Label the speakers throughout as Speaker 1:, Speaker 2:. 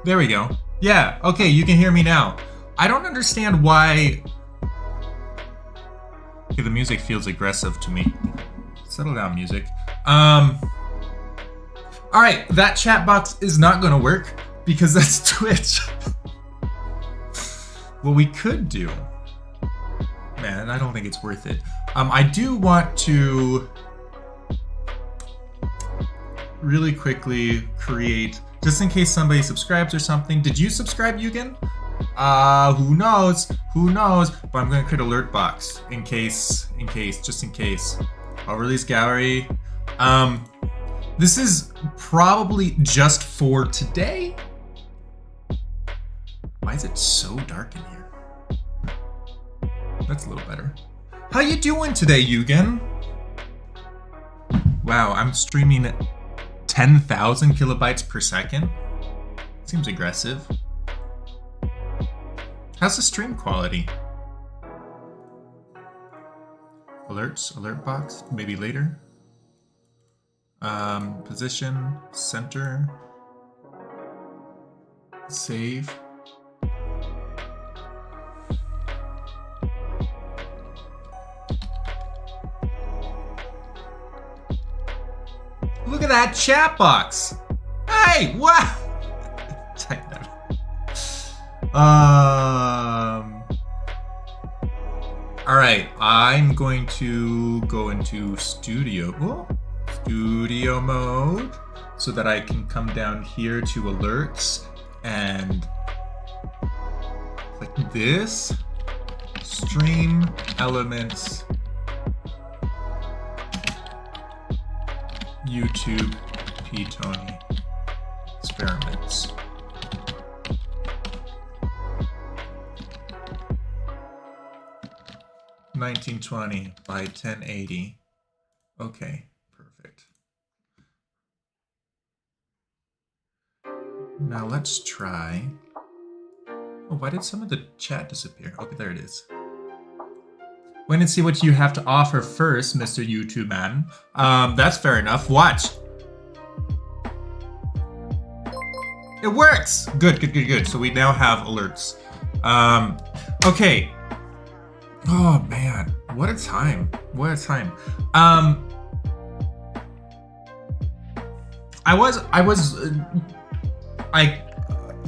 Speaker 1: There we go. Yeah, okay, you can hear me now. I don't understand why... Okay, the music feels aggressive to me. Settle down, music. Alright, that chat box is not gonna work because that's Twitch. What we could do... Man, I don't think it's worth it. I do want to really quickly create, just in case somebody subscribes or something. Did you subscribe, Yugen? Who knows? Who knows? But I'm gonna create alert box in case, just in case. I'll release gallery. This is probably just for today. Why is it so dark in here? That's a little better. How you doing today, Yugen? Wow, I'm streaming 10,000 kilobytes per second. Seems aggressive. How's the stream quality? Alerts, alert box, maybe later. Position, center, save. Look at that chat box. Hey, what? Check that. All right, I'm going to go into studio mode so that I can come down here to alerts and click this, stream elements, YouTube P Tony experiments. $1920 by 1080. Okay, perfect. Now let's try. Oh, why did some of the chat disappear? Okay, there it is. Wait and see what you have to offer first, Mr. YouTube man. That's fair enough. Watch. It works. Good, good, good, good. So we now have alerts. Okay. Oh man, what a time. What a time.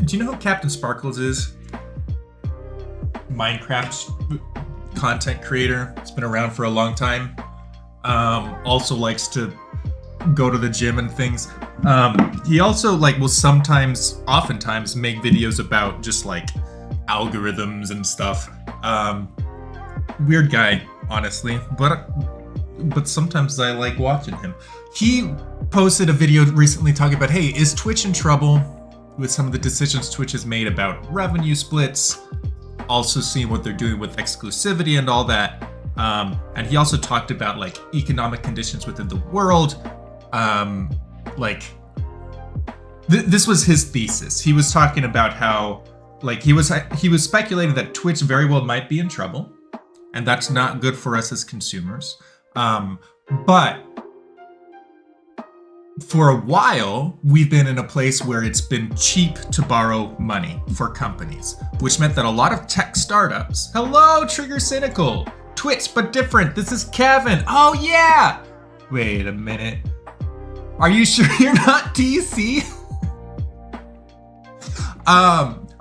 Speaker 1: Do you know who Captain Sparkles is? Minecraft content creator. It's been around for a long time. Also likes to go to the gym and things. He also will oftentimes make videos about just algorithms and stuff. Weird guy, honestly, but sometimes I like watching him. He posted a video recently talking about, hey, is Twitch in trouble with some of the decisions Twitch has made about revenue splits, also seeing what they're doing with exclusivity and all that. And he also talked about economic conditions within the world. This was his thesis. He was talking about how he was speculating that Twitch very well might be in trouble, and that's not good for us as consumers. But for a while, we've been in a place where it's been cheap to borrow money for companies, which meant that a lot of tech startups, hello, Trigger Cynical, Twitch, but different. This is Kevin. Oh yeah. Wait a minute. Are you sure you're not DC?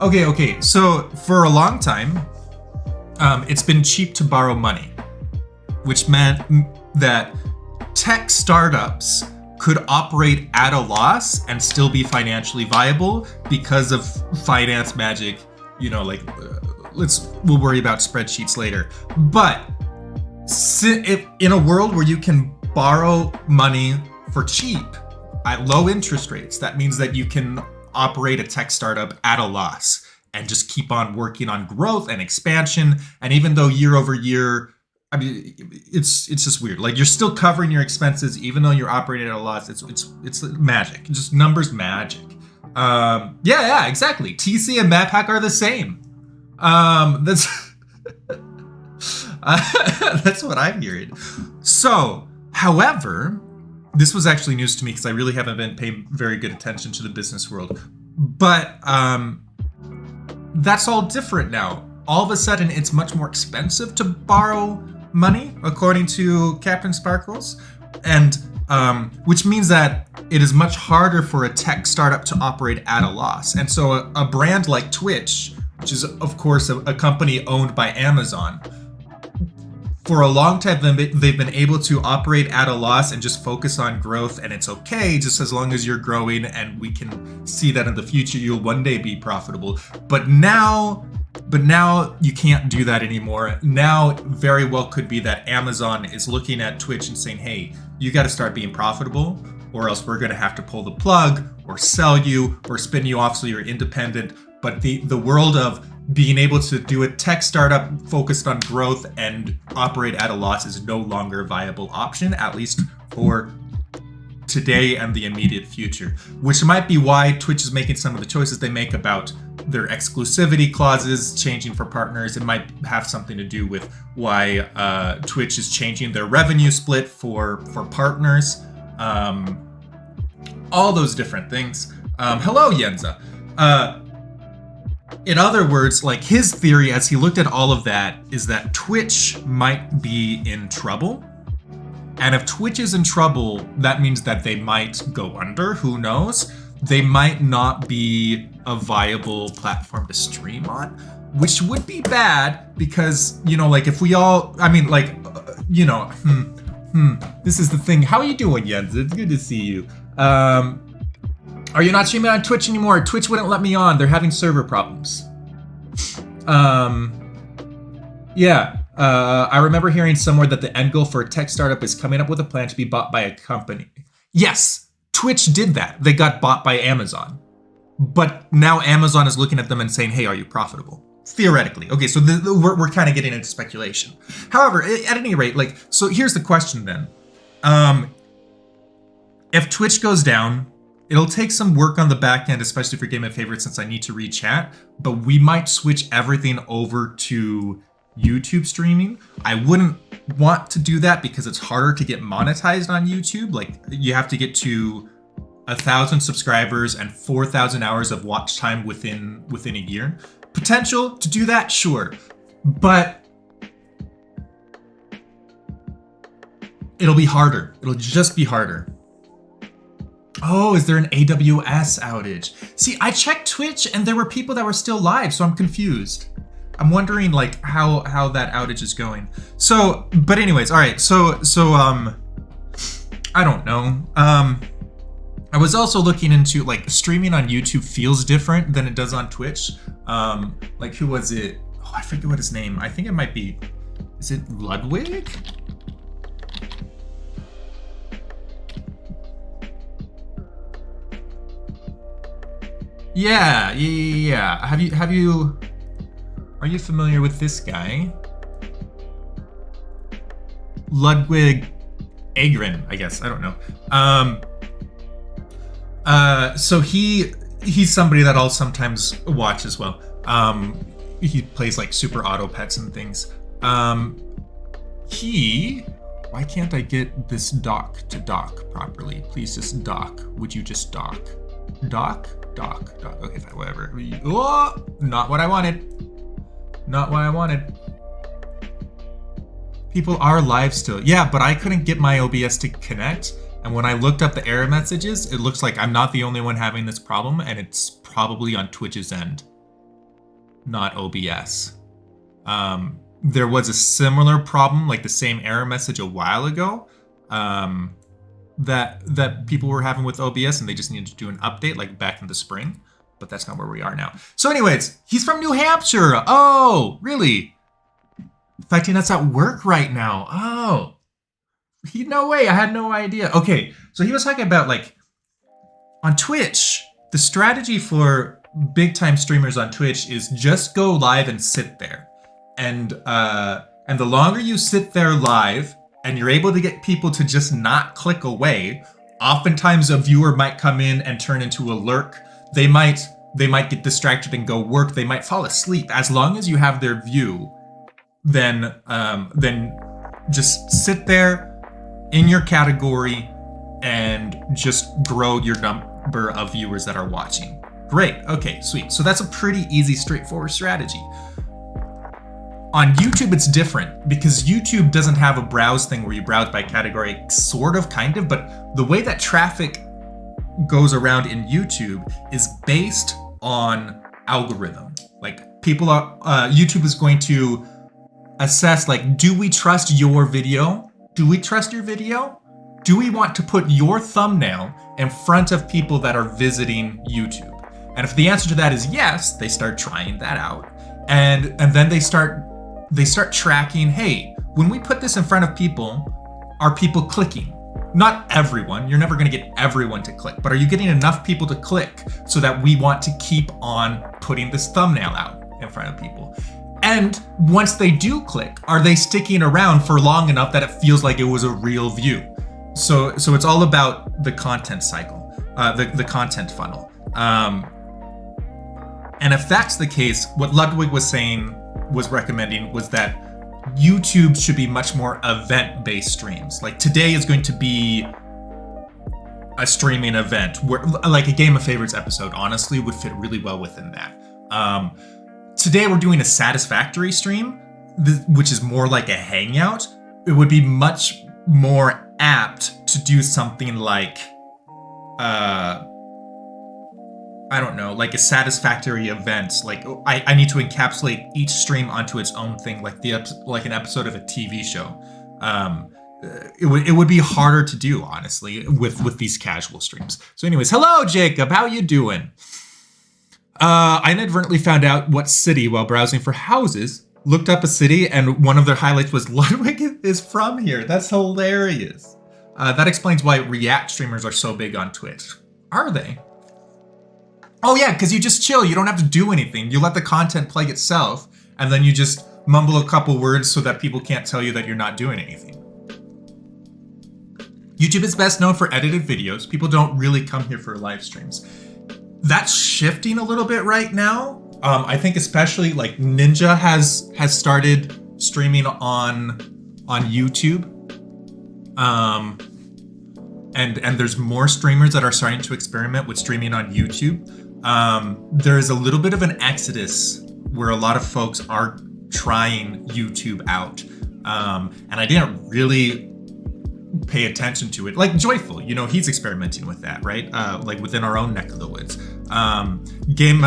Speaker 1: Okay. So for a long time, it's been cheap to borrow money, which meant that tech startups could operate at a loss and still be financially viable because of finance magic. We'll worry about spreadsheets later. But if in a world where you can borrow money for cheap at low interest rates, that means that you can operate a tech startup at a loss and just keep on working on growth and expansion. And even though year over year, I mean, it's just weird. You're still covering your expenses even though you're operating at a loss. It's magic, just numbers magic. Yeah, exactly. TC and MapHack are the same. That's that's what I'm hearing. So, however, this was actually news to me because I really haven't been paying very good attention to the business world. But that's all different now. All of a sudden, it's much more expensive to borrow money, according to Captain Sparkles, and which means that it is much harder for a tech startup to operate at a loss. And so a brand like Twitch, which is of course a company owned by Amazon, for a long time they've been able to operate at a loss and just focus on growth, and it's okay just as long as you're growing, and we can see that in the future you'll one day be profitable. But now you can't do that anymore. Now very well could be that Amazon is looking at Twitch and saying, hey, you got to start being profitable, or else we're going to have to pull the plug or sell you or spin you off so you're independent. But the world of being able to do a tech startup focused on growth and operate at a loss is no longer a viable option, at least for today and the immediate future, which might be why Twitch is making some of the choices they make about their exclusivity clauses changing for partners. It might have something to do with why Twitch is changing their revenue split for partners. All those different things. Hello, Yenza. In other words, like, his theory as he looked at all of that is that Twitch might be in trouble. And if Twitch is in trouble, that means that they might go under. Who knows? They might not be a viable platform to stream on, which would be bad because, you know, like, if we all, I mean, like, you know, this is the thing. How are you doing, Jens? It's good to see you. Are you not streaming on Twitch anymore? Twitch wouldn't let me on. They're having server problems. Yeah. I remember hearing somewhere that the end goal for a tech startup is coming up with a plan to be bought by a company. Yes, Twitch did that. They got bought by Amazon. But now Amazon is looking at them and saying, hey, are you profitable? Theoretically. Okay, so we're kind of getting into speculation. However, at any rate, like, so here's the question then. If Twitch goes down, it'll take some work on the back end, especially for Game of Favorites, since I need to read chat, but we might switch everything over to YouTube streaming. I wouldn't want to do that because it's harder to get monetized on YouTube. Like, you have to get to 1,000 subscribers and 4,000 hours of watch time within a year. Potential to do that, sure, but it'll be harder. It'll just be harder. Oh, is there an AWS outage? See, I checked Twitch and there were people that were still live, so I'm confused. I'm wondering like how that outage is going. So, but anyways, all right. So I don't know. I was also looking into, like, streaming on YouTube feels different than it does on Twitch. Like, who was it? Oh, I forget what his name. I think it might be, is it Ludwig? Yeah. Are you familiar with this guy? Ludwig Agrin, I guess. I don't know. So he's somebody that I'll sometimes watch as well. He plays like Super Auto Pets and things. Why can't I get this dock to dock properly? Please just dock. Would you just dock? Dock. Okay, fine, whatever. Oh, not what I wanted. Not what I wanted. People are live still. Yeah, but I couldn't get my OBS to connect. And when I looked up the error messages, it looks like I'm not the only one having this problem, and it's probably on Twitch's end, not OBS. There was a similar problem, like the same error message a while ago, that people were having with OBS, and they just needed to do an update like back in the spring, but that's not where we are now. So anyways, he's from New Hampshire. Oh, really? Fighting us at work right now. Oh, no way. I had no idea. Okay, so he was talking about, like, on Twitch, the strategy for big time streamers on Twitch is just go live and sit there. And the longer you sit there live and you're able to get people to just not click away, oftentimes a viewer might come in and turn into a lurk. They might get distracted and go work. They might fall asleep. As long as you have their view, then just sit there in your category and just grow your number of viewers that are watching. Great. Okay, sweet. So that's a pretty easy, straightforward strategy. On YouTube, it's different because YouTube doesn't have a browse thing where you browse by category, sort of, kind of, but the way that traffic goes around in YouTube is based on algorithm. Like people are, YouTube is going to assess, like, do we trust your video? Do we trust your video? Do we want to put your thumbnail in front of people that are visiting YouTube? And if the answer to that is yes, they start trying that out. And then they start tracking, hey, when we put this in front of people, are people clicking? Not everyone, you're never gonna get everyone to click, but are you getting enough people to click so that we want to keep on putting this thumbnail out in front of people? And once they do click, are they sticking around for long enough that it feels like it was a real view? So it's all about the content cycle, the content funnel. And if that's the case, what Ludwig was recommending was that YouTube should be much more event-based streams. Like today is going to be a streaming event where, like a Game of Favorites episode, honestly, would fit really well within that. Today we're doing a satisfactory stream, which is more like a hangout. It would be much more apt to do something like, I don't know, like a satisfactory event. Like I need to encapsulate each stream onto its own thing, like an episode of a TV show. It would be harder to do, honestly, with these casual streams. So anyways, hello Jacob, how you doing? I inadvertently found out what city while browsing for houses. Looked up a city and one of their highlights was Ludwig is from here. That's hilarious. That explains why React streamers are so big on Twitch. Are they? Oh yeah, because you just chill. You don't have to do anything. You let the content play itself, and then you just mumble a couple words so that people can't tell you that you're not doing anything. YouTube is best known for edited videos. People don't really come here for live streams. That's shifting a little bit right now. I think especially like Ninja has started streaming on YouTube. And there's more streamers that are starting to experiment with streaming on YouTube. There is a little bit of an exodus where a lot of folks are trying YouTube out. And I didn't really pay attention to it. Like Joyful, you know, he's experimenting with that, right? Like within our own neck of the woods. Game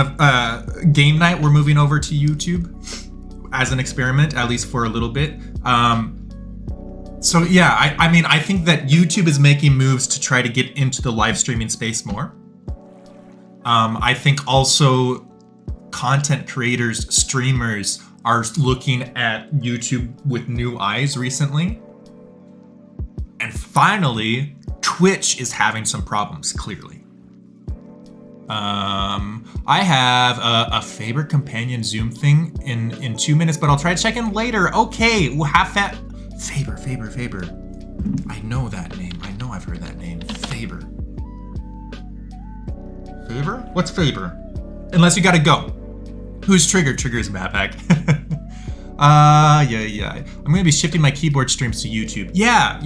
Speaker 1: Night, we're moving over to YouTube as an experiment, at least for a little bit. So yeah, I mean, I think that YouTube is making moves to try to get into the live streaming space more. I think also content creators, streamers are looking at YouTube with new eyes recently. And finally, Twitch is having some problems, clearly. I have a favorite companion Zoom thing in 2 minutes, but I'll try to check in later. Okay, we'll have that. Faber. I know that name. I know I've heard that name. Faber? What's Faber? Unless you gotta go. Who's Trigger? Trigger's Matback. Yeah. I'm gonna be shifting my keyboard streams to YouTube. Yeah.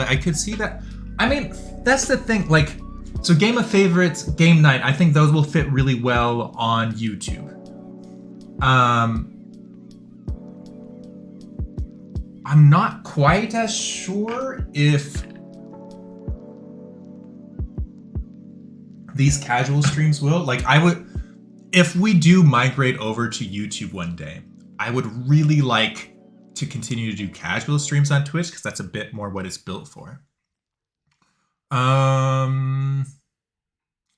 Speaker 1: I could see that. I mean, that's the thing. Like, so Game of Favorites, Game Night, I think those will fit really well on YouTube. I'm not quite as sure if these casual streams will. Like, if we do migrate over to YouTube one day, I would really like to continue to do casual streams on Twitch because that's a bit more what it's built for.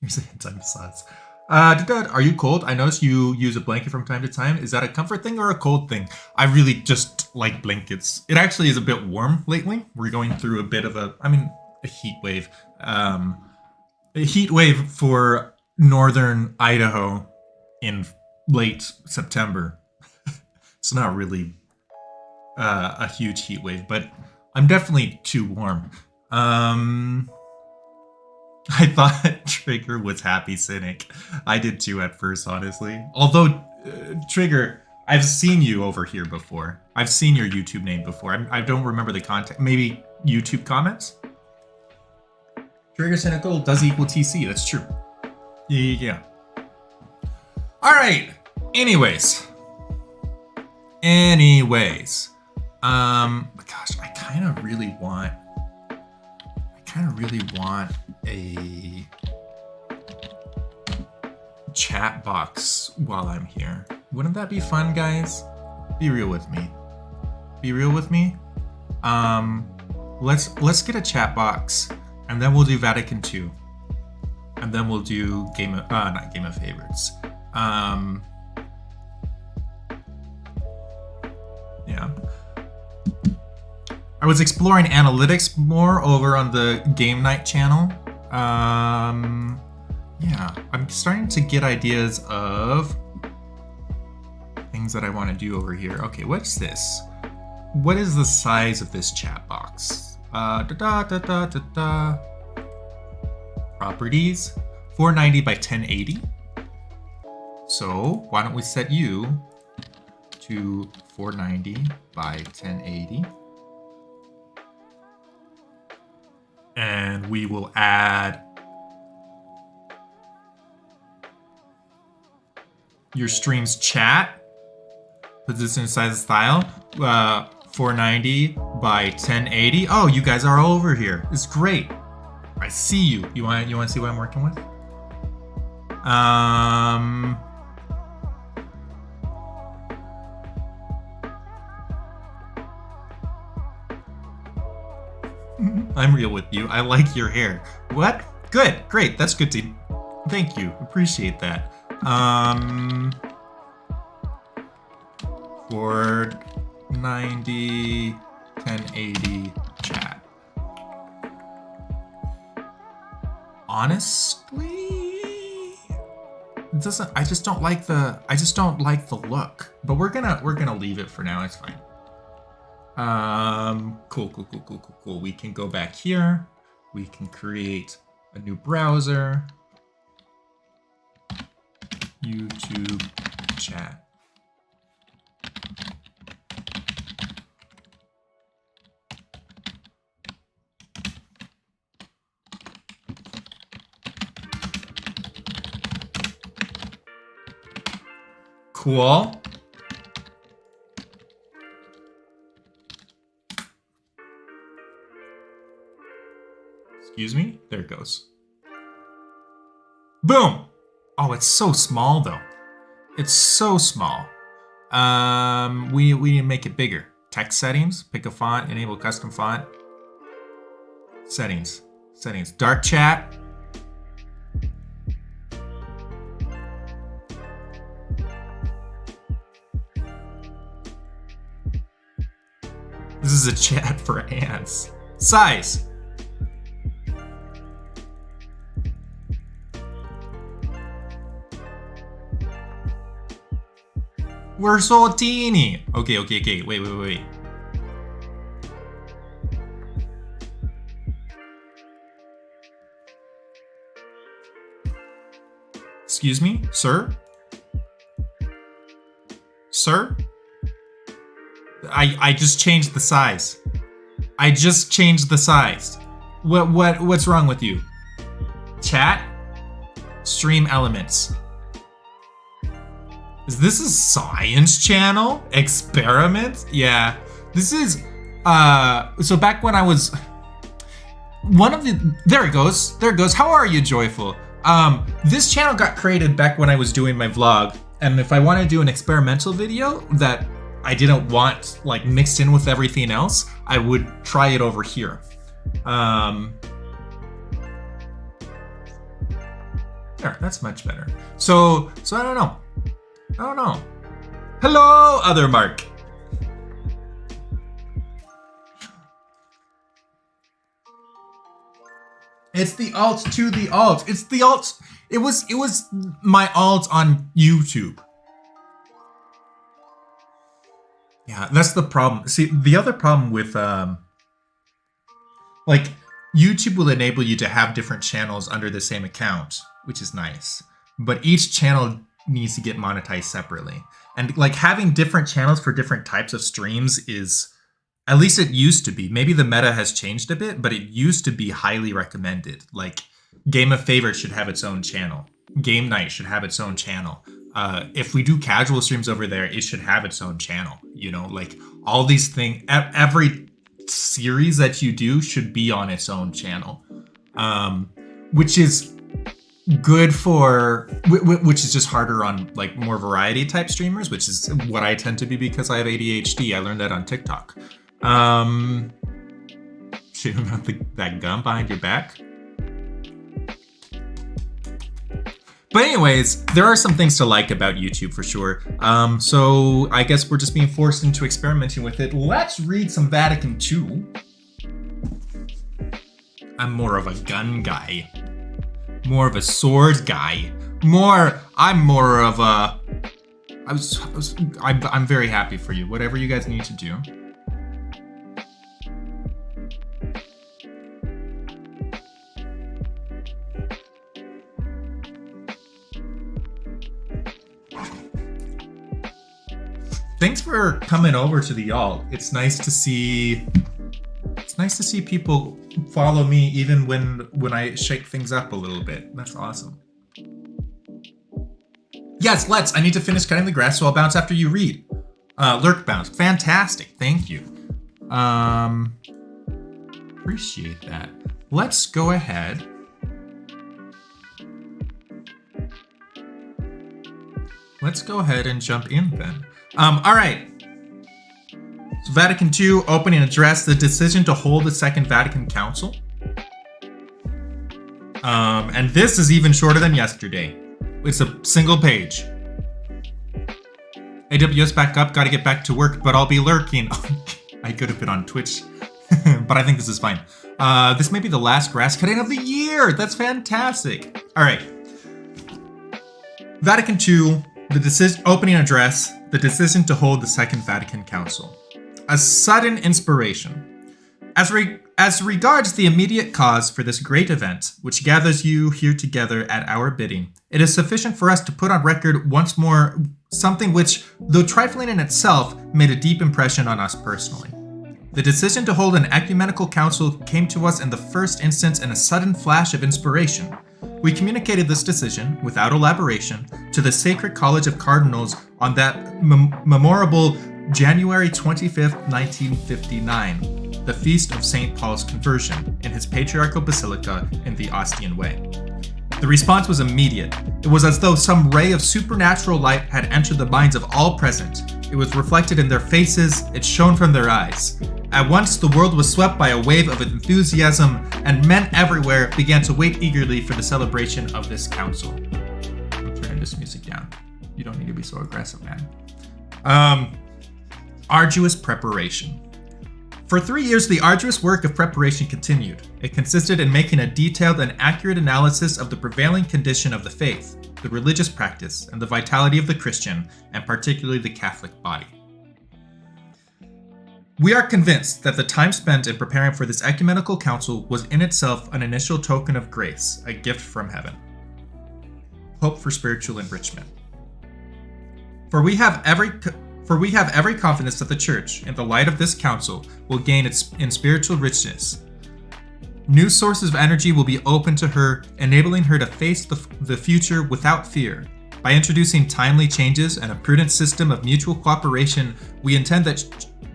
Speaker 1: Here's a hint on sauce. Are you cold? I notice you use a blanket from time to time. Is that a comfort thing or a cold thing? I really just like blankets. It actually is a bit warm lately. We're going through a bit of a heat wave. A heat wave for northern Idaho in late September. It's not really a huge heat wave, but I'm definitely too warm. I thought Trigger was Happy Cynic. I did too at first, honestly. Although, Trigger, I've seen you over here before. I've seen your YouTube name before. I don't remember the content. Maybe YouTube comments? Trigger Cynical does equal TC. That's true. Yeah. All right. Anyways. Gosh, I kind of really want a chat box while I'm here. Wouldn't that be fun, guys? Be real with me. Be real with me. Let's get a chat box, and then we'll do Vatican II, and then we'll do not Game of Favorites. Yeah. I was exploring analytics more over on the Game Night channel. Yeah, I'm starting to get ideas of things that I want to do over here. Okay, what's this? What is the size of this chat box? Properties, 490 by 1080. So why don't we set you to 490 by 1080. And we will add your stream's chat. Put this inside the style. 490 by 1080. Oh, you guys are all over here. It's great. I see you. You want to see what I'm working with? I'm real with you. I like your hair. What? Good. Great. That's good to... Thank you. Appreciate that. 490, 1080 chat. Honestly, it doesn't... I just don't like the look. But we're gonna leave it for now. It's fine. Cool. We can go back here. We can create a new browser. YouTube chat. Cool. Excuse me? There it goes. Boom! Oh, it's so small though. It's so small. We need to make it bigger. Text settings, pick a font, enable custom font. Settings. Dark chat. This is a chat for ants. Size. We're so teeny. Okay. Wait. Excuse me, sir? Sir? I just changed the size. What's wrong with you? Chat? Stream elements. Is this a science channel? Experiment? Yeah. This is, so back when I was, there it goes. How are you, Joyful? This channel got created back when I was doing my vlog. And if I want to do an experimental video that I didn't want like mixed in with everything else, I would try it over here. There, that's much better. So I don't know. Hello, other Mark. It's the alt to the alt. It's the alt. It was my alt on YouTube. Yeah, that's the problem. See, the other problem with like YouTube will enable you to have different channels under the same account, which is nice. But each channel needs to get monetized separately. And like having different channels for different types of streams is, at least it used to be. Maybe the meta has changed a bit, but it used to be highly recommended. Like Game of Favorites should have its own channel. Game Night should have its own channel. if we do casual streams over there, it should have its own channel. You know, like all these things, every series that you do should be on its own channel, which is good for, which is just harder on like more variety type streamers, which is what I tend to be because I have ADHD. I learned that on TikTok. Shit about that gum behind your back. But anyways, there are some things to like about YouTube for sure. So I guess we're just being forced into experimenting with it. Let's read some Vatican II. I'm more of a gun guy. More of a sword guy. I'm more of a... I'm very happy for you. Whatever you guys need to do. Thanks for coming over to the y'all. It's nice to see people follow me even when I shake things up a little bit. That's awesome. Yes, I need to finish cutting the grass, so I'll bounce after you read. Lurk bounce. Fantastic. Thank you. Appreciate that. Let's go ahead. Let's go ahead and jump in then. All right. So Vatican II opening address, the decision to hold the Second Vatican Council. And this is even shorter than yesterday. It's a single page. AWS back up, gotta get back to work, but I'll be lurking. I could have been on Twitch, but I think this is fine. This may be the last grass cutting of the year. That's fantastic. All right. Vatican II, the decision, opening address, the decision to hold the Second Vatican Council. A sudden inspiration. As regards the immediate cause for this great event, which gathers you here together at our bidding, it is sufficient for us to put on record once more something which, though trifling in itself, made a deep impression on us personally. The decision to hold an ecumenical council came to us in the first instance in a sudden flash of inspiration. We communicated this decision, without elaboration, to the Sacred College of Cardinals on that memorable January 25th, 1959, the feast of St. Paul's conversion, in his patriarchal basilica in the Ostian Way. The response was immediate. It was as though some ray of supernatural light had entered the minds of all present. It was reflected in their faces, it shone from their eyes. At once, the world was swept by a wave of enthusiasm, and men everywhere began to wait eagerly for the celebration of this council. I'm turning this music down. You don't need to be so aggressive, man. Arduous preparation. For 3 years, the arduous work of preparation continued. It consisted in making a detailed and accurate analysis of the prevailing condition of the faith, the religious practice, and the vitality of the Christian, and particularly the Catholic body. We are convinced that the time spent in preparing for this ecumenical council was in itself an initial token of grace, a gift from heaven. Hope for spiritual enrichment. For we have every confidence that the Church, in the light of this council, will gain in spiritual richness. New sources of energy will be open to her, enabling her to face the future without fear. By introducing timely changes and a prudent system of mutual cooperation, we intend that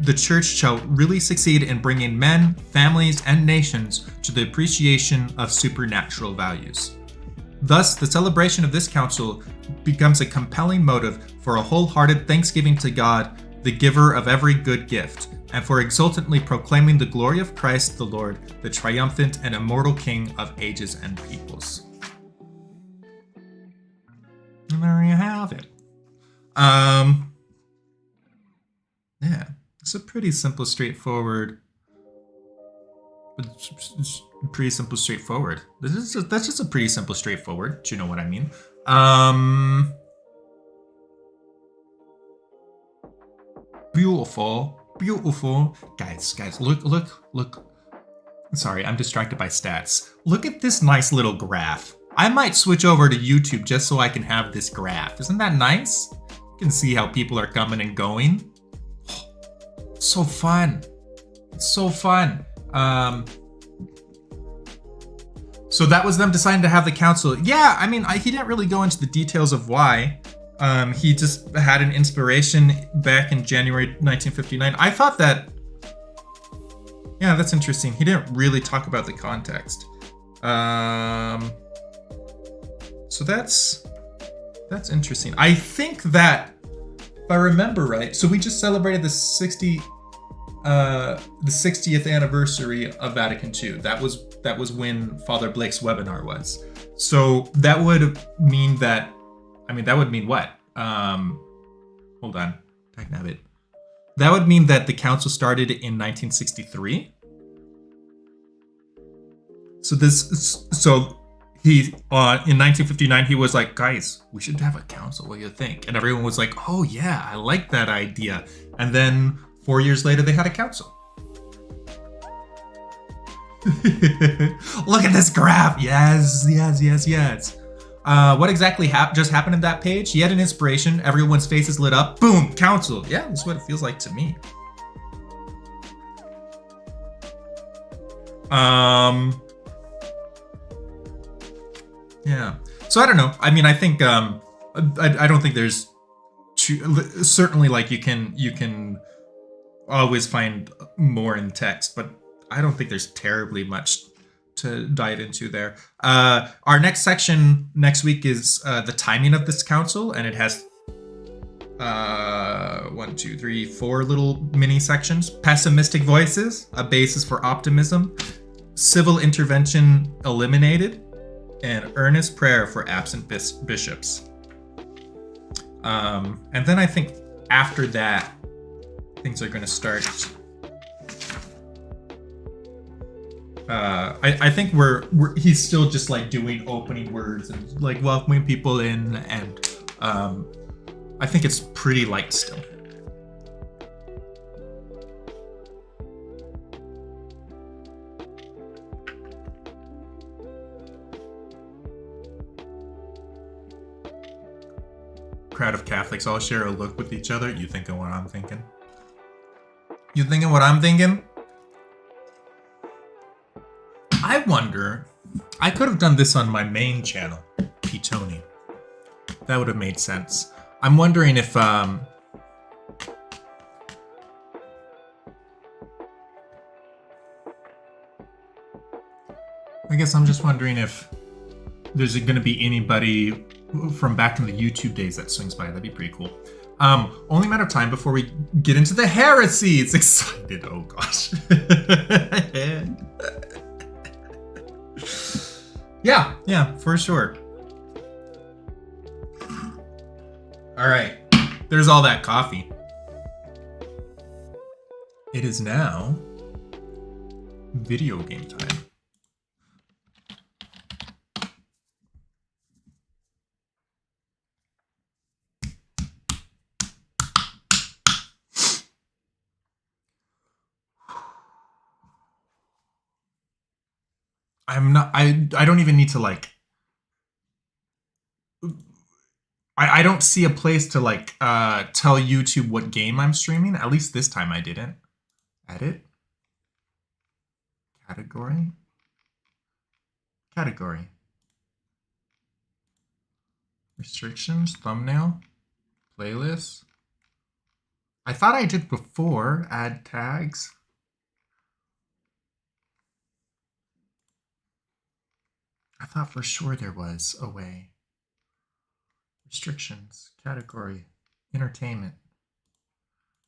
Speaker 1: the Church shall really succeed in bringing men, families, and nations to the appreciation of supernatural values. Thus, the celebration of this council becomes a compelling motive for a wholehearted thanksgiving to God, the giver of every good gift, and for exultantly proclaiming the glory of Christ the Lord, the triumphant and immortal King of ages and peoples. And there you have it. Yeah, it's a pretty simple, straightforward. It's pretty simple, straightforward. That's just a pretty simple, straightforward. Do you know what I mean? Beautiful. Guys, look. Sorry, I'm distracted by stats. Look at this nice little graph. I might switch over to YouTube just so I can have this graph. Isn't that nice? You can see how people are coming and going. It's so fun. So that was them deciding to have the council. Yeah, I mean, he didn't really go into the details of why. He just had an inspiration back in January 1959. I thought that, yeah, that's interesting. He didn't really talk about the context. So that's interesting. I think that, if I remember right, so we just celebrated the 60th anniversary of Vatican II. That was when Father Blake's webinar was. So that would mean that, I mean, that would mean what? Hold on, Tagnabbit. That would mean that the council started in 1963. So he in 1959 he was like, guys, we should have a council. What do you think? And everyone was like, oh yeah, I like that idea. And then 4 years later, they had a council. Look at this graph. Yes. What exactly just happened in that page? He had an inspiration. Everyone's faces lit up. Boom, council. Yeah, that's what it feels like to me. Yeah. So I don't know. I mean, I think I don't think there's certainly like you can always find more in text, but I don't think there's terribly much to dive into there. Our next section next week is the timing of this council, and it has 1, 2, 3, 4 little mini sections. Pessimistic voices, a basis for optimism. Civil intervention eliminated, and earnest prayer for absent bishops. And then I think after that, things are going to start. I think he's still just like doing opening words and like welcoming people in, and I think it's pretty light still. Crowd of Catholics all share a look with each other. You thinking what I'm thinking? You thinking what I'm thinking? I wonder, I could have done this on my main channel, P-Tony. That would have made sense. I'm wondering if, I guess I'm just wondering if there's going to be anybody from back in the YouTube days that swings by. That'd be pretty cool. Only matter of time before we get into the heresies. Excited, oh gosh. Yeah, for sure. All right, there's all that coffee. It is now video game time. I don't even need to like, I don't see a place to like tell YouTube what game I'm streaming. At least this time I didn't. Edit. Category. Restrictions, thumbnail, playlist. I thought I did before, add tags. I thought for sure there was a way. Restrictions, category, entertainment.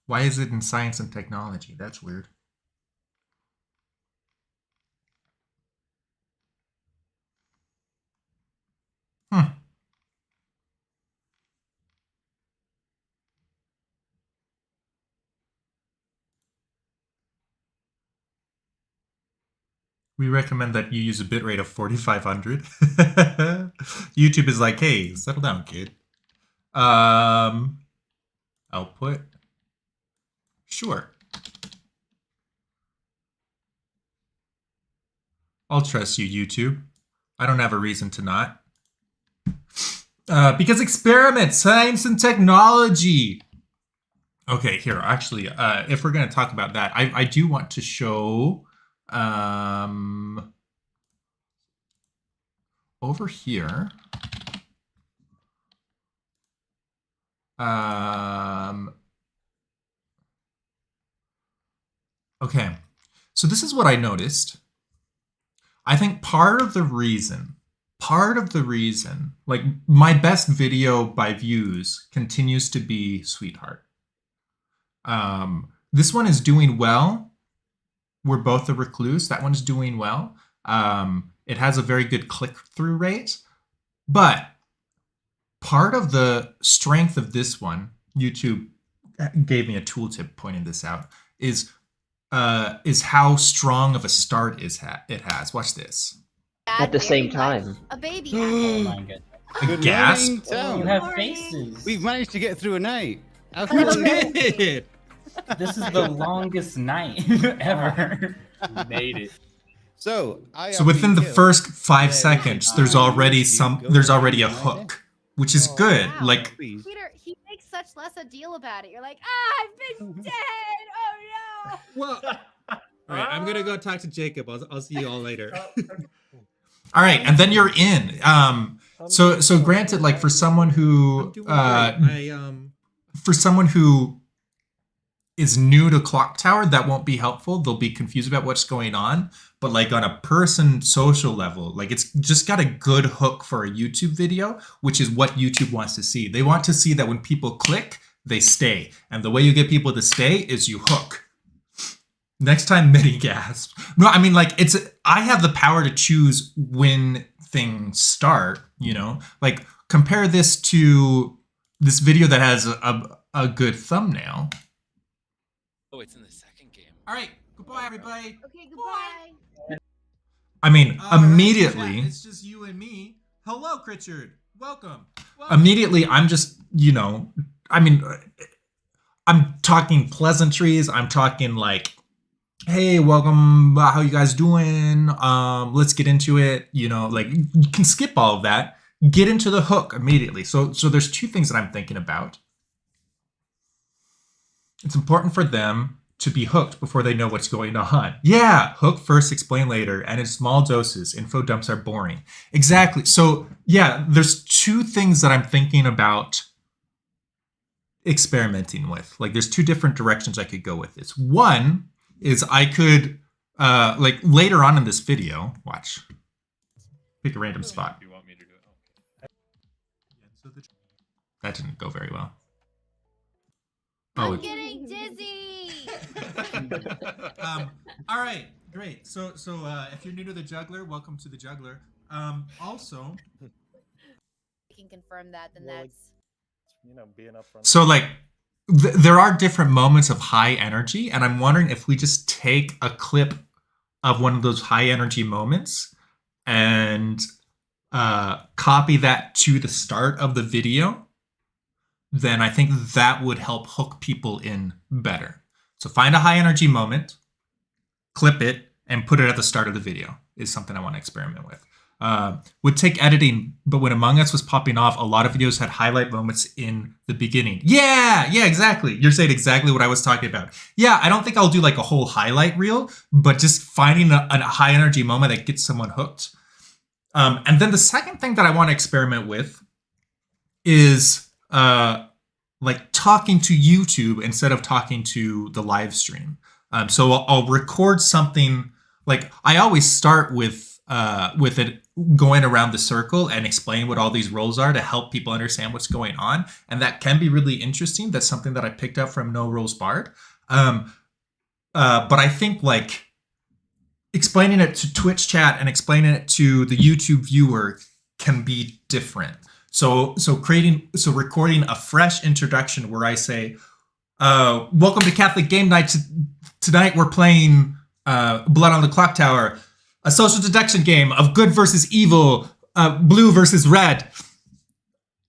Speaker 1: Why is it in science and technology? That's weird. We recommend that you use a bitrate of 4,500. YouTube is like, hey, settle down, kid. Output. Sure. I'll trust you, YouTube. I don't have a reason to not. Because experiment, science and technology. Okay, here, actually, if we're going to talk about that, I do want to show over here. Okay, so this is what I noticed. I think part of the reason, like my best video by views continues to be Sweetheart. This one is doing well. We're both a recluse. That one's doing well. It has a very good click-through rate. But part of the strength of this one, YouTube gave me a tooltip pointing this out, is how strong of a start it has. Watch this.
Speaker 2: At the same time.
Speaker 3: A baby
Speaker 4: Oh
Speaker 3: apple.
Speaker 4: my god.
Speaker 1: A gasp.
Speaker 4: morning, Tom.
Speaker 2: You have faces.
Speaker 4: We've managed to get through a night. How cool is it?
Speaker 2: This is the longest night ever.
Speaker 5: We made it.
Speaker 4: So
Speaker 1: within the first 5 seconds, there's already a hook, which is good.
Speaker 3: Wow.
Speaker 1: Like,
Speaker 3: Peter, he makes such less a deal about it. You're like, I've been dead. Oh no.
Speaker 6: Well, all right, I'm gonna go talk to Jacob. I'll see you all later.
Speaker 1: all right, and then you're in. So granted, like for someone who is new to Clock Tower, that won't be helpful. They'll be confused about what's going on. But like on a person social level, like it's just got a good hook for a YouTube video, which is what YouTube wants to see. They want to see that when people click, they stay. And the way you get people to stay is you hook. Next time, mini gasp. No, I mean, like I have the power to choose when things start, you know? Like compare this to this video that has a good thumbnail.
Speaker 5: Oh, it's in the second game.
Speaker 1: All right, goodbye, everybody.
Speaker 3: Okay, goodbye.
Speaker 1: I mean, immediately.
Speaker 6: It's just you and me. Hello, Critchard. Welcome.
Speaker 1: Immediately, I'm just, you know, I mean, I'm talking pleasantries. I'm talking like, hey, welcome. How you guys doing? Let's get into it. You know, like you can skip all of that. Get into the hook immediately. So there's two things that I'm thinking about. It's important for them to be hooked before they know what's going on. Yeah, hook first, explain later, and in small doses. Info dumps are boring. Exactly. So yeah, there's two things that I'm thinking about experimenting with. Like there's two different directions I could go with this. One is I could, like later on in this video, watch, pick a random spot.
Speaker 5: You want me to do it?
Speaker 1: That didn't go very well.
Speaker 3: I'm getting dizzy.
Speaker 6: All right, great. So if you're new to the juggler, welcome to the juggler. Also,
Speaker 3: I can confirm that. Then that's.
Speaker 7: You know, being upfront.
Speaker 1: So like, there are different moments of high energy, and I'm wondering if we just take a clip of one of those high energy moments and copy that to the start of the video, then I think that would help hook people in better. So find a high energy moment, clip it, and put it at the start of the video is something I want to experiment with. Would take editing, but when Among Us was popping off, a lot of videos had highlight moments in the beginning. Yeah, exactly. You're saying exactly what I was talking about. Yeah, I don't think I'll do like a whole highlight reel, but just finding a high energy moment that gets someone hooked. And then the second thing that I want to experiment with is like talking to YouTube instead of talking to the live stream. So I'll record something. Like I always start with it going around the circle and explain what all these roles are to help people understand what's going on, and that can be really interesting. That's something that I picked up from No Rules Barred. But I think like explaining it to Twitch chat and explaining it to the YouTube viewer can be different. So recording a fresh introduction where I say, welcome to Catholic Game Night. Tonight we're playing Blood on the Clock Tower, a social deduction game of good versus evil, blue versus red,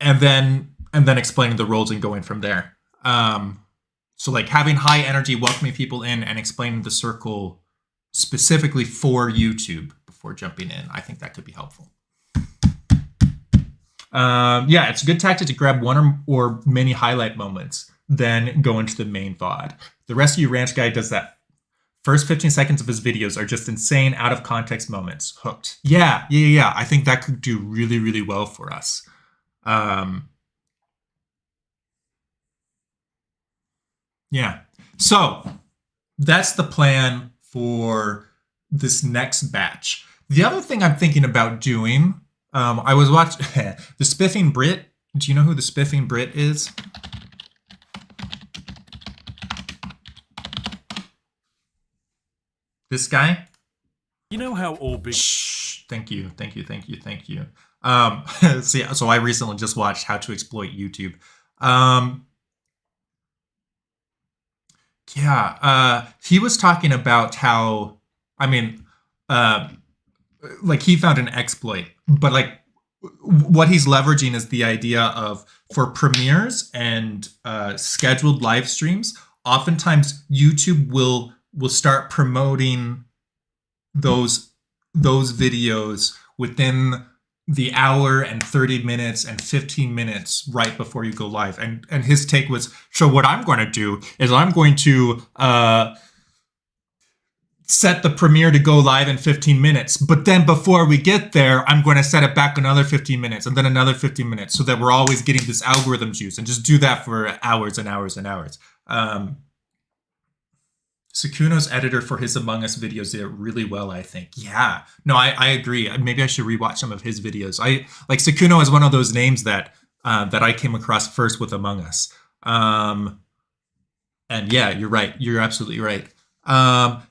Speaker 1: and then explaining the roles and going from there. So like having high energy, welcoming people in, and explaining the circle specifically for YouTube before jumping in. I think that could be helpful. Yeah, it's a good tactic to grab one or many highlight moments, then go into the main VOD. The rest of you ranch guy does that. First 15 seconds of his videos are just insane, out of context moments. Hooked. Yeah. I think that could do really, really well for us. Yeah. So that's the plan for this next batch. The other thing I'm thinking about doing, I was watching the Spiffing Brit. Do you know who the Spiffing Brit is? This guy?
Speaker 8: You know how all big...
Speaker 1: Shh. Thank you. So I recently just watched How to Exploit YouTube. He was talking about how, like he found an exploit, but like what he's leveraging is the idea of for premieres and scheduled live streams. Oftentimes, YouTube will start promoting those videos within the hour and 30 minutes and 15 minutes right before you go live. And his take was, so what I'm going to do is I'm going to set the premiere to go live in 15 minutes. But then before we get there, I'm going to set it back another 15 minutes and then another 15 minutes so that we're always getting this algorithm juice, and just do that for hours and hours and hours. Sukuno's editor for his Among Us videos did it really well, I think. Yeah. No, I agree. Maybe I should rewatch some of his videos. Sukuno is one of those names that I came across first with Among Us. And yeah, you're right. You're absolutely right.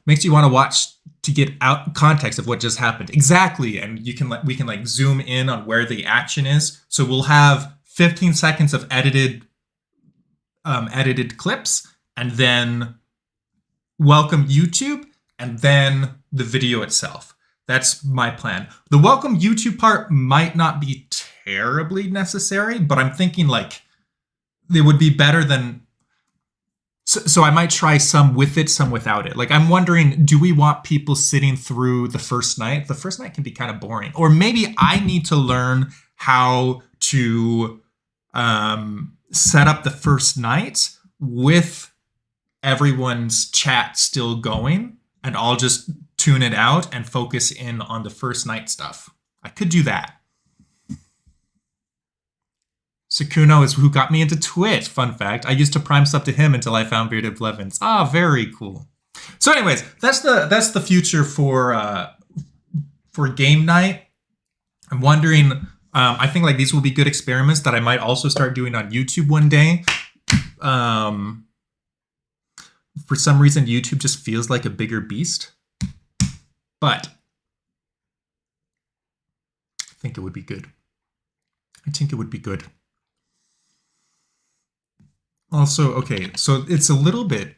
Speaker 1: Makes you want to watch to get out context of what just happened. Exactly. And we can like zoom in on where the action is. So we'll have 15 seconds of edited clips, and then welcome YouTube, and then the video itself. That's my plan. The welcome YouTube part might not be terribly necessary, but I'm thinking like it would be better than... So I might try some with it, some without it. Like I'm wondering, do we want people sitting through the first night? The first night can be kind of boring. Or maybe I need to learn how to set up the first night with everyone's chat still going, and I'll just tune it out and focus in on the first night stuff. I could do that. Sukuno is who got me into Twitch. Fun fact, I used to prime sub to him until I found Bearded Blevins. Ah, very cool. So anyways, that's the future for game night. I'm wondering, I think like these will be good experiments that I might also start doing on YouTube one day. For some reason, YouTube just feels like a bigger beast. But I think it would be good. Also, okay, so it's a little bit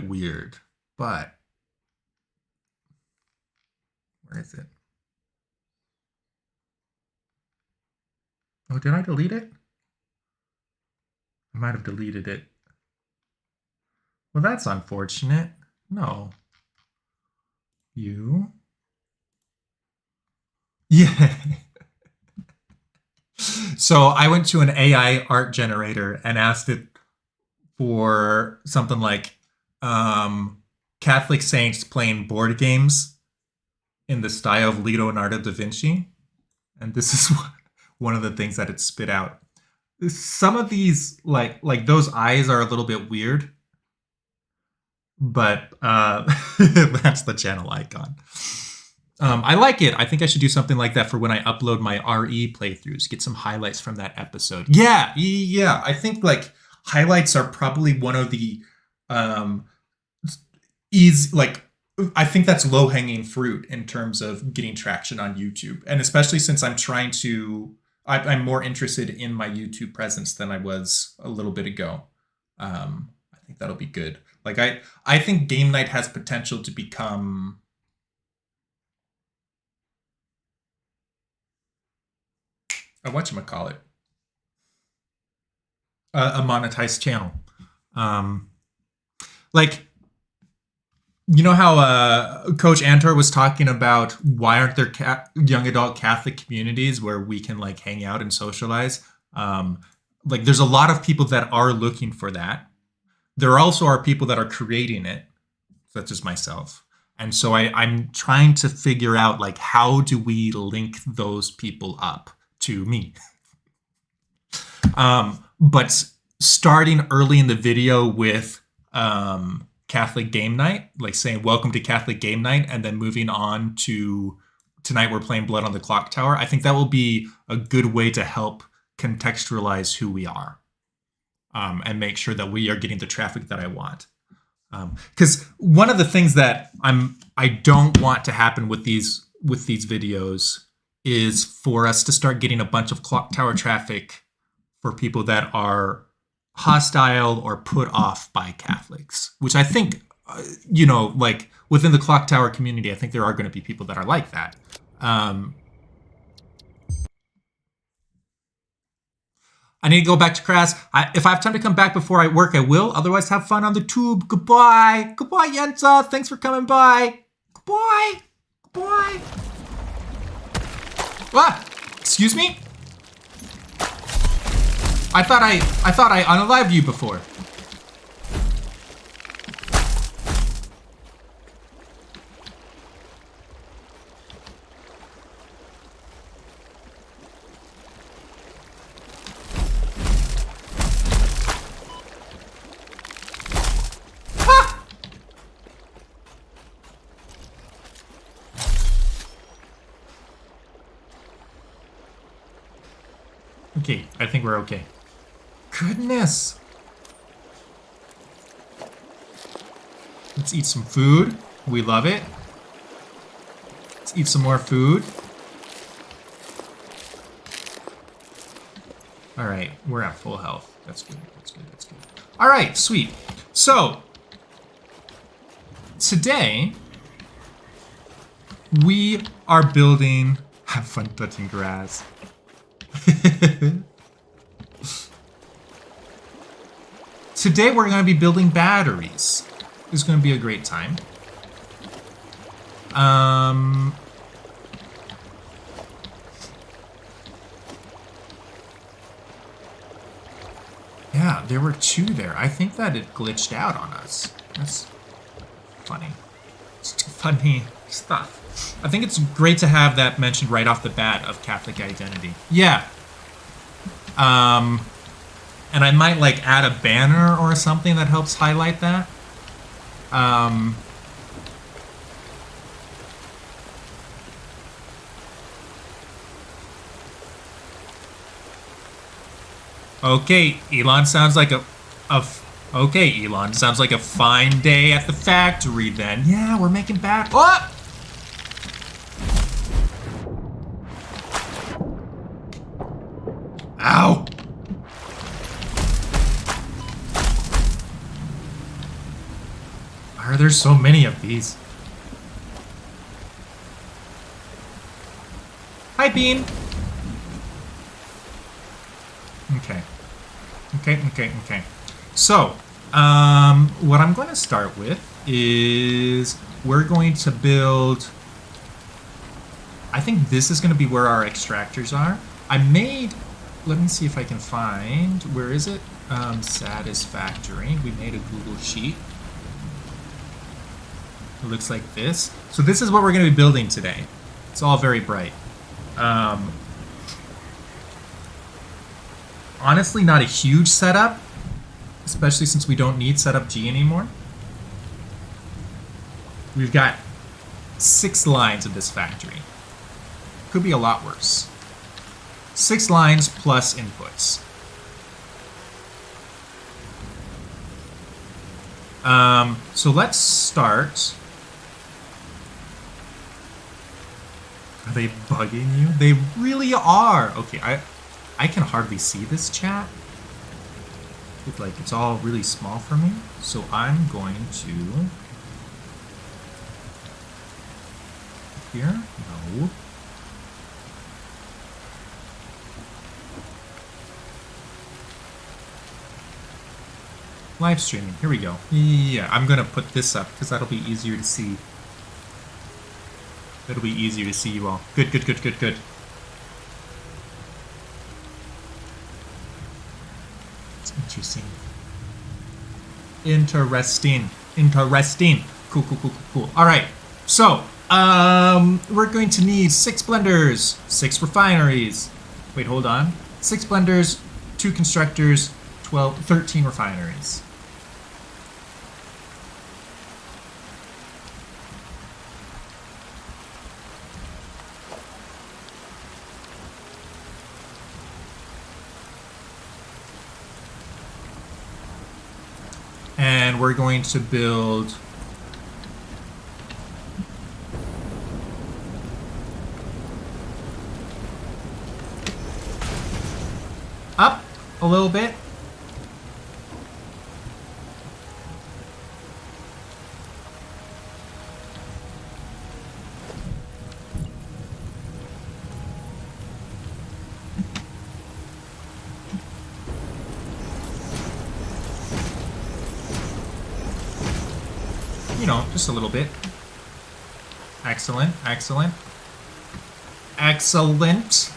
Speaker 1: weird, but where is it? Oh, did I delete it? I might have deleted it. Well, that's unfortunate. No. You? Yeah. So I went to an AI art generator and asked it for something like Catholic saints playing board games in the style of Leonardo da Vinci. And this is one of the things that it spit out. Some of these, like those eyes are a little bit weird. But that's the channel icon. I like it. I think I should do something like that for when I upload my RE playthroughs. Get some highlights from that episode. Yeah. I think like highlights are probably one of the I think that's low-hanging fruit in terms of getting traction on YouTube. And especially since I'm more interested in my YouTube presence than I was a little bit ago. I think that'll be good. Like I think game night has potential to become a whatchamacallit, a monetized channel. Like, you know how Coach Antor was talking about why aren't there young adult Catholic communities where we can like hang out and socialize? Like there's a lot of people that are looking for that. There also are people that are creating it, such as myself. And so I'm trying to figure out like how do we link those people up to me? But starting early in the video with Catholic game night, like saying welcome to Catholic game night, and then moving on to tonight we're playing Blood on the Clock Tower. I think that will be a good way to help contextualize who we are, and make sure that we are getting the traffic that I want. Because one of the things that I don't want to happen with these videos is for us to start getting a bunch of clock tower traffic for people that are hostile or put off by Catholics, which I think, like within the clock tower community, I think there are going to be people that are like that. I need to go back to class. If I have time to come back before I work, I will. Otherwise, have fun on the tube. Goodbye. Goodbye, Yensa. Thanks for coming by. Goodbye. Goodbye. Ah! Excuse me? I thought I unalived you before. Okay, I think we're okay. Goodness! Let's eat some food. We love it. Let's eat some more food. Alright, we're at full health. That's good, that's good, that's good. Alright, sweet. So, today, we are building... Have fun touching grass. Today we're going to be building batteries. It's going to be a great time. Yeah, there were 2 there. I think that it glitched out on us. That's funny. It's too funny stuff. I think it's great to have that mentioned right off the bat of Catholic identity. Yeah. And I might like add a banner or something that helps highlight that. Okay, Elon sounds like okay, Elon sounds like a fine day at the factory then. Yeah, we're making Oh! Ow! Why are there so many of these? Hi, Bean! Okay. Okay. So, what I'm going to start with is we're going to build... I think this is going to be where our extractors are. I made... Let me see if I can find... Where is it? Satisfactory. We made a Google Sheet. It looks like this. So this is what we're going to be building today. It's all very bright. Honestly, not a huge setup, especially since we don't need setup G anymore. We've got 6 lines of this factory. Could be a lot worse. 6 lines plus inputs. So let's start. Are they bugging you? They really are. Okay, I can hardly see this chat. It's like it's all really small for me. So I'm going to here. No. Live streaming. Here we go. Yeah, I'm gonna put this up because that'll be easier to see. It'll be easier to see you all. Good. It's interesting. Interesting. Cool. All right. So, we're going to need 6 blenders, 6 refineries. Wait, hold on. 6 blenders, 2 constructors, 13 refineries. And we're going to build up a little bit. You know, just a little bit. Excellent, excellent. Excellent.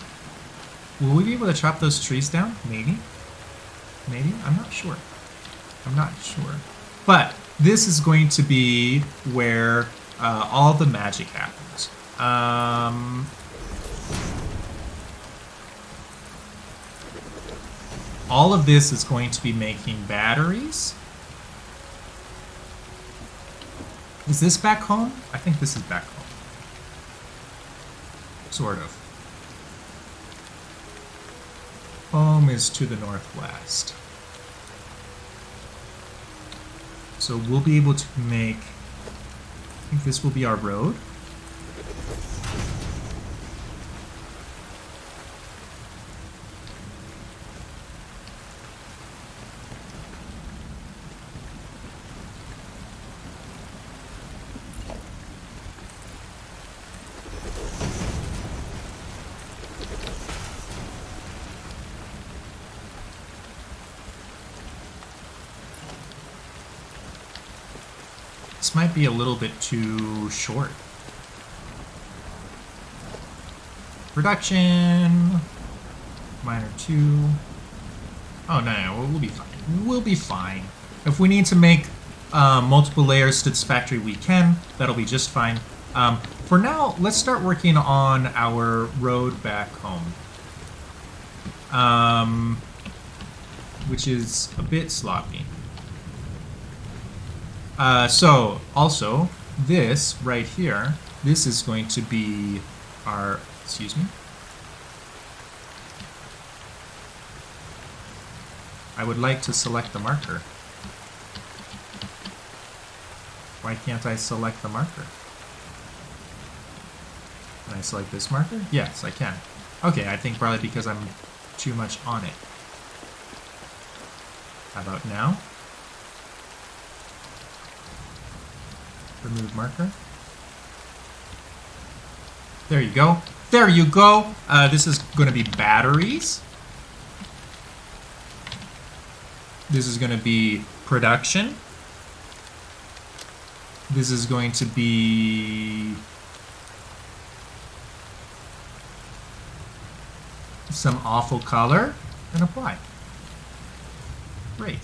Speaker 1: Will we be able to chop those trees down? Maybe. Maybe? I'm not sure. I'm not sure. But this is going to be where all the magic happens. All of this is going to be making batteries. Is this back home? I think this is back home. Sort of. Home is to the northwest. So we'll be able to make... I think this will be our road. This might be a little bit too short. Production. Minor 2. Oh, no, we'll be fine. We'll be fine. If we need to make multiple layers to this factory, we can. That'll be just fine. For now, let's start working on our road back home. Which is a bit sloppy. So, also, this right here, this is going to be our, excuse me. I would like to select the marker. Why can't I select the marker? Can I select this marker? Yes, I can. Okay, I think probably because I'm too much on it. How about now? Remove marker. There you go. There you go. This is going to be batteries. This is going to be production. This is going to be some awful color and apply. Great.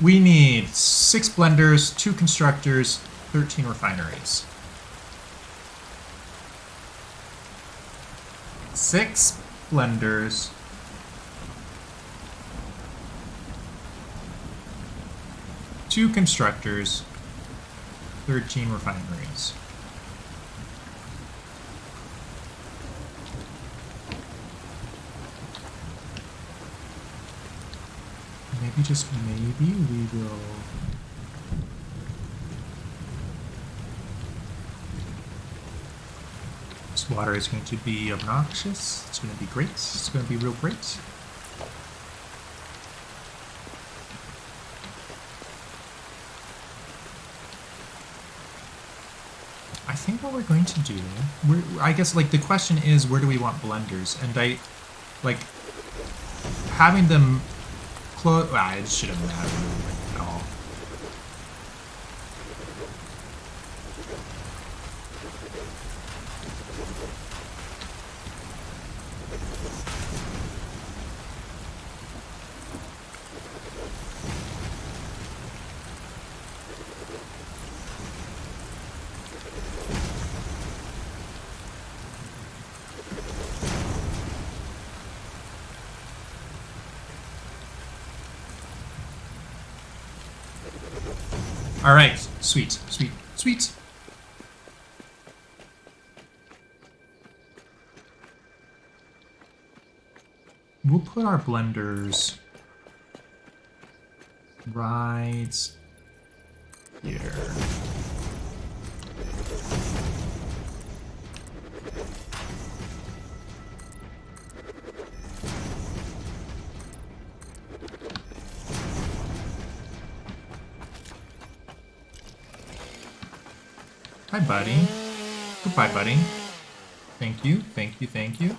Speaker 1: We need 6 blenders, 2 constructors, 13 refineries. 6 blenders, 2 constructors, 13 refineries. Maybe, just maybe, we will... This water is going to be obnoxious. It's going to be great. It's going to be real great. I think what we're going to do... I guess, like, the question is, where do we want blenders? And having them... it shouldn't matter at all. All right, sweet, sweet, sweet. We'll put our blenders right here. Hi, buddy. Goodbye, buddy. Thank you, thank you, thank you.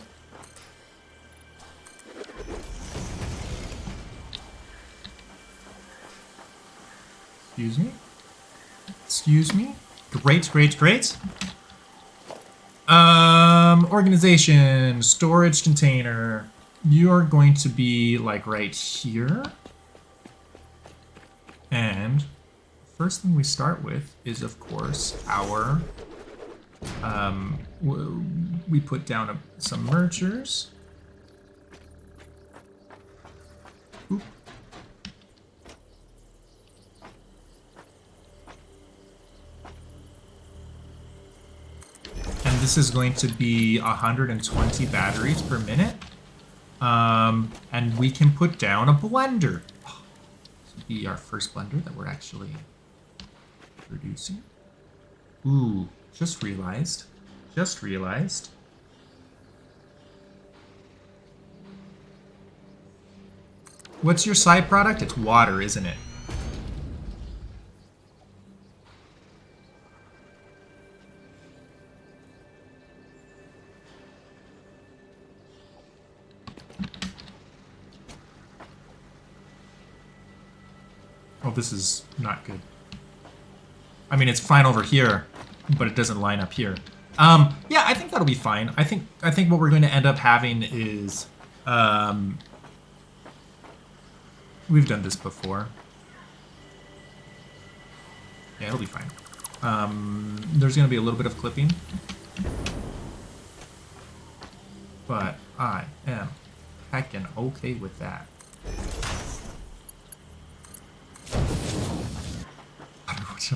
Speaker 1: Excuse me? Excuse me? Great, great, great. Organization, storage container. You're going to be like right here. And first thing we start with is, of course, our, we put down some mergers. Oop. And this is going to be 120 batteries per minute. And we can put down a blender. Oh, this will be our first blender that we're actually producing. Ooh, just realized. Just realized. What's your side product? It's water, isn't it? Oh, this is not good. I mean, it's fine over here, but it doesn't line up here. Yeah, I think that'll be fine. I think what we're going to end up having is, we've done this before. Yeah, it'll be fine. There's going to be a little bit of clipping, but I am heckin' okay with that.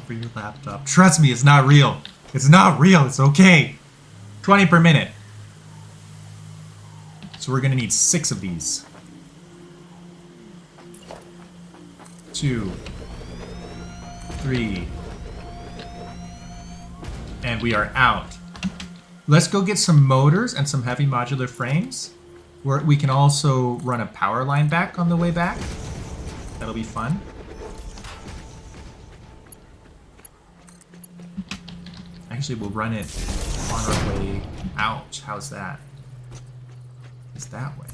Speaker 1: For your laptop. Trust me, it's not real. It's not real. It's okay. 20 per minute. So we're gonna need 6 of these. 2, 3, and we are out. Let's go get some motors and some heavy modular frames. Where we can also run a power line back on the way back. That'll be fun. Actually, we'll run it on our way out. How's that? It's that way.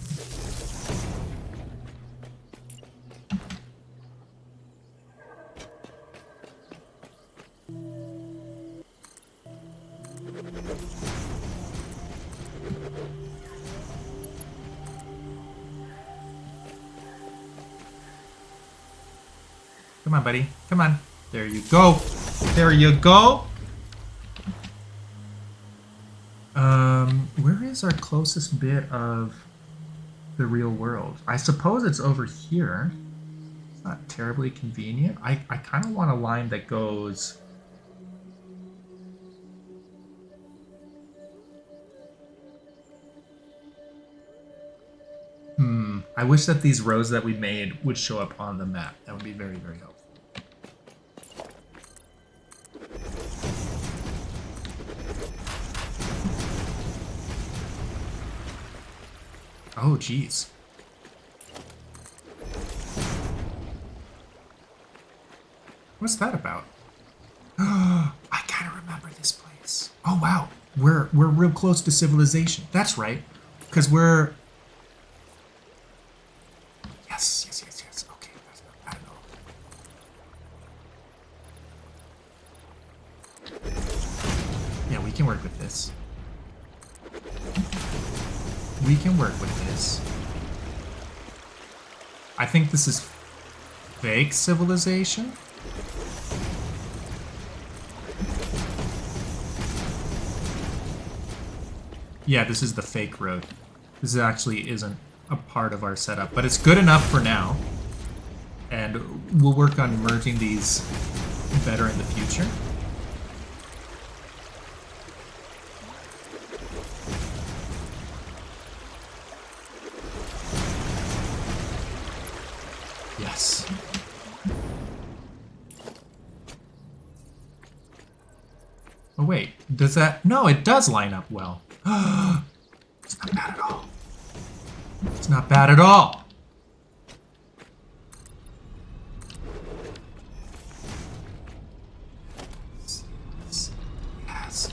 Speaker 1: Come on, buddy. Come on. There you go. There you go. Where is our closest bit of the real world? I suppose it's over here. It's not terribly convenient. I kind of want a line that goes... I wish that these rows that we made would show up on the map. That would be very, very helpful. Oh, geez. What's that about? I kind of remember this place. Oh, wow. We're real close to civilization. That's right. Because we're... Yes. Okay, that's not bad at all. Yeah, we can work with this. We can work with this. I think this is fake civilization. Yeah, this is the fake road. This actually isn't a part of our setup, but it's good enough for now. And we'll work on merging these better in the future. Yes. Oh wait, does that? No, it does line up well. It's not bad at all. It's not bad at all. Yes.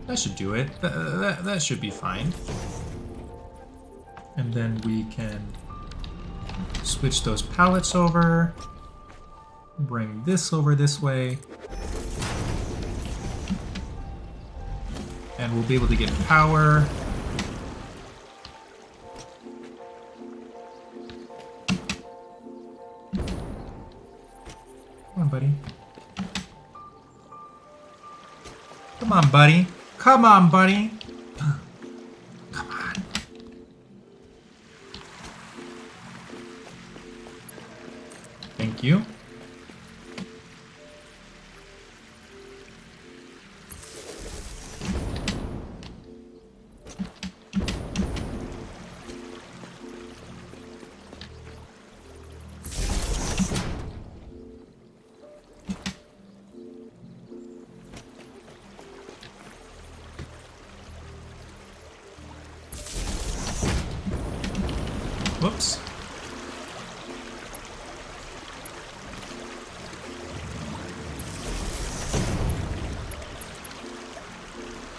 Speaker 1: That should do it. That should be fine. And then we can switch those pallets over. Bring this over this way. And we'll be able to get power. Come on, buddy. Come on, buddy. Come on, buddy. Come on. Thank you. Whoops.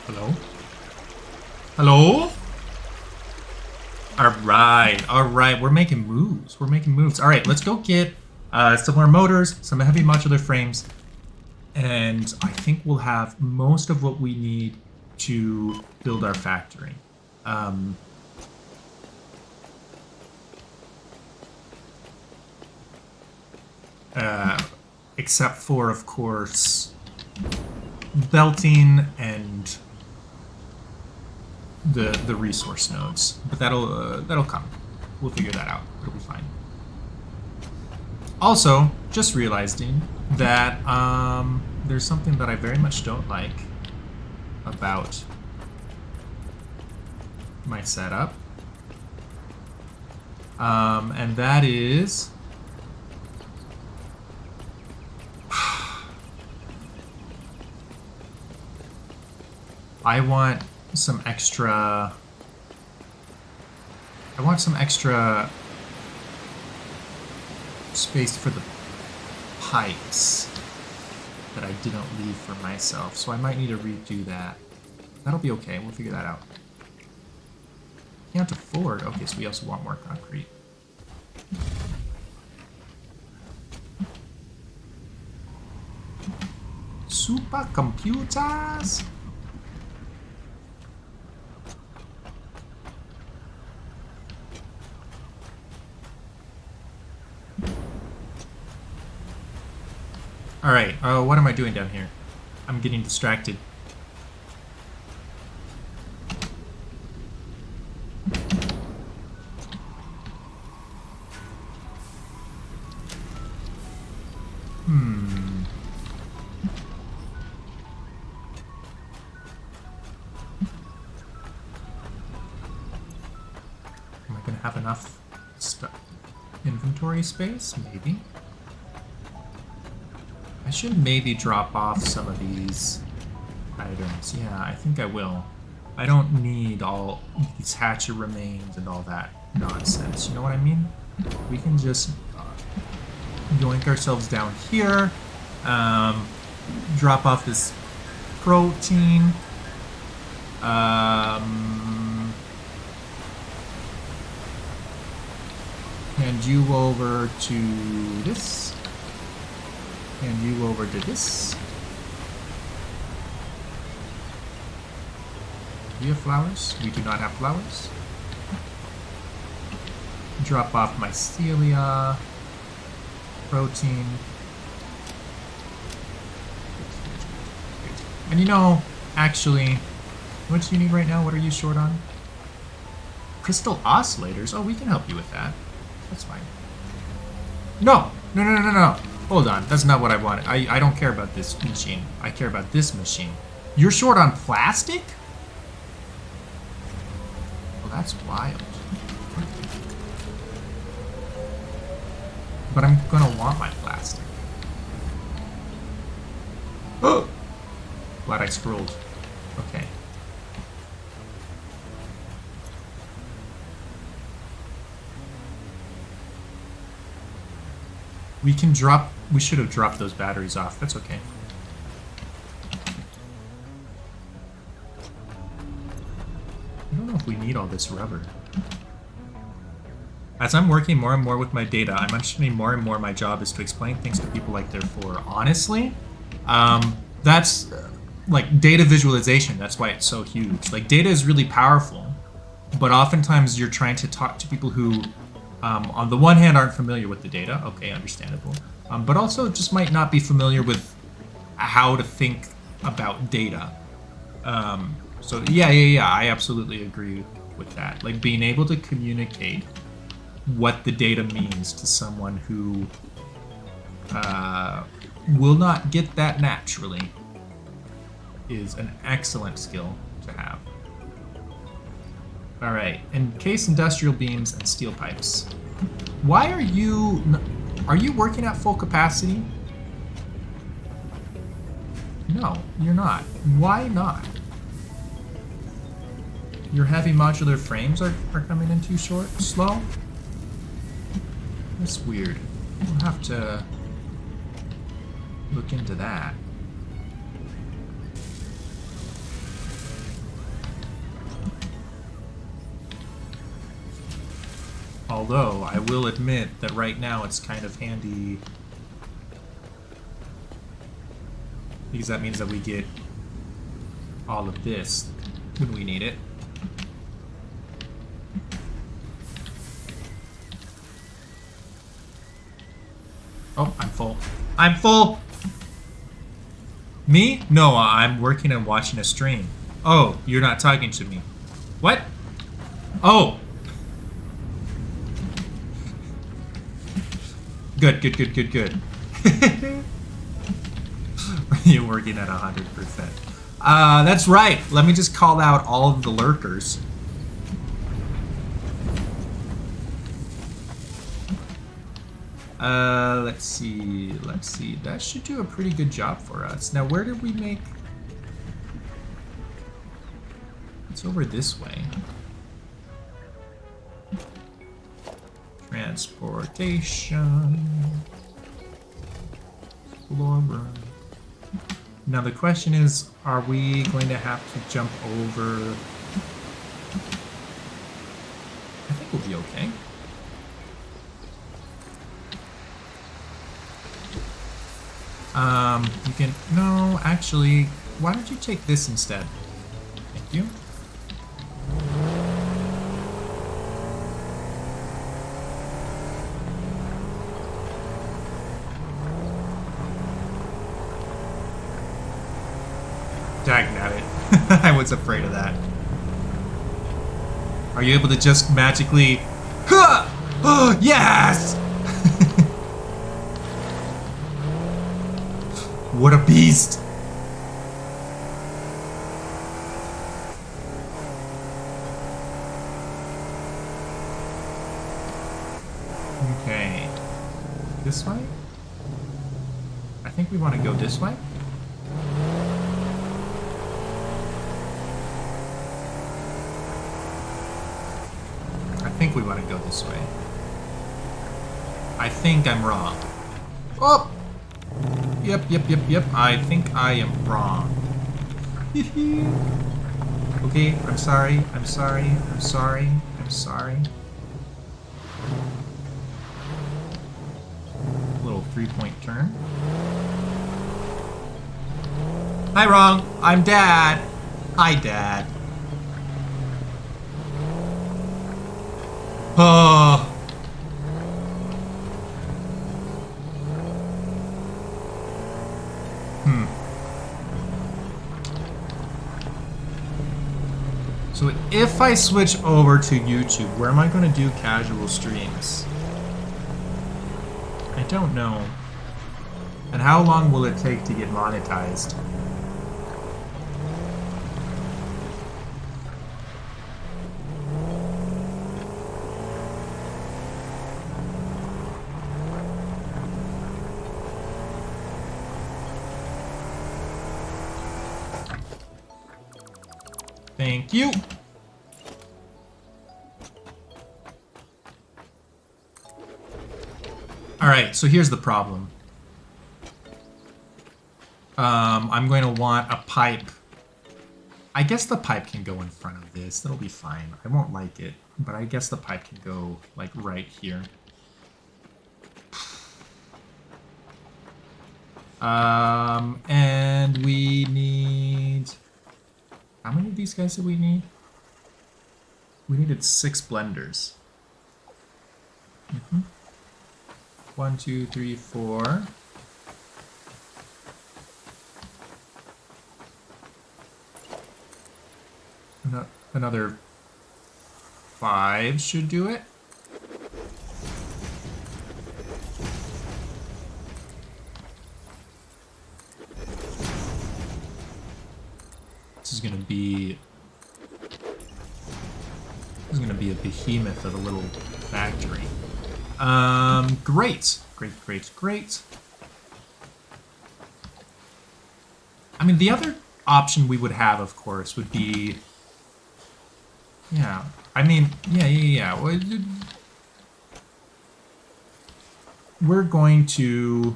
Speaker 1: Hello? Hello? Alright, we're making moves. Alright, let's go get some more motors, some heavy modular frames, and I think we'll have most of what we need to build our factory. Except for, of course, belting and the resource nodes, but that'll come. We'll figure that out. It'll be fine. Also, just realizing that there's something that I very much don't like about my setup, and that is I want some extra space for the pipes that I didn't leave for myself, so I might need to redo that. That'll be okay, we'll figure that out. Can't afford, okay, so we also want more concrete. Supercomputers? Alright, what am I doing down here? I'm getting distracted. Am I gonna have enough inventory space? Maybe. I should maybe drop off some of these items. Yeah, I think I will. I don't need all these hatchet remains and all that nonsense. You know what I mean? We can just yoink ourselves down here, drop off this protein, hand you over to this. And you over to this. Do we have flowers? We do not have flowers. Drop off mycelia. Protein. And you know, actually, what do you need right now? What are you short on? Crystal oscillators? Oh, we can help you with that. That's fine. No! No, no, no, no, no. Hold on. That's not what I wanted. I don't care about this machine. I care about this machine. You're short on plastic? Well, that's wild. But I'm gonna want my plastic. Oh! Glad I scrolled. Okay. We can drop... We should have dropped those batteries off. That's okay. I don't know if we need all this rubber. As I'm working more and more with my data, I'm understanding more and more my job is to explain things to people like they're for. Honestly, that's like data visualization. That's why it's so huge. Like data is really powerful, but oftentimes you're trying to talk to people who, on the one hand, aren't familiar with the data. Okay, understandable. But also just might not be familiar with how to think about data. So yeah, I absolutely agree with that. Like being able to communicate what the data means to someone who will not get that naturally is an excellent skill to have. All right, encase industrial beams and steel pipes. Why are you working at full capacity? No, you're not. Why not? Your heavy modular frames are coming in too slow? That's weird. We'll have to look into that. Although, I will admit that right now it's kind of handy because that means that we get all of this when we need it. Oh, I'm full. I'm full! Me? No, I'm working and watching a stream. Oh, you're not talking to me. What? Oh! Good. You're working at 100%. That's right. Let me just call out all of the lurkers. Let's see. That should do a pretty good job for us. Now, where did we make... It's over this way. Transportation. Floor room. Now the question is, are we going to have to jump over... I think we'll be okay. You can... No, actually, why don't you take this instead? Thank you. Dagnabbit. I was afraid of that. Are you able to just magically... Huh! Oh, yes! What a beast! Okay. This way? I think we want to go this way. I think we want to go this way. I think I'm wrong. Oh! Yep. I think I am wrong. Okay, I'm sorry. Little 3-point turn. Hi, wrong. I'm Dad. Hi, Dad. Oh. So if I switch over to YouTube, where am I going to do casual streams? I don't know. And how long will it take to get monetized? Thank you. All right, so here's the problem. I'm going to want a pipe. I guess the pipe can go in front of this. That'll be fine. I won't like it, but I guess the pipe can go like right here. And we need... How many of these guys do we need? We needed 6 blenders. 1, 2, 3, 4. Another 5 should do it. This is gonna be a behemoth of a little factory. Great. I mean, the other option we would have, of course, would be... Yeah. I mean, yeah. We're going to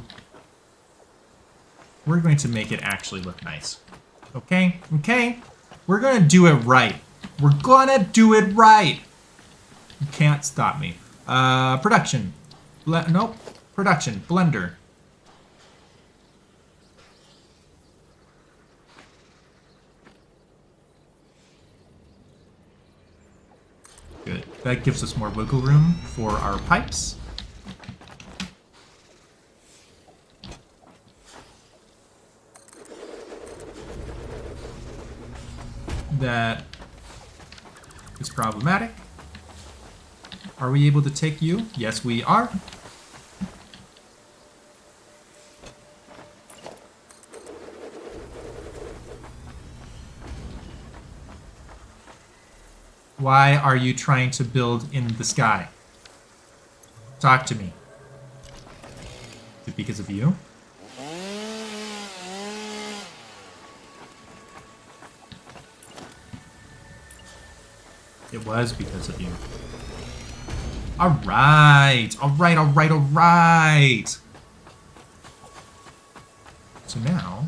Speaker 1: make it actually look nice. Okay? We're gonna do it right. We're gonna do it right. You can't stop me. Production. Nope. Production. Blender. Good. That gives us more wiggle room for our pipes. That is problematic. Are we able to take you? Yes, we are. Why are you trying to build in the sky? Talk to me. Is it because of you? It was because of you. Alright. So now...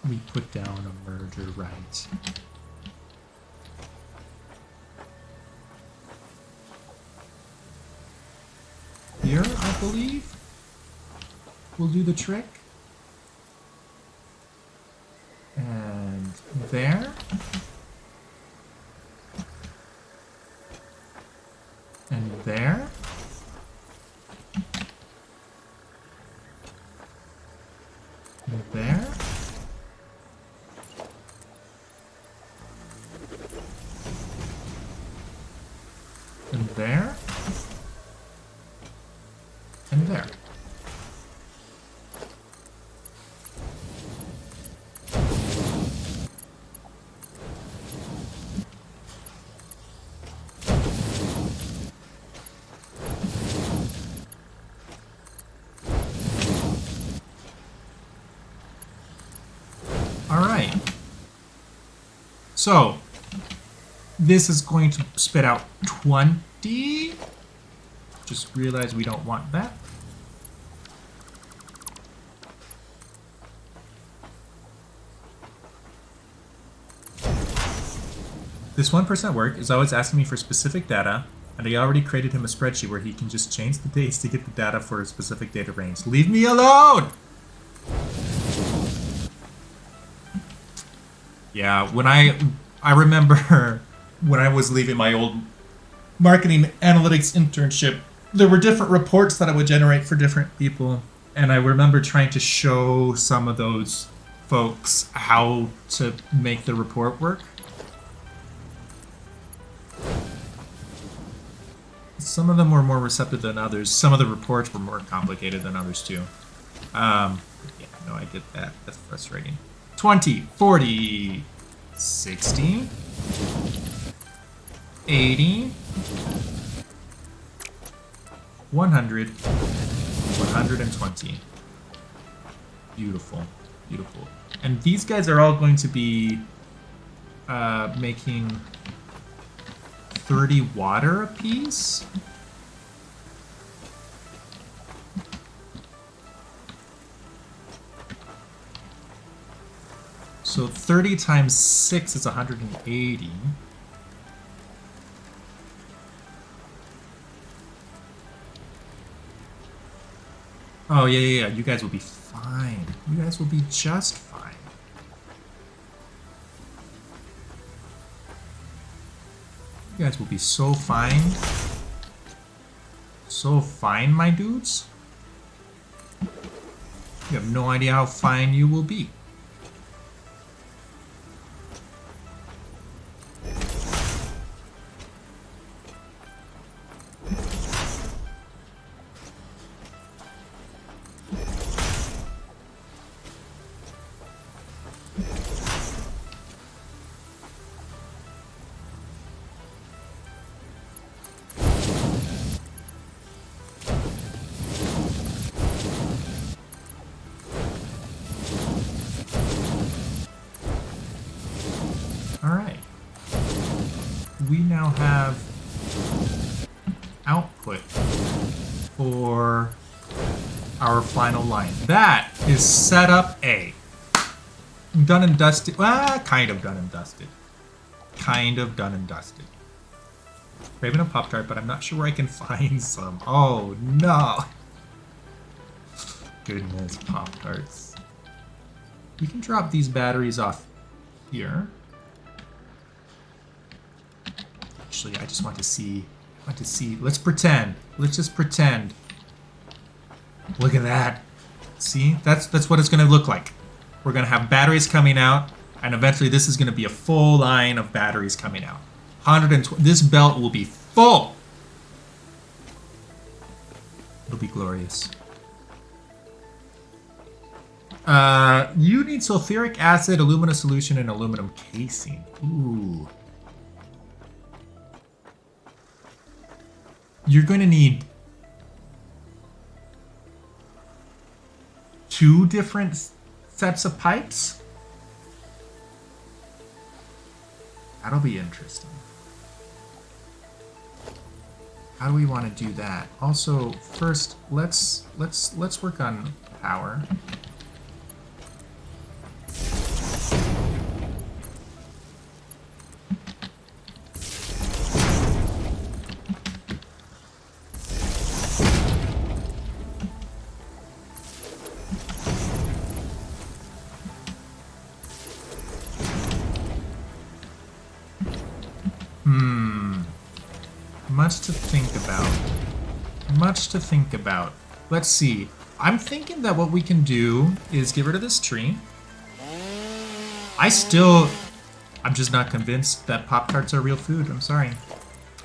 Speaker 1: we put down a merger right. Here, I believe, will do the trick. And there. And there. And there. And there. And there. All right. So, this is going to spit out 20. Just realize we don't want that. This 1% work is always asking me for specific data, and I already created him a spreadsheet where he can just change the dates to get the data for a specific data range. Leave me alone! Yeah, when I remember when I was leaving my old marketing analytics internship, there were different reports that I would generate for different people, and I remember trying to show some of those folks how to make the report work. Some of them were more receptive than others. Some of the reports were more complicated than others too. Yeah, no, I get that. That's frustrating. 20, 40, 60, 80, 100, 120. Beautiful, beautiful. And these guys are all going to be making 30 water apiece. So 30 times 6 is 180. Oh, yeah. You guys will be fine. You guys will be just fine. You guys will be so fine. So fine, my dudes. You have no idea how fine you will be. Alright. We now have output for our final line. That is setup A. Done and dusted. Well, kind of done and dusted. Kind of done and dusted. Craving a Pop-Tart, but I'm not sure where I can find some. Oh, no. Goodness, Pop-Tarts. We can drop these batteries off here. Actually, I just want to see. Let's pretend. Let's just pretend. Look at that. See? That's what it's going to look like. We're going to have batteries coming out, and eventually this is going to be a full line of batteries coming out. 120. This belt will be full. It'll be glorious. You need sulfuric acid, alumina solution, and aluminum casing. Ooh. You're going to need 2 different sets of pipes. That'll be interesting. How do we want to do that? Also, first, let's work on power. Much to think about. Much to think about. Let's see. I'm thinking that what we can do is get rid of this tree. I'm just not convinced that Pop-Tarts are real food. I'm sorry.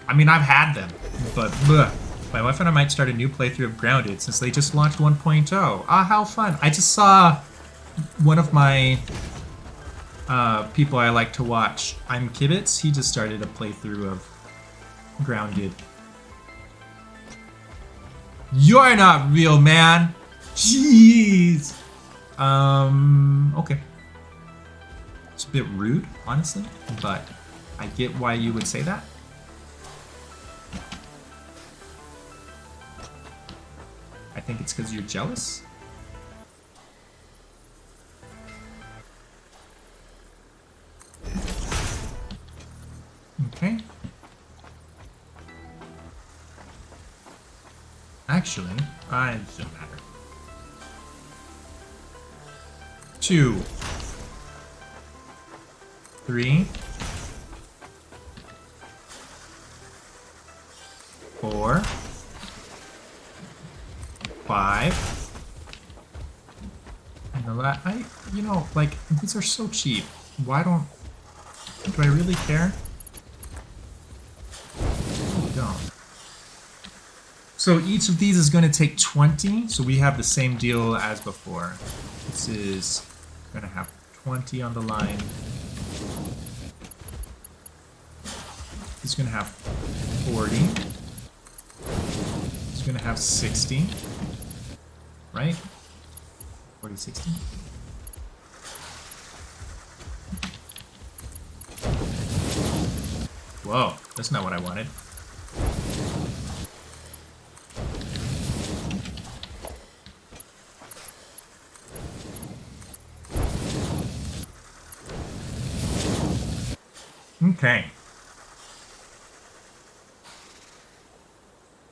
Speaker 1: I mean, I've had them, but bleh. My wife and I might start a new playthrough of Grounded since they just launched 1.0. Ah, how fun. I just saw one of my people I like to watch. I'm Kibitz. He just started a playthrough of Grounded. You're not real, man. Jeez. Okay. It's a bit rude, honestly, but I get why you would say that. I think it's because you're jealous. Okay. Actually, it doesn't matter. 2. 3, 4, 5. You know that you know, like, these are so cheap. Why don't? Do I really care? I don't. So each of these is going to take 20. So we have the same deal as before. This is going to have 20 on the line. It's going to have 40. It's going to have 60. Right? 40, 60. Whoa, that's not what I wanted. Okay.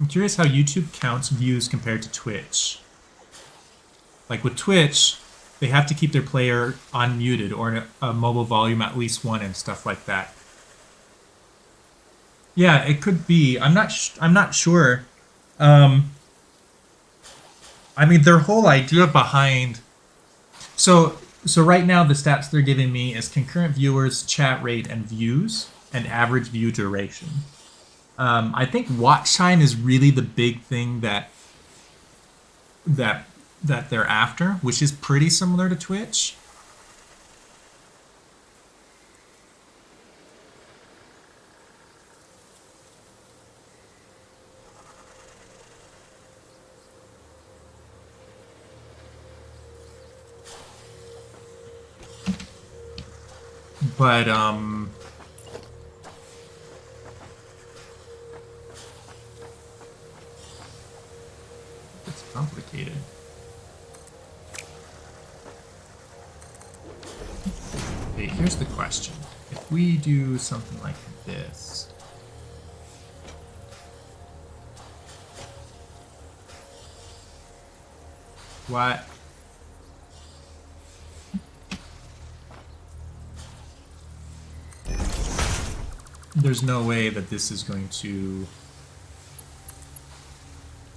Speaker 1: I'm curious how YouTube counts views compared to Twitch. Like with Twitch, they have to keep their player unmuted or a mobile volume at least 1 and stuff like that. Yeah, it could be. I'm not sure. I mean, their whole idea behind. So right now the stats they're giving me is concurrent viewers, chat rate, and views, and average view duration. I think watch time is really the big thing that they're after, which is pretty similar to Twitch. But it's complicated. Okay, here's the question. If we do something like this. What? There's no way that this is going to...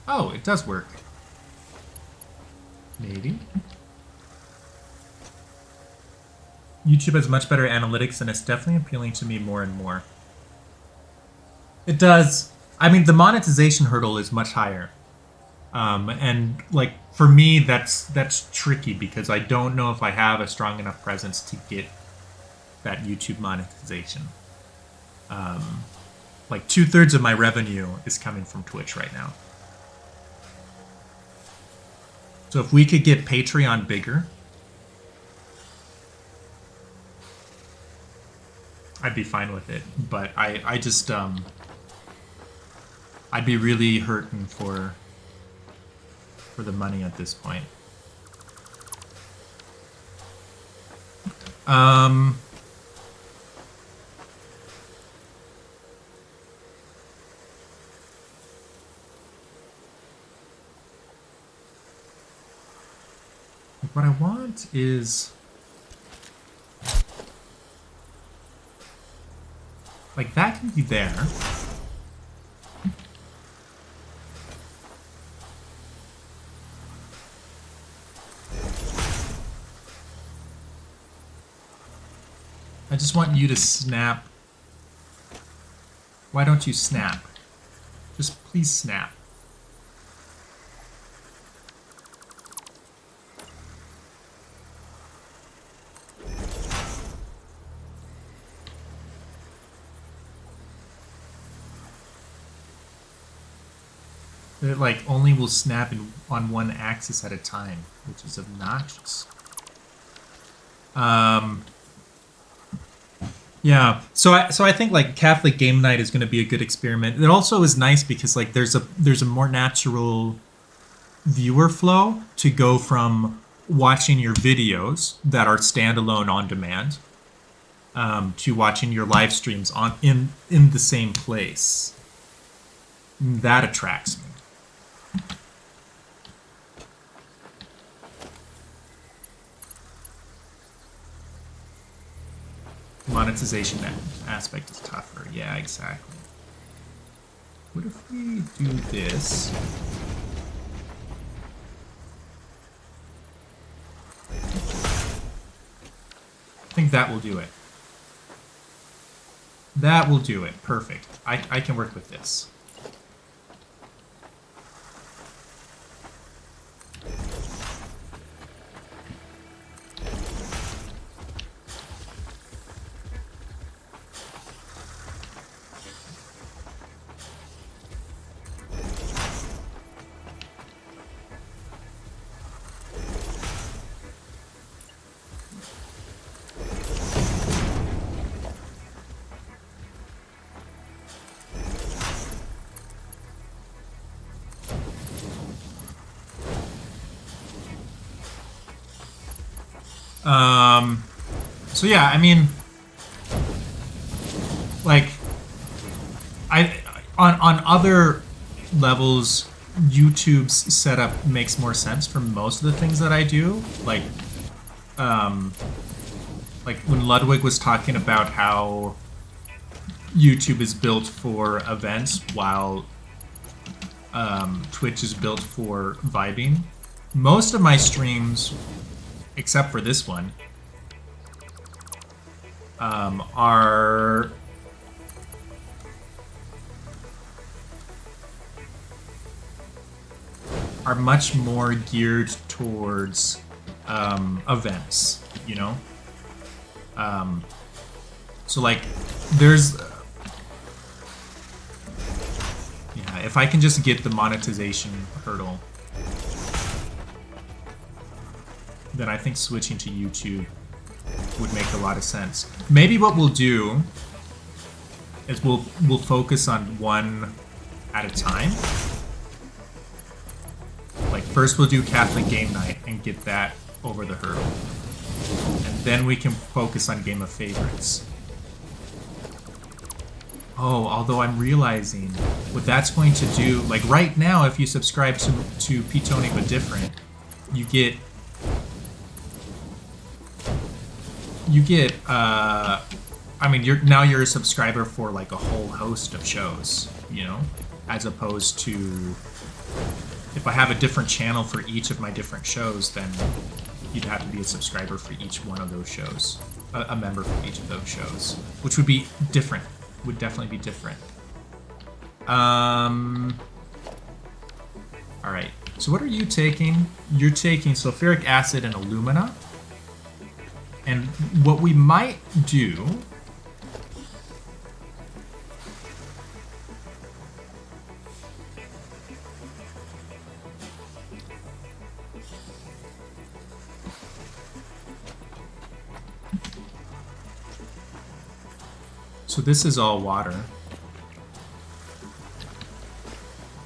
Speaker 1: Oh, it does work. Maybe. YouTube has much better analytics, and it's definitely appealing to me more and more. It does. I mean, the monetization hurdle is much higher. And, like, for me, that's tricky, because I don't know if I have a strong enough presence to get that YouTube monetization. Like 2/3 of my revenue is coming from Twitch right now. So if we could get Patreon bigger, I'd be fine with it. But I just, I'd be really hurting for the money at this point. What I want is... like, that can be there. I just want you to snap. Why don't you snap? Just please snap. It like only will snap on one axis at a time, which is obnoxious. Yeah, so I think like Catholic Game Night is going to be a good experiment. It also is nice because like there's a more natural viewer flow to go from watching your videos that are standalone on demand to watching your live streams in the same place. That attracts me. Come on, monetization aspect is tougher. Yeah, exactly. What if we do this? I think that will do it. That will do it. Perfect. I can work with this. So yeah, I mean, like, on other levels, YouTube's setup makes more sense for most of the things that I do. Like when Ludwig was talking about how YouTube is built for events while Twitch is built for vibing. Most of my streams, except for this one, are much more geared towards events, you know? So like there's yeah, if I can just get the monetization hurdle, then I think switching to YouTube would make a lot of sense. Maybe what we'll do is we'll focus on one at a time. Like first we'll do Catholic Game Night and get that over the hurdle. And then we can focus on Game of Favorites. Oh, although I'm realizing what that's going to do, like right now if you subscribe to P-Tony But Different, you get I mean, you're a subscriber for like a whole host of shows, you know, as opposed to if I have a different channel for each of my different shows, then you'd have to be a subscriber for each one of those shows, a member for each of those shows, which would be different, would definitely be different. All right, so what are you taking? You're taking sulfuric acid and alumina. And what we might do so this is all water.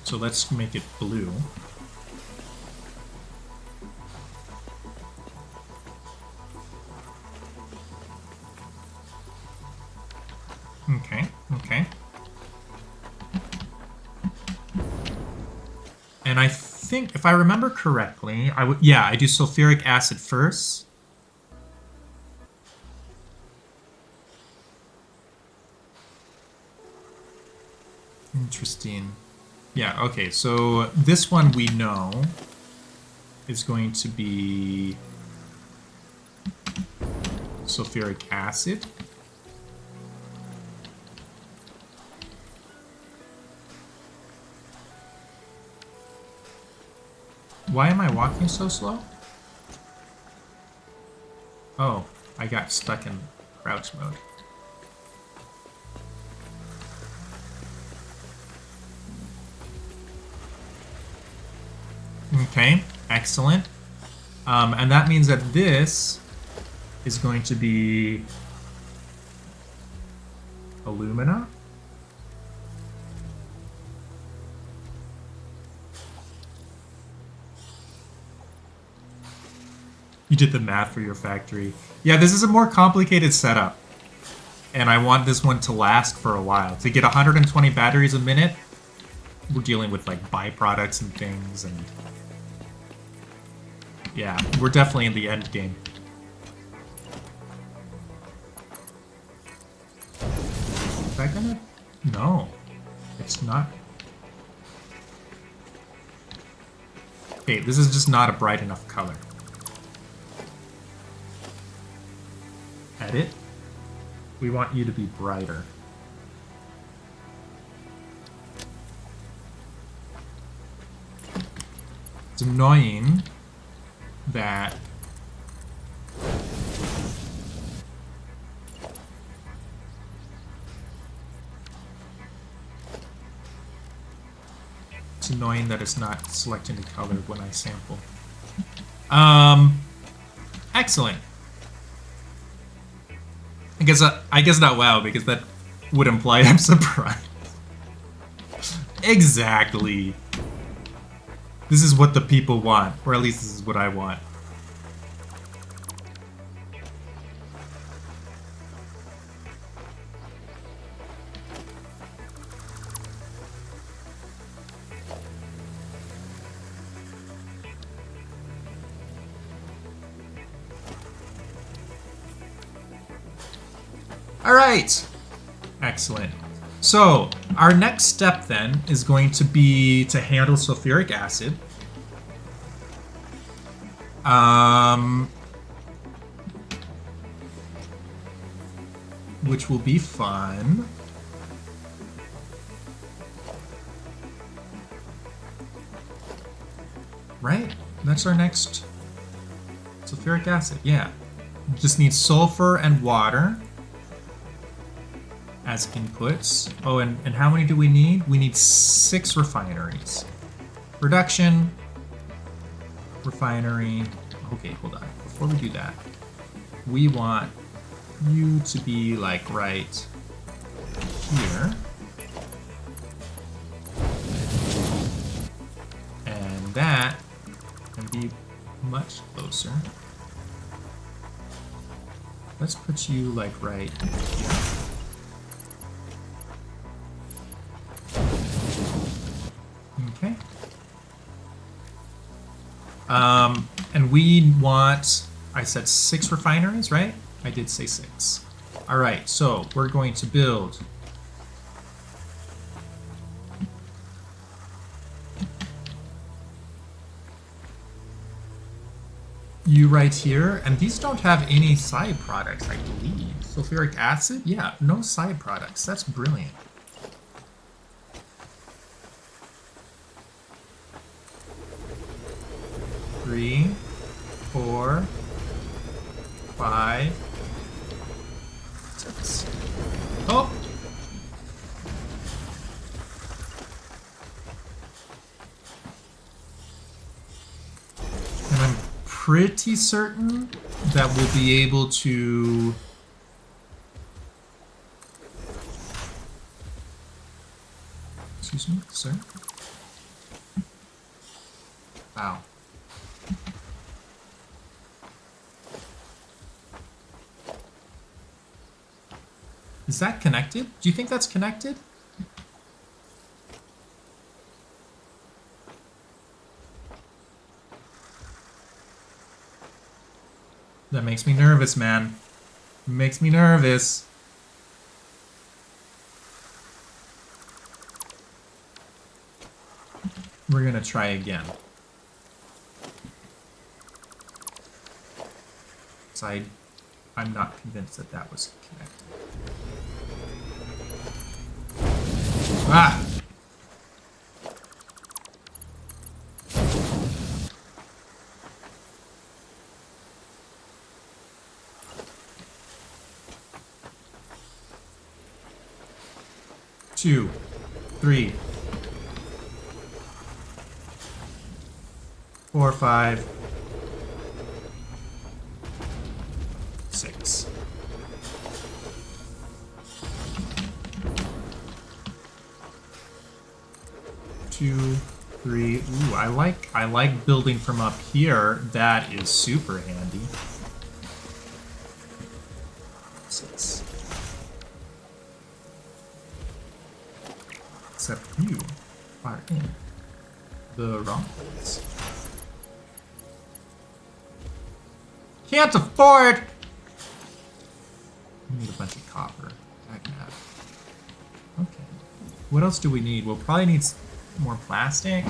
Speaker 1: So let's make it blue. Okay. And I think, if I remember correctly, I do sulfuric acid first. Interesting. Yeah, okay, so this one we know is going to be sulfuric acid. Why am I walking so slow? Oh, I got stuck in crouch mode. Okay, excellent. And that means that this is going to be alumina. You did the math for your factory. Yeah, this is a more complicated setup. And I want this one to last for a while. To get 120 batteries a minute, we're dealing with like byproducts and things, and yeah, we're definitely in the end game. that gonna? No, it's not. Okay, this is just not a bright enough color. Edit. We want you to be brighter. It's annoying that it's not selecting the color when I sample. Excellent. I guess not wow, because that would imply I'm surprised. Exactly. This is what the people want, or at least this is what I want. All right. Excellent. So our next step then is going to be to handle sulfuric acid. Which will be fun. Right? That's our next sulfuric acid. Yeah. Just need sulfur and water as inputs. Oh, and how many do we need? We need 6 refineries. Production, refinery. Okay, hold on. Before we do that, we want you to be like right here. And that can be much closer. Let's put you like right here. Okay. And we want, I said 6 refineries, right? I did say 6. All right, so we're going to build you right here, and these don't have any side products, I believe. Sulfuric acid? Yeah, no side products. That's brilliant. Three, 4, 5, 6. Oh! And I'm pretty certain that we'll be able to... Excuse me, sir? Wow. Is that connected? Do you think that's connected? That makes me nervous, man. It makes me nervous. We're gonna try again. So I'm not convinced that that was connected. Ah! Two, 3, 4, 5, 6. Two, 3. Ooh, I like building from up here. That is super handy. 6. Except you are in the wrong place. Can't afford! I need a bunch of copper. I can have. What else do we need? We'll probably need more plastic.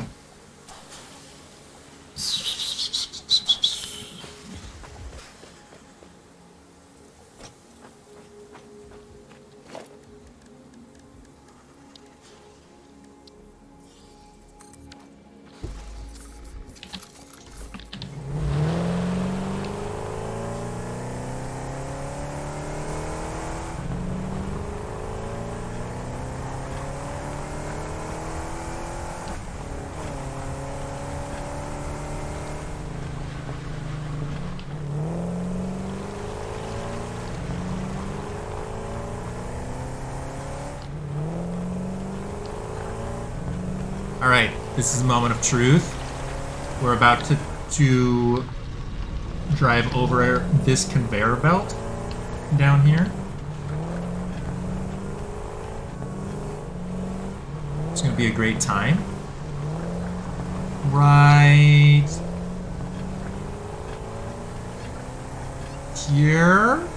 Speaker 1: Alright, this is a moment of truth. We're about to drive over this conveyor belt down here. It's going to be a great time. Right here.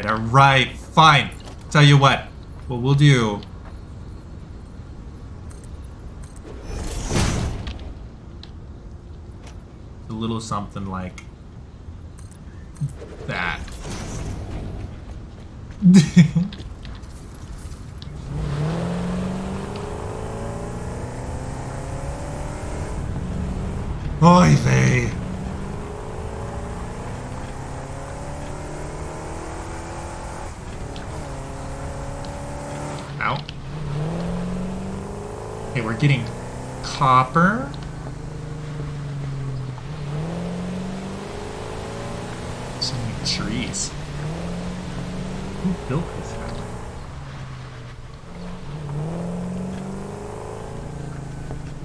Speaker 1: Alright, fine. Tell you what we'll do. A little something like that. Oy vey. Ow. Okay, we're getting copper. So many trees. Who built this highway?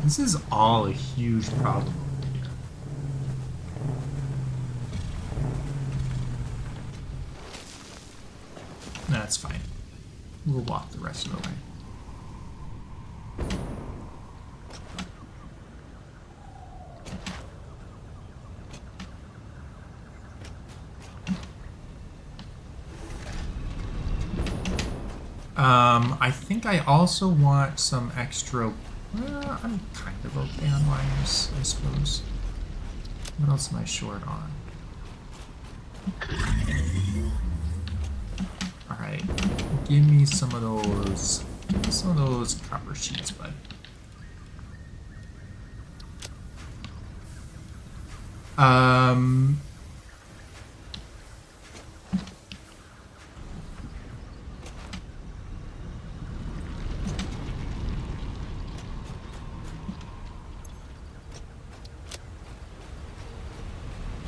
Speaker 1: This is all a huge problem. That's fine. We'll walk the rest of the way. I think I also want some extra... I'm kind of okay on wires, I suppose. What else am I short on? Alright, give me some of those. Give me some of those copper sheets, bud.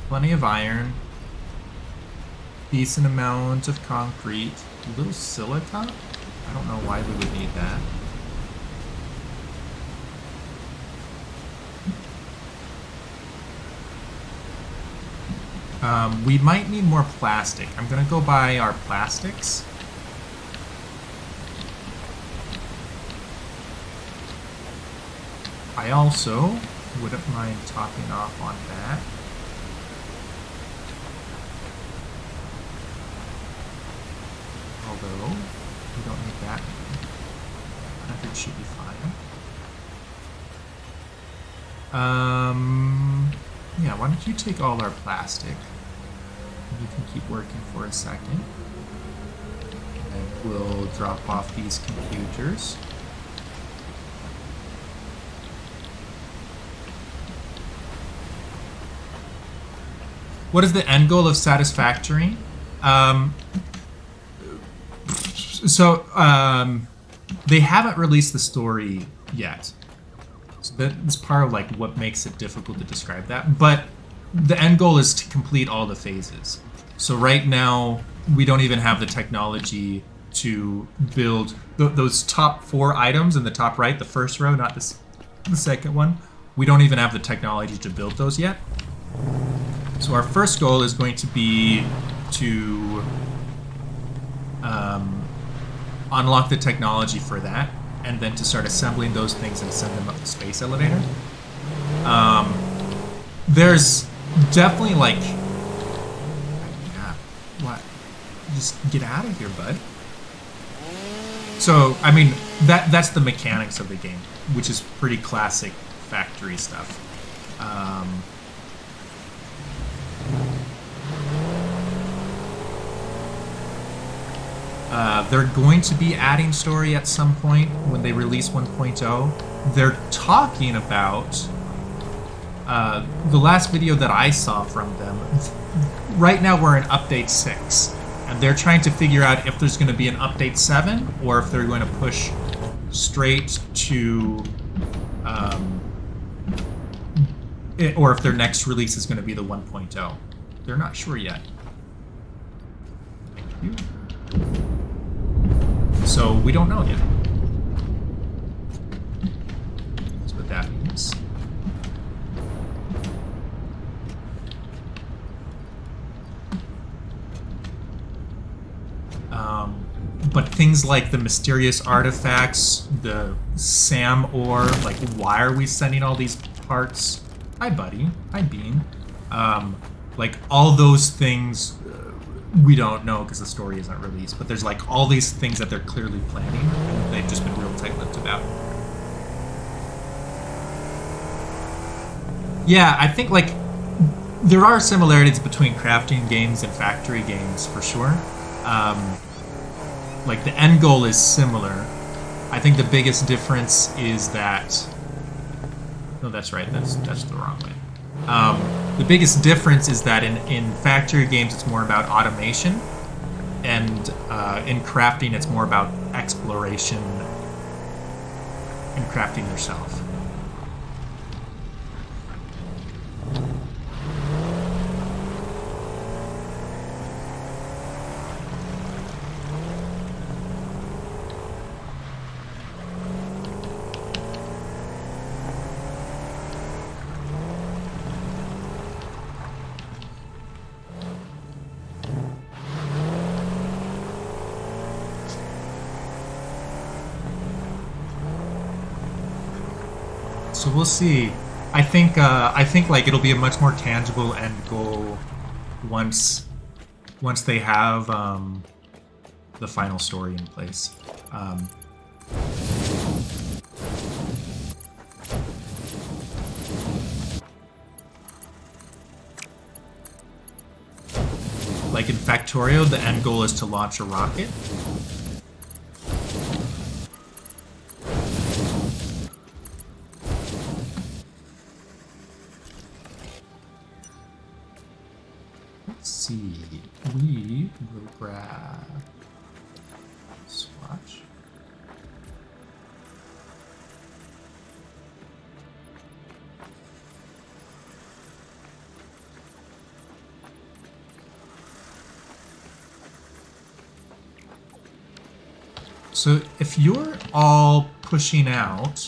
Speaker 1: Plenty of iron. Decent amount of concrete. A little silica? I don't know why we would need that. We might need more plastic. I'm gonna go buy our plastics. I also wouldn't mind topping off on that. Although, we don't need that many. 100 should be fine. Yeah, why don't you take all our plastic? You can keep working for a second. And we'll drop off these computers. What is the end goal of Satisfactory? They haven't released the story yet. So that's part of like what makes it difficult to describe that. But the end goal is to complete all the phases. So right now, we don't even have the technology to build those top 4 items in the top right, the first row, not the second one. We don't even have the technology to build those yet. So our first goal is going to be to unlock the technology for that, and then to start assembling those things and send them up the space elevator. There's definitely like What? Just get out of here, bud. So, I mean, that's the mechanics of the game, which is pretty classic factory stuff. They're going to be adding story at some point when they release 1.0. They're talking about the last video that I saw from them. Right now we're in update 6, and they're trying to figure out if there's going to be an update 7 or if they're going to push straight to or if their next release is going to be the 1.0. They're not sure yet. Thank you. So we don't know yet. That's what that means. But things like the mysterious artifacts, the Sam ore, like why are we sending all these parts? Hi, buddy. Hi, Bean. Like all those things, we don't know because the story isn't released. But there's like all these things that they're clearly planning, and they've just been real tight-lipped about. Yeah, I think like there are similarities between crafting games and factory games for sure. Like the end goal is similar. I think the biggest difference is that... No, that's right. That's the wrong way. The biggest difference is that in factory games it's more about automation, and in crafting it's more about exploration and crafting yourself. So we'll see. I think like it'll be a much more tangible end goal once they have the final story in place. Like in Factorio, the end goal is to launch a rocket. Let's see. We will grab swatch. So if you're all pushing out,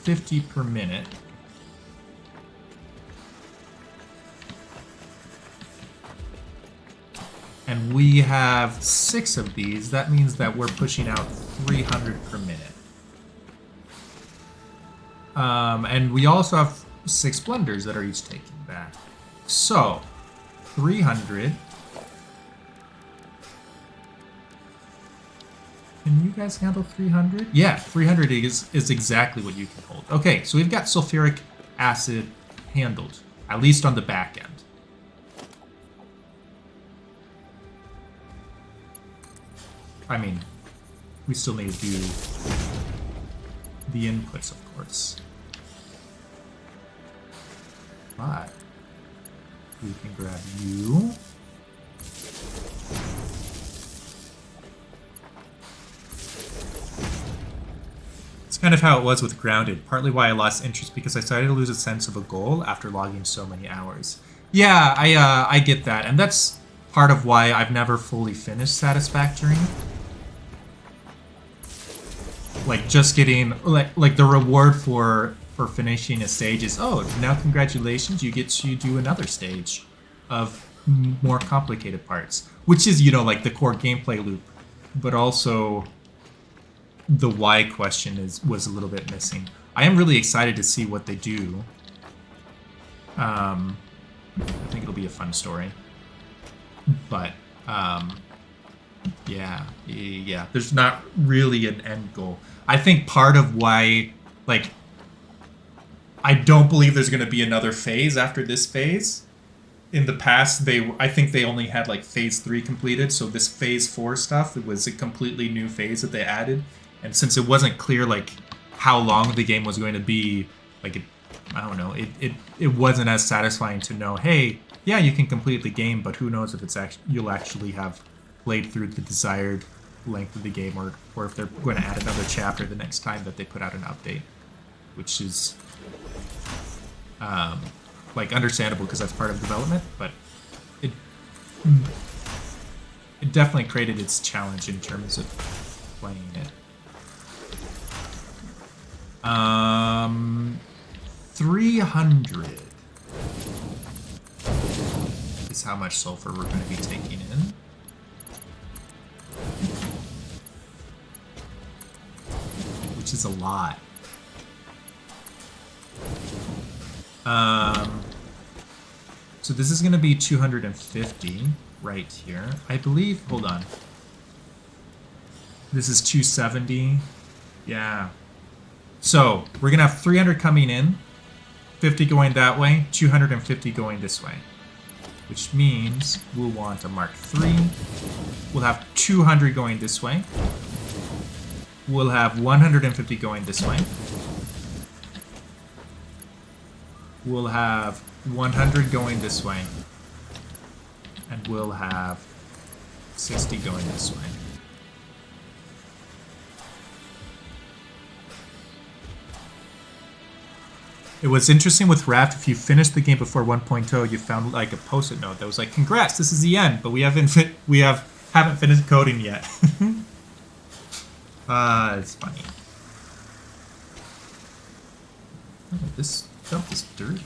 Speaker 1: 50 per minute, and we have 6 of these, that means that we're pushing out 300 per minute. And we also have 6 blenders that are each taking that. So, 300. Can you guys handle 300? Yeah, 300 is exactly what you can hold. Okay, so we've got sulfuric acid handled, at least on the back end. I mean, we still need to do the inputs, of course. But we can grab you. It's kind of how it was with Grounded, partly why I lost interest because I started to lose a sense of a goal after logging so many hours. Yeah, I get that, and that's part of why I've never fully finished Satisfactory. Like just getting like the reward for finishing a stage is, oh, now congratulations, you get to do another stage of more complicated parts, which is, you know, like the core gameplay loop, but also the why question was a little bit missing. I am really excited to see what they do I think it'll be a fun story. But yeah, there's not really an end goal. I think part of why, like, I don't believe there's going to be another phase after this phase. In the past, I think they only had like phase 3 completed, so this phase 4 stuff, it was a completely new phase that they added. And since it wasn't clear like how long the game was going to be, like I don't know, it wasn't as satisfying to know, hey, yeah, you can complete the game, but who knows if you'll actually have played through the desired length of the game, or if they're going to add another chapter the next time that they put out an update, which is like understandable because that's part of development, but it definitely created its challenge in terms of playing it. 300 is how much sulfur we're going to be taking in. Which is a lot. So this is going to be 250 right here. I believe, hold on. This is 270. Yeah. So we're going to have 300 coming in, 50 going that way, 250 going this way. Which means we'll want a Mark III. We'll have 200 going this way. We'll have 150 going this way. We'll have 100 going this way. And we'll have 60 going this way. It was interesting with Raft, if you finished the game before 1.0, you found like a post-it note that was like, congrats, this is the end, but we haven't finished coding yet. It's funny. Oh, this belt is dirty.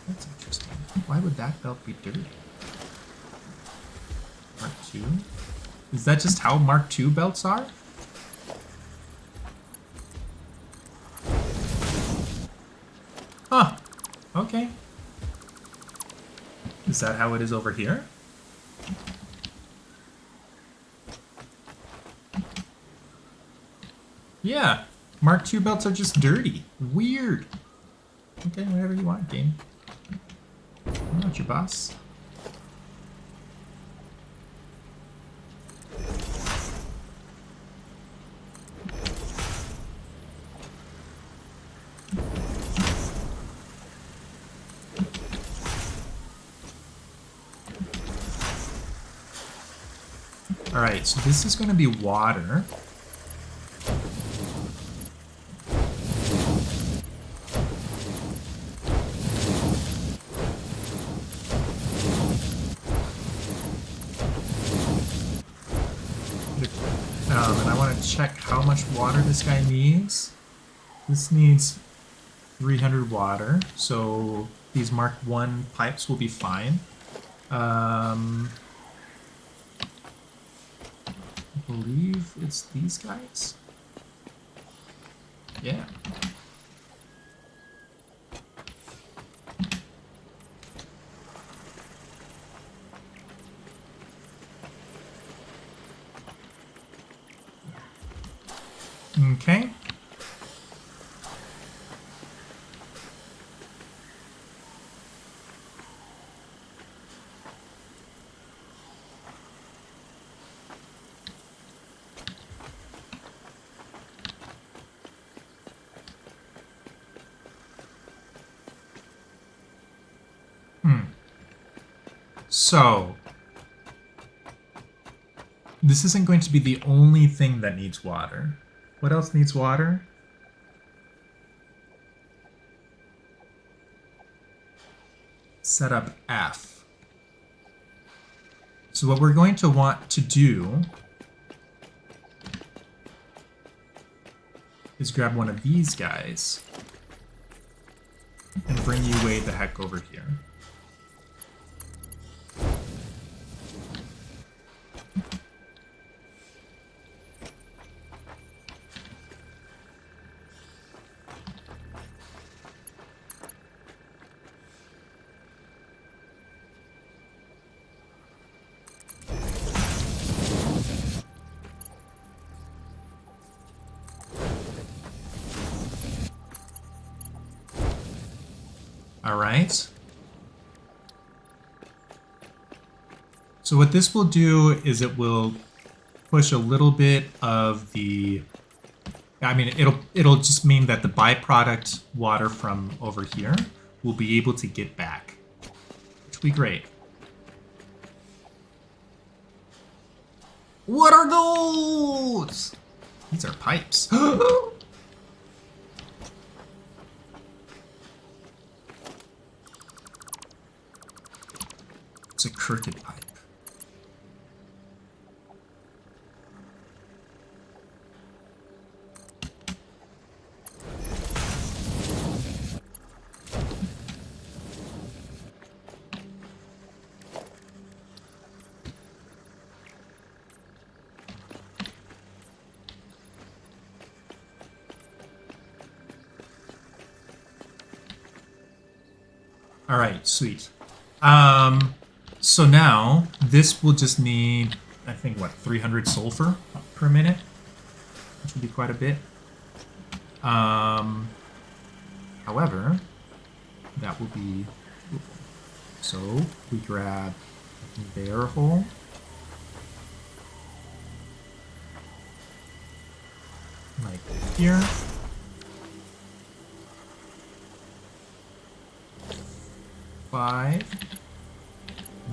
Speaker 1: That's interesting. Why would that belt be dirty? Mark II? Is that just how Mark II belts are? Huh. Okay. Is that how it is over here? Yeah. Mark II belts are just dirty. Weird. Okay, whatever you want, game. I'm not your boss. Alright, so this is going to be water. And I want to check how much water this guy needs. This needs 300 water, so these Mark I pipes will be fine. I believe it's these guys. Yeah. Okay. So, this isn't going to be the only thing that needs water. What else needs water? Setup F. So what we're going to want to do is grab one of these guys and bring you way the heck over here. All right. So what this will do is it will push a little bit of the, I mean, it'll just mean that the byproduct water from over here will be able to get back, which will be great. What are those? These are pipes. It's a crooked pipe. All right, sweet. So now this will just need, I think, what, 300 sulfur per minute, which would be quite a bit. However, that will be doable. So we grab a bear hole. Like here. Five.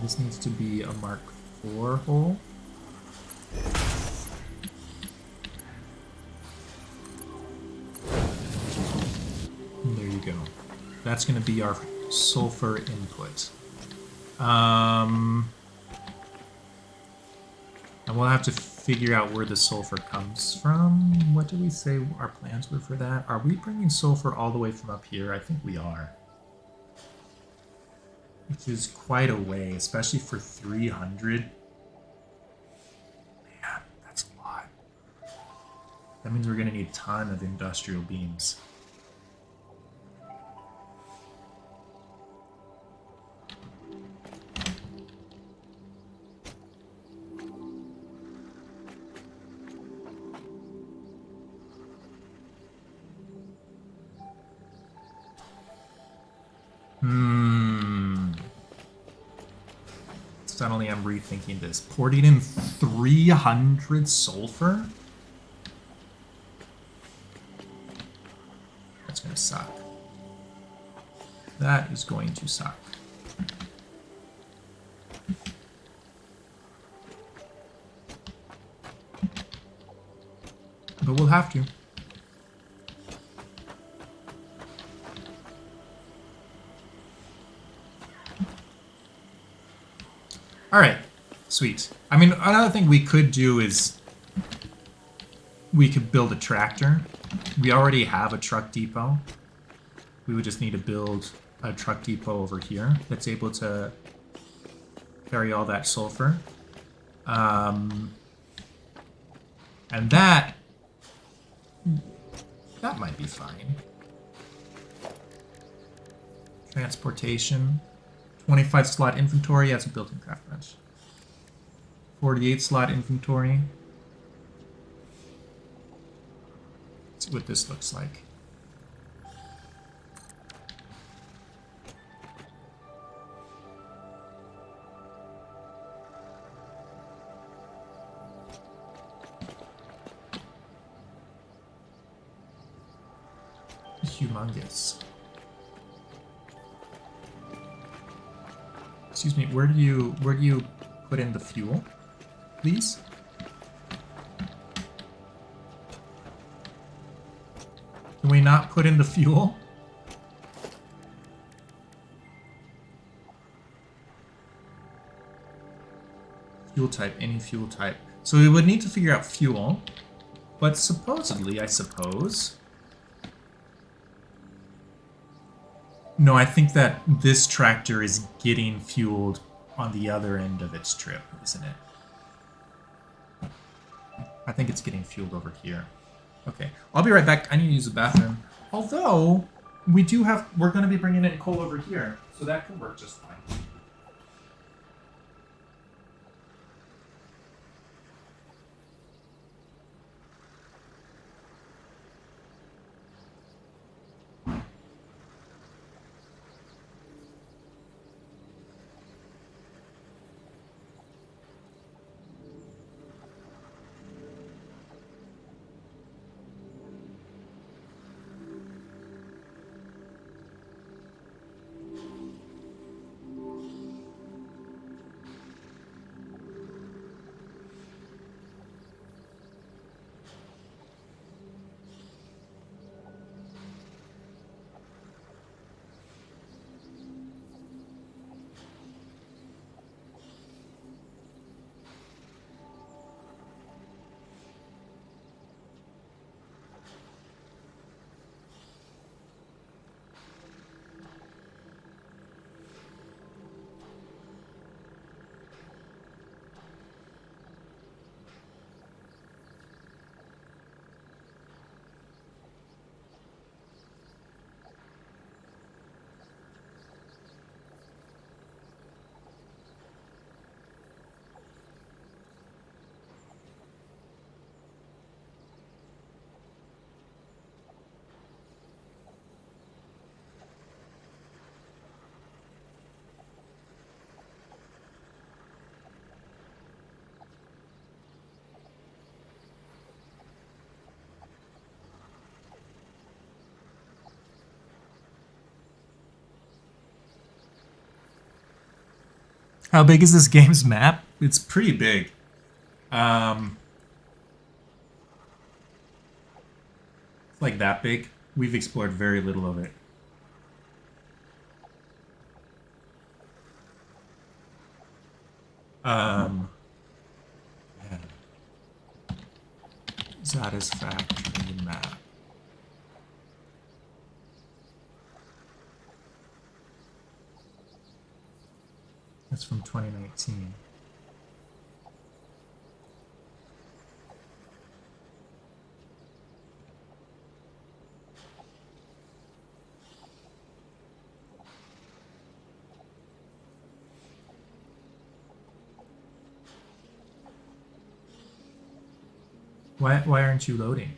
Speaker 1: This needs to be a Mark IV hole. And there you go. That's going to be our sulfur input. And we'll have to figure out where the sulfur comes from. What did we say our plans were for that? Are we bringing sulfur all the way from up here? I think we are. Which is quite a way, especially for 300. Man, that's a lot. That means we're going to need a ton of industrial beams. Suddenly I'm rethinking this. Porting in 300 sulfur? That's gonna suck. That is going to suck. But we'll have to. All right, sweet. I mean, another thing we could do is we could build a tractor. We already have a truck depot. We would just need to build a truck depot over here that's able to carry all that sulfur. And that might be fine. Transportation. 25 slot inventory as a built-in craft bench. 48 slot inventory. Let's see what this looks like. Humongous. Excuse me, where do you put in the fuel, please? Can we not put in the fuel? Fuel type, any fuel type. So we would need to figure out fuel, but supposedly, I suppose. No, I think that this tractor is getting fueled on the other end of its trip, isn't it? I think it's getting fueled over here. Okay, I'll be right back. I need to use the bathroom. Although, we're going to be bringing in coal over here, so that could work just fine. How big is this game's map? It's pretty big. It's like that big. We've explored very little of it. Yeah. Satisfactory map. That's from 2019. Why aren't you loading?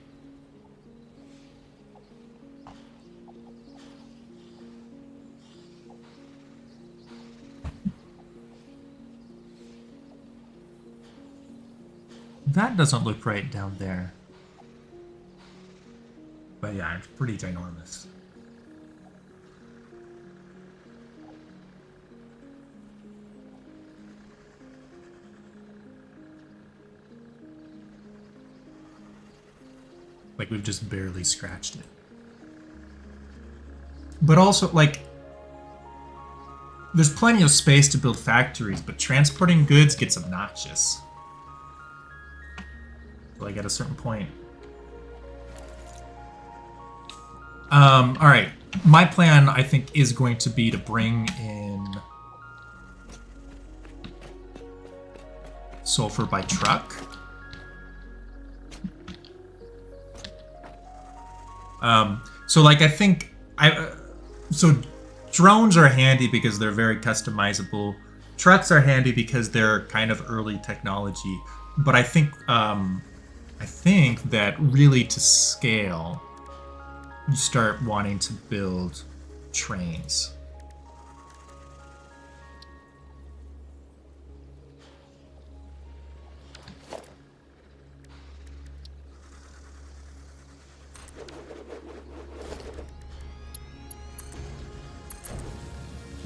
Speaker 1: That doesn't look right down there. But yeah, it's pretty ginormous. Like, we've just barely scratched it. But also, like, there's plenty of space to build factories, but transporting goods gets obnoxious. Like, at a certain point. Alright. My plan, I think, is going to be to bring in sulfur by truck. So like I think so drones are handy because they're very customizable. Trucks are handy because they're kind of early technology. But I think that really to scale, you start wanting to build trains.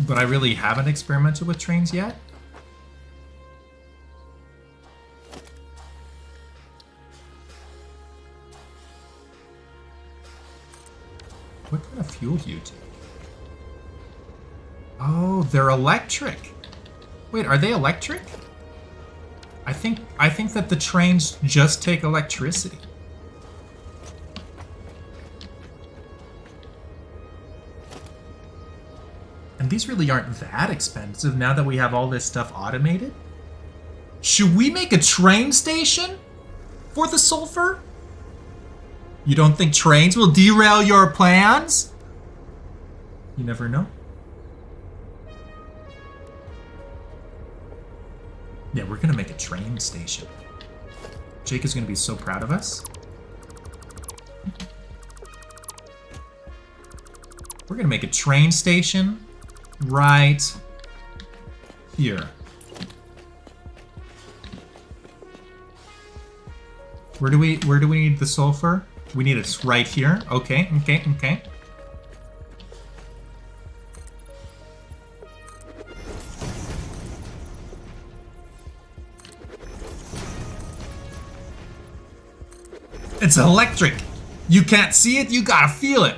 Speaker 1: But I really haven't experimented with trains yet. What kind of fuel do you take? Oh, they're electric. Wait, are they electric? I think that the trains just take electricity. And these really aren't that expensive now that we have all this stuff automated. Should we make a train station for the sulfur? You don't think trains will derail your plans? You never know. Yeah, we're gonna make a train station. Jake is gonna be so proud of us. We're gonna make a train station right here. Where do we need the sulfur? We need it right here. Okay. It's electric. You can't see it, you gotta feel it.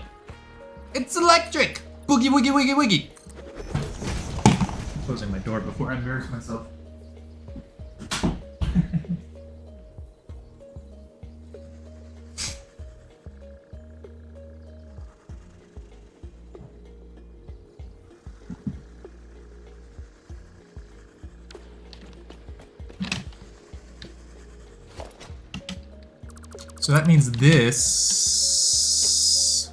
Speaker 1: It's electric. Boogie woogie woogie woogie. I'm closing my door before I embarrass myself. So that means this.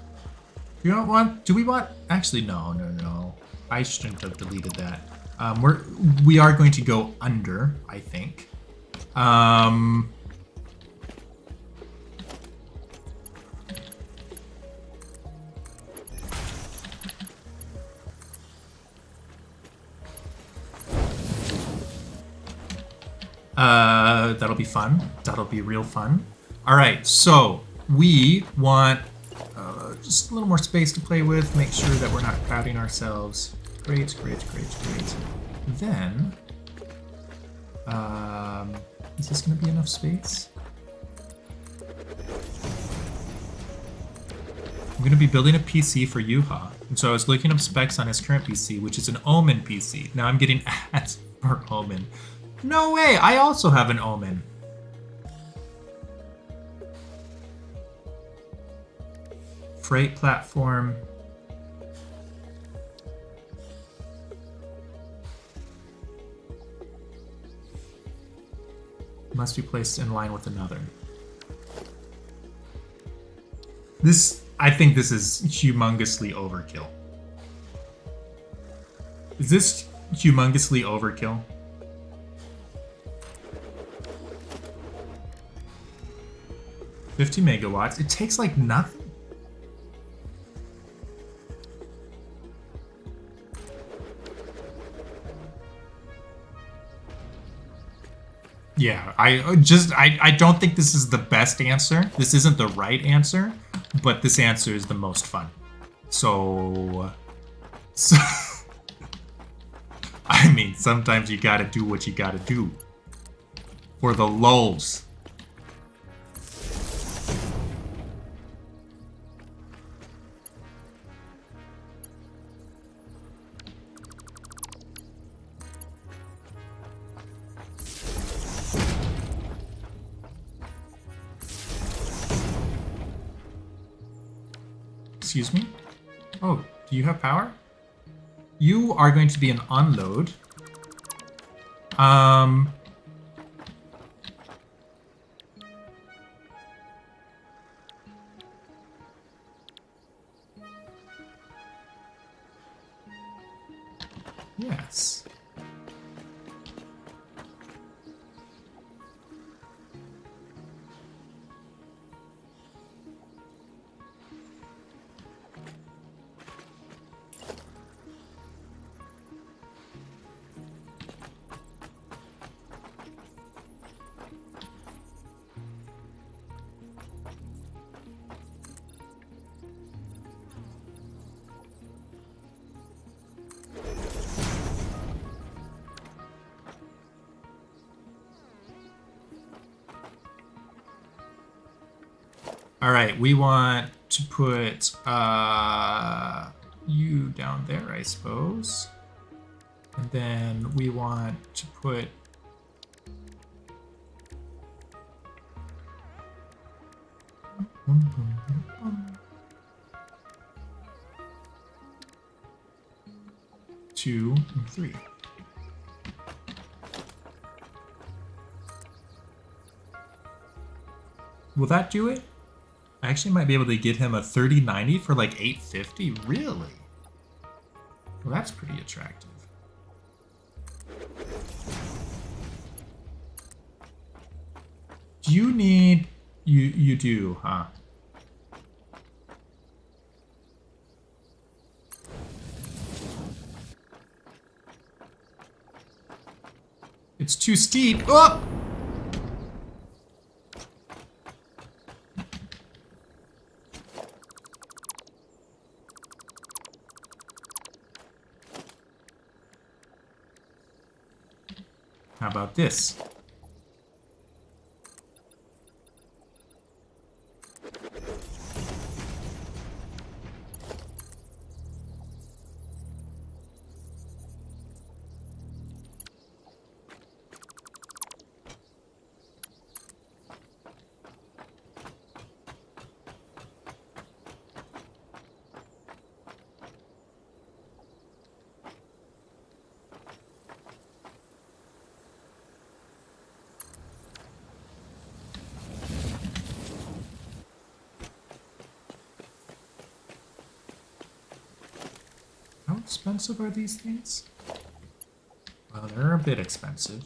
Speaker 1: Do we want? Actually, no. I shouldn't have deleted that. We are going to go under, I think. That'll be fun. That'll be real fun. All right, so we want just a little more space to play with. Make sure that we're not crowding ourselves. Great. Then Is this gonna be enough space? I'm gonna be building a PC for Yuha. And so I was looking up specs on his current PC, which is an Omen PC. Now I'm getting ads for Omen. No way, I also have an Omen. Freight platform. Must be placed in line with another. I think this is humongously overkill. Is this humongously overkill? $50 megawatts. It takes like nothing. Yeah, I don't think this is the best answer. This isn't the right answer, but this answer is the most fun. So I mean, sometimes you gotta do what you gotta do. For the lulz. Excuse me? Oh, do you have power? You are going to be an unload. Yes. All right, we want to put you down there, I suppose. And then we want to put two and three. Will that do it? I actually might be able to get him a 3090 for like 850. Really? Well, that's pretty attractive. Do you need... You do, huh? It's too steep. Oh! How about this? How expensive are these things? Well, they're a bit expensive.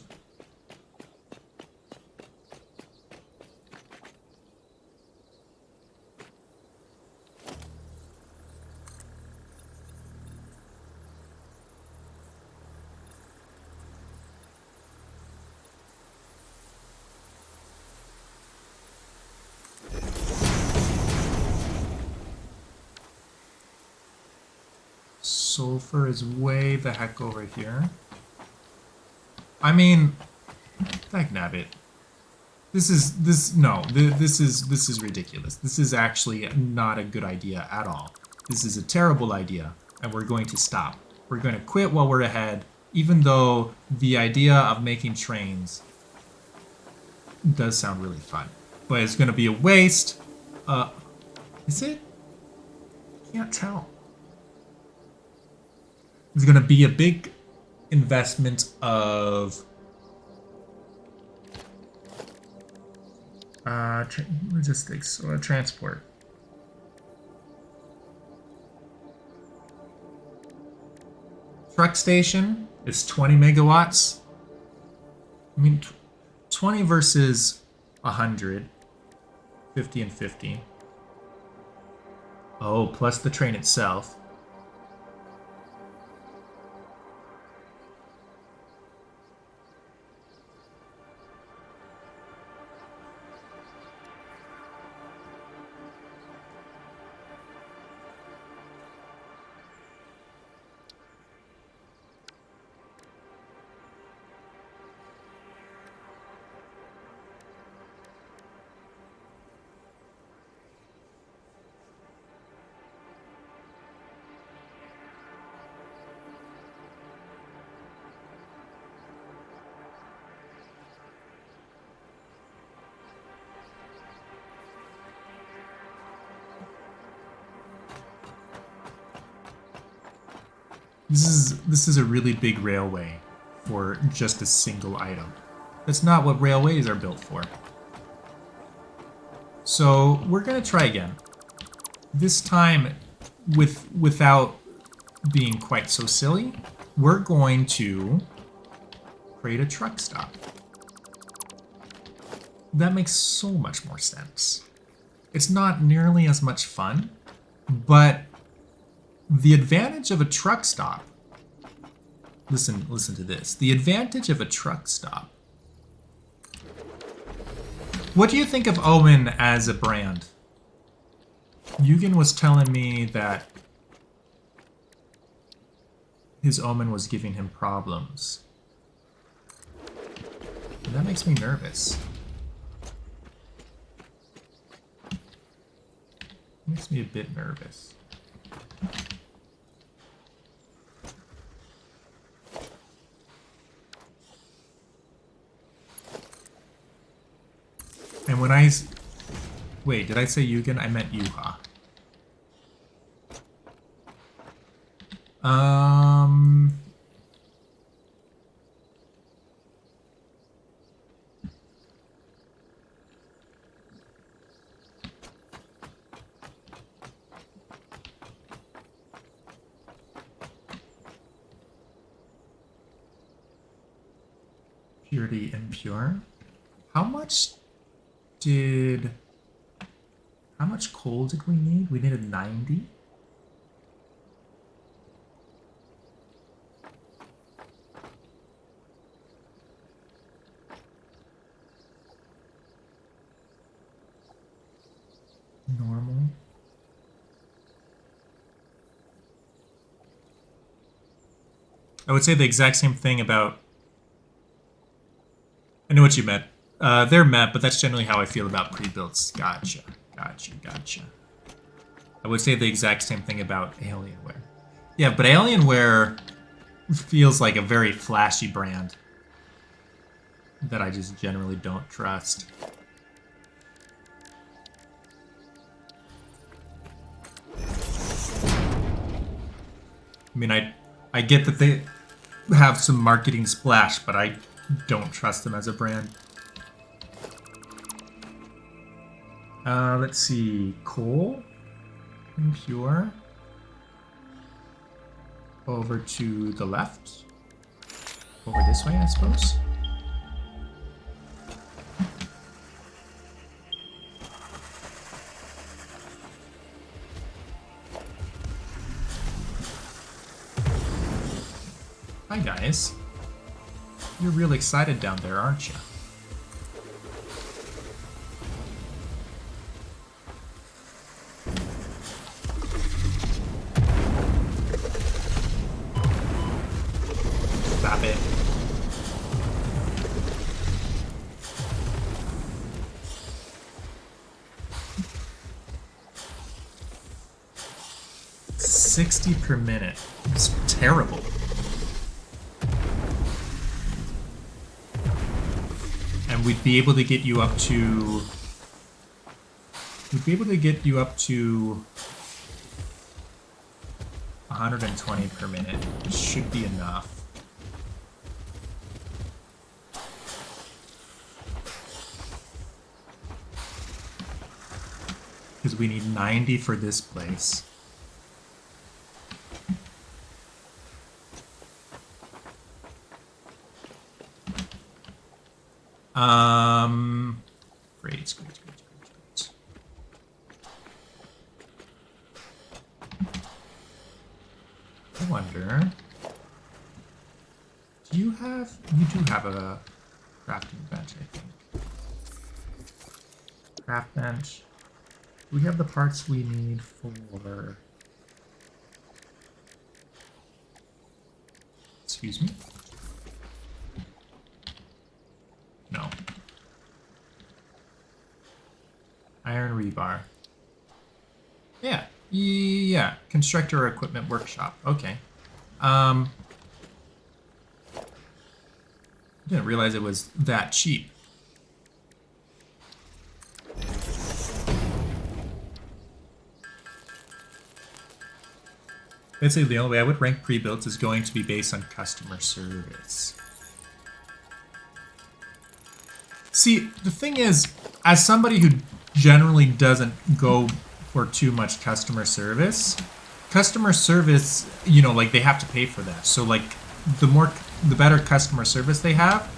Speaker 1: Sulfur is way the heck over here. I mean, Dagnabbit. This is ridiculous. This is actually not a good idea at all. This is a terrible idea, and we're going to stop. We're going to quit while we're ahead, even though the idea of making trains does sound really fun. But it's going to be a waste. Is it? Can't tell. It's going to be a big investment of logistics or transport. Truck station is 20 megawatts. I mean, 20 versus 100. 50 and 50. Oh, plus the train itself. This is a really big railway for just a single item. That's not what railways are built for. So we're gonna try again. This time, without being quite so silly, we're going to create a truck stop. That makes so much more sense. It's not nearly as much fun, but the advantage of a truck stop, listen to this. The advantage of a truck stop. What do you think of Omen as a brand? Yugen was telling me that his Omen was giving him problems. And that makes me nervous. Makes me a bit nervous. And when wait, did I say Yugen? I meant Yuha. Purity impure. How much coal did we need? We needed 90. Normal. I would say the exact same thing about... I know what you meant. They're met, but that's generally how I feel about pre-builts. Gotcha. I would say the exact same thing about Alienware. Yeah, but Alienware feels like a very flashy brand that I just generally don't trust. I mean, I get that they have some marketing splash, but I don't trust them as a brand. Let's see. Coal. Impure. Over to the left. Over this way, I suppose. Hi, guys. You're real excited down there, aren't you? Stop it. 60 per minute. It's terrible. And we'd be able to get you up to... We'd be able to get you up to 120 per minute, which should be enough. Because we need 90 for this place. Great. I wonder, you do have a crafting bench, I think. Craft bench. Do we have the parts we need for... Excuse me? No. Iron rebar. Yeah. Yeah. Constructor equipment workshop. Okay. Didn't realize it was that cheap. Basically, the only way I would rank pre-built is going to be based on customer service. See, the thing is, as somebody who generally doesn't go for too much customer service, you know, like, they have to pay for that. So, like, the better customer service they have,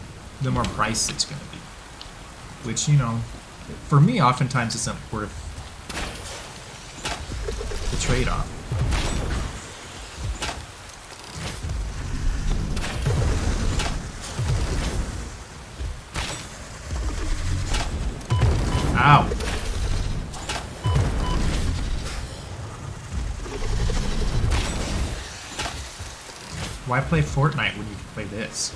Speaker 1: the more price it's going to be. Which, you know, for me, oftentimes isn't worth the trade-off. Ow. Why play Fortnite when you can play this?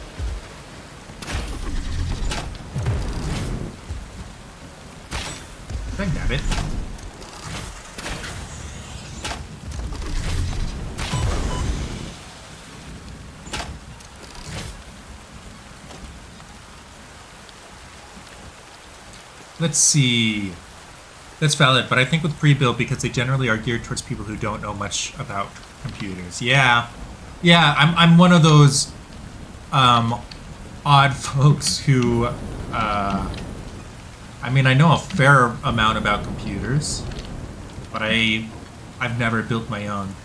Speaker 1: Dang nabbit. Let's see. That's valid, but I think with pre-built, because they generally are geared towards people who don't know much about computers. Yeah. Yeah, I'm one of those odd folks who, I mean, I know a fair amount about computers, but I've never built my own.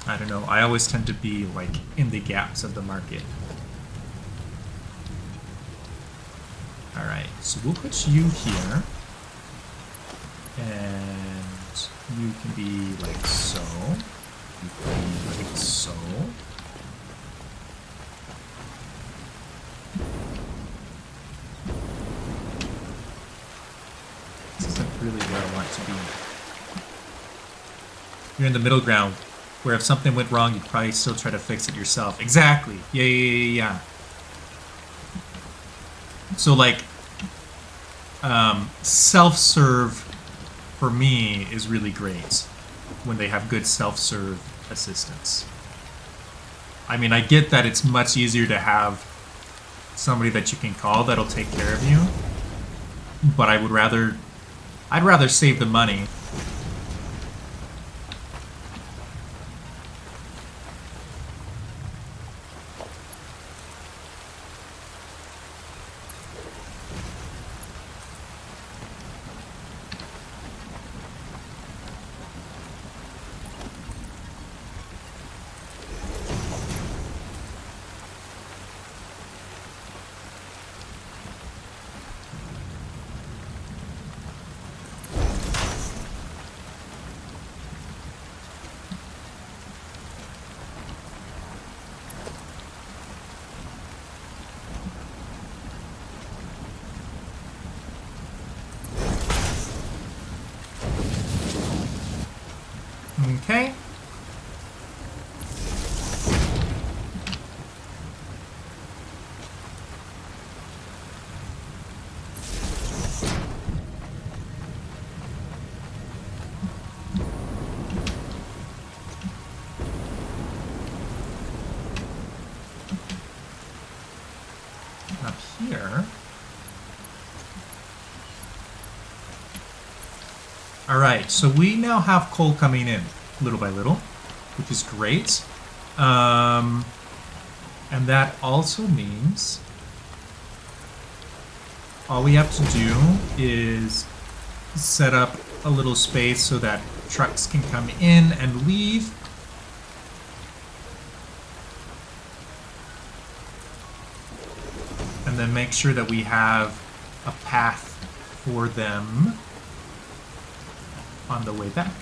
Speaker 1: I don't know, I always tend to be, like, in the gaps of the market. Alright, so we'll put you here, and you can be like so, you can be like so. This isn't really where I want to be. You're in the middle ground, where if something went wrong, you'd probably still try to fix it yourself. Exactly, yeah. So, like, self-serve for me is really great when they have good self-serve assistance. I mean, I get that it's much easier to have somebody that you can call that'll take care of you, but I'd rather save the money. Okay. Up here. Alright, so we now have coal coming in little by little, which is great. And that also means all we have to do is set up a little space so that trucks can come in and leave. And then make sure that we have a path for them on the way back.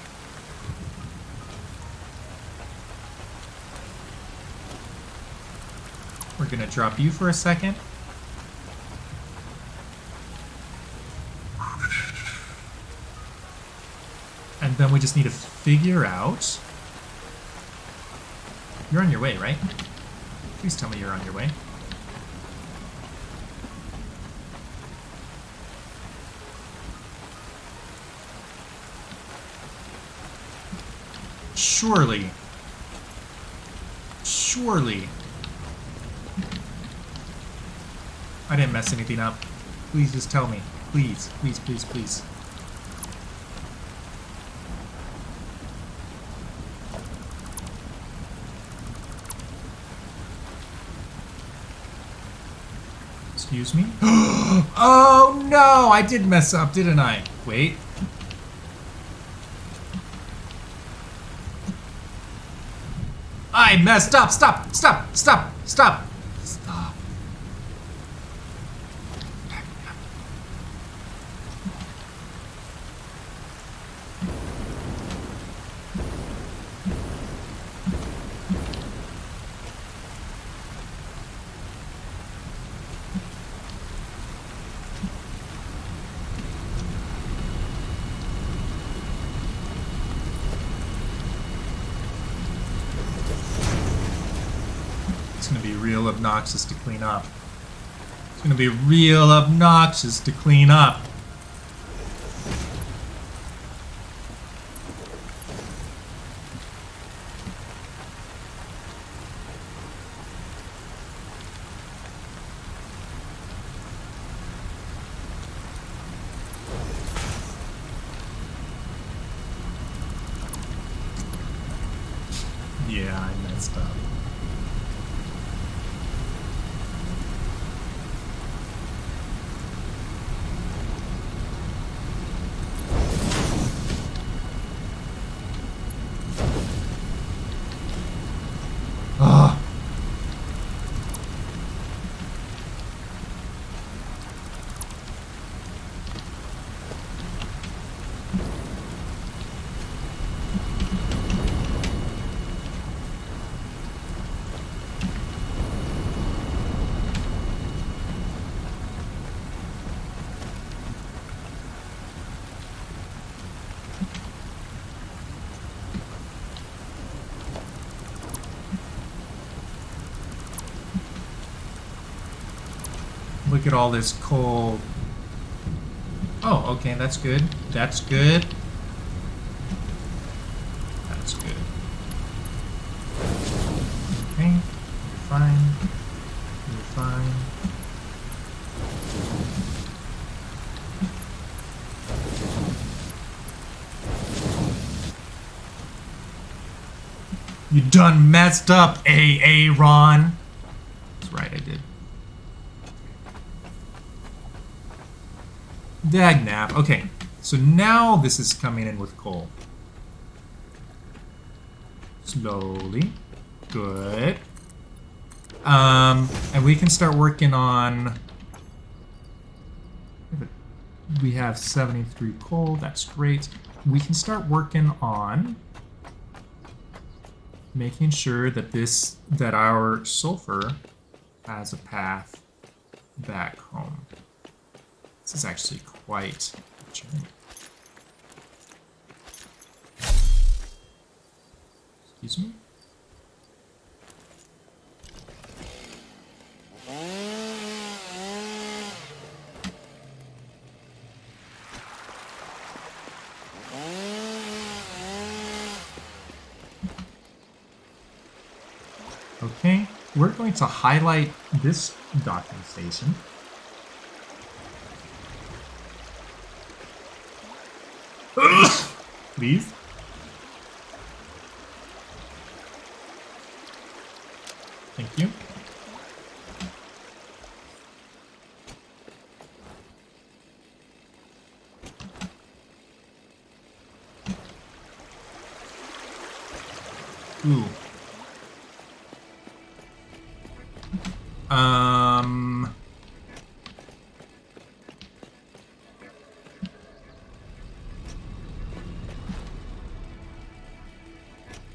Speaker 1: We're gonna drop you for a second. And then we just need to figure out... You're on your way, right? Please tell me you're on your way. Surely. Surely. I didn't mess anything up. Please just tell me. Please, please, please, please. Excuse me? Oh no! I did mess up, didn't I? Wait. I messed up! Stop! Stop! Stop! Stop! Stop. It's gonna be real obnoxious to clean up. It's gonna be real obnoxious to clean up. Yeah, I messed up. Ah. Look at all this coal. Oh, okay, that's good. That's good. That's good. Okay, you're fine. You're fine. You done messed up, Ron. That's right, I did. Dagnap. Okay, so now this is coming in with coal. Slowly. Good. And we can start working on... We have 73 coal, that's great. We can start working on making sure that that our sulfur has a path back home. This is actually quite a journey. Excuse me? Okay, we're going to highlight this docking station. Please. Thank you. Ooh.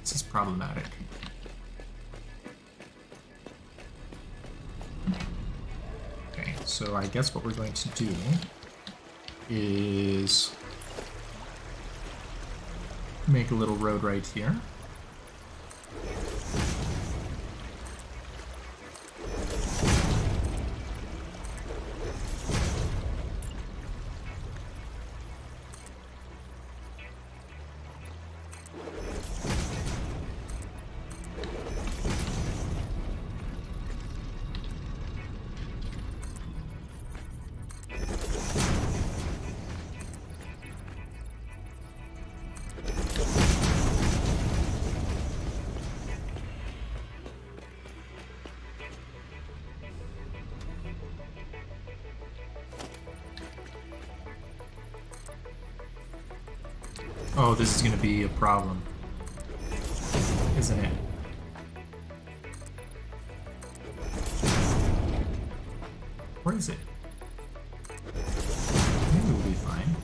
Speaker 1: This is problematic. Okay, so I guess what we're going to do is make a little road right here. Oh, this is going to be a problem, isn't it? Where is it? Maybe we'll be fine.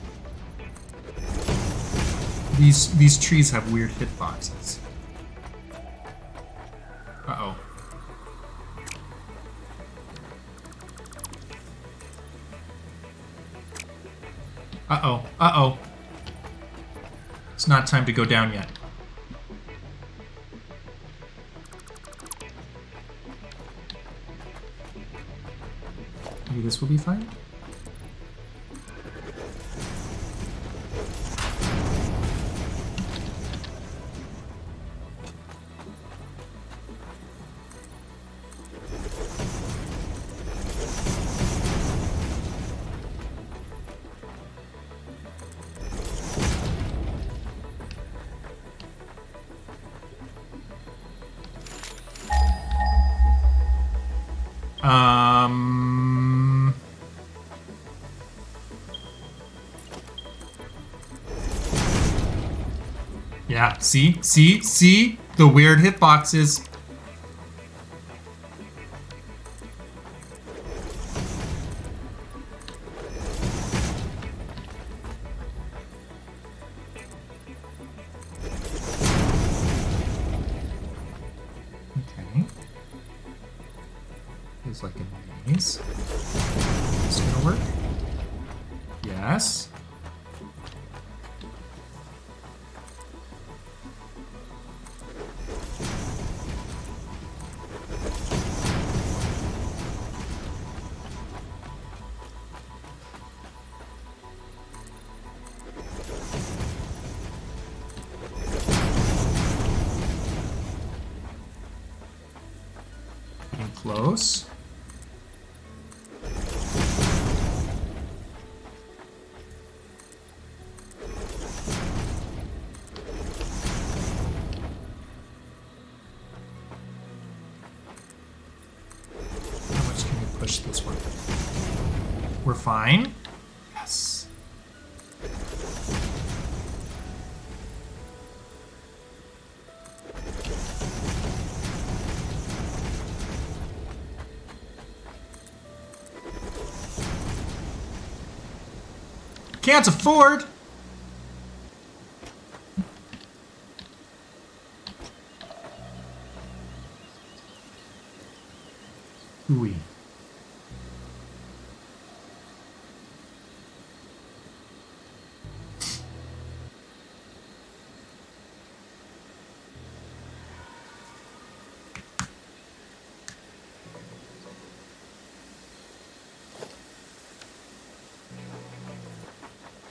Speaker 1: These trees have weird hitboxes. Uh-oh. Uh-oh. Uh-oh. It's not time to go down yet. Maybe this will be fine? Yeah, see? The weird hitboxes. Okay. Feels like a maze. Is this gonna work? Yes. Getting close. How much can we push this one? We're fine. Yes. Can't afford. Ooh.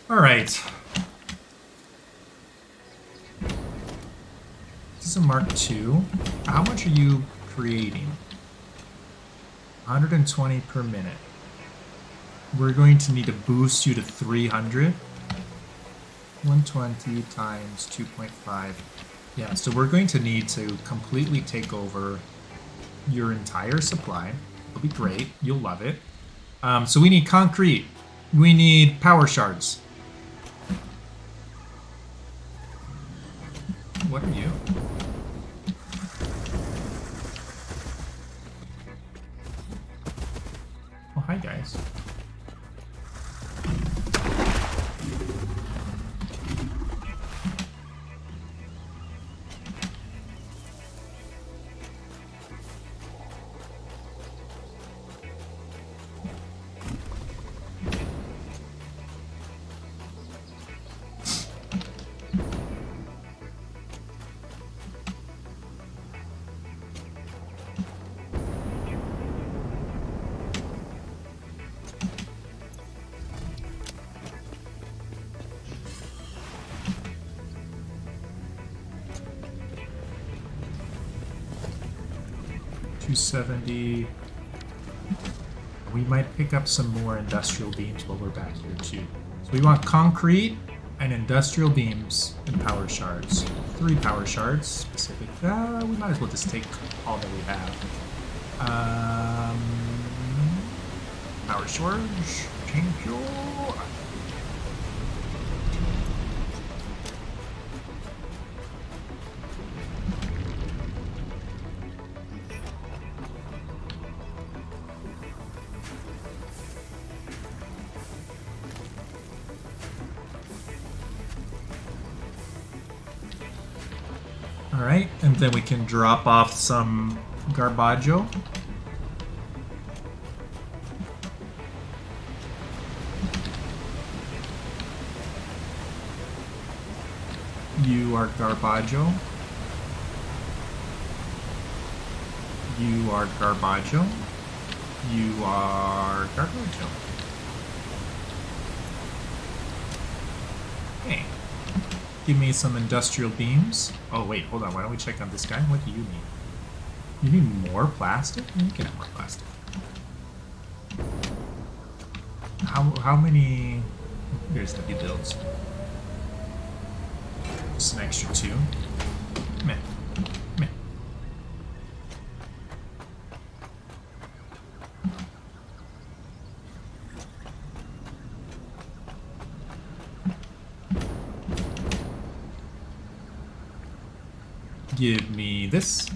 Speaker 1: All right. This is a Mark II. How much are you creating? 120 per minute. We're going to need to boost you to 300. 120 times 2.5. Yeah, so we're going to need to completely take over your entire supply. It'll be great. You'll love it. So we need concrete. We need power shards. What are you? Oh, hi guys. $270. We might pick up some more industrial beams while we're back here too. So we want concrete and industrial beams and power shards. 3 power shards specific. We might as well just take all that we have. Power shards. Thank you. Alright, and then we can drop off some garbaggio. You are garbaggio. You are garbaggio. You are garbaggio. Hey. Give me some industrial beams. Oh wait, hold on. Why don't we check on this guy? What do you need? You need more plastic? You can have more plastic. How many? Here's the builds. Just an extra 2. Meh. Meh. Give me this.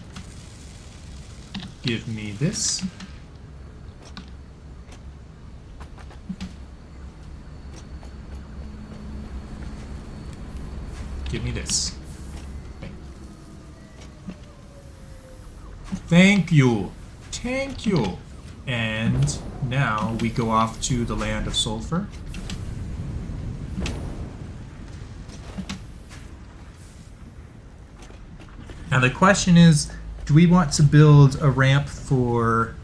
Speaker 1: Give me this. Give me this. Okay. Thank you. Thank you. And now we go off to the land of sulfur. Now the question is, do we want to build a ramp for...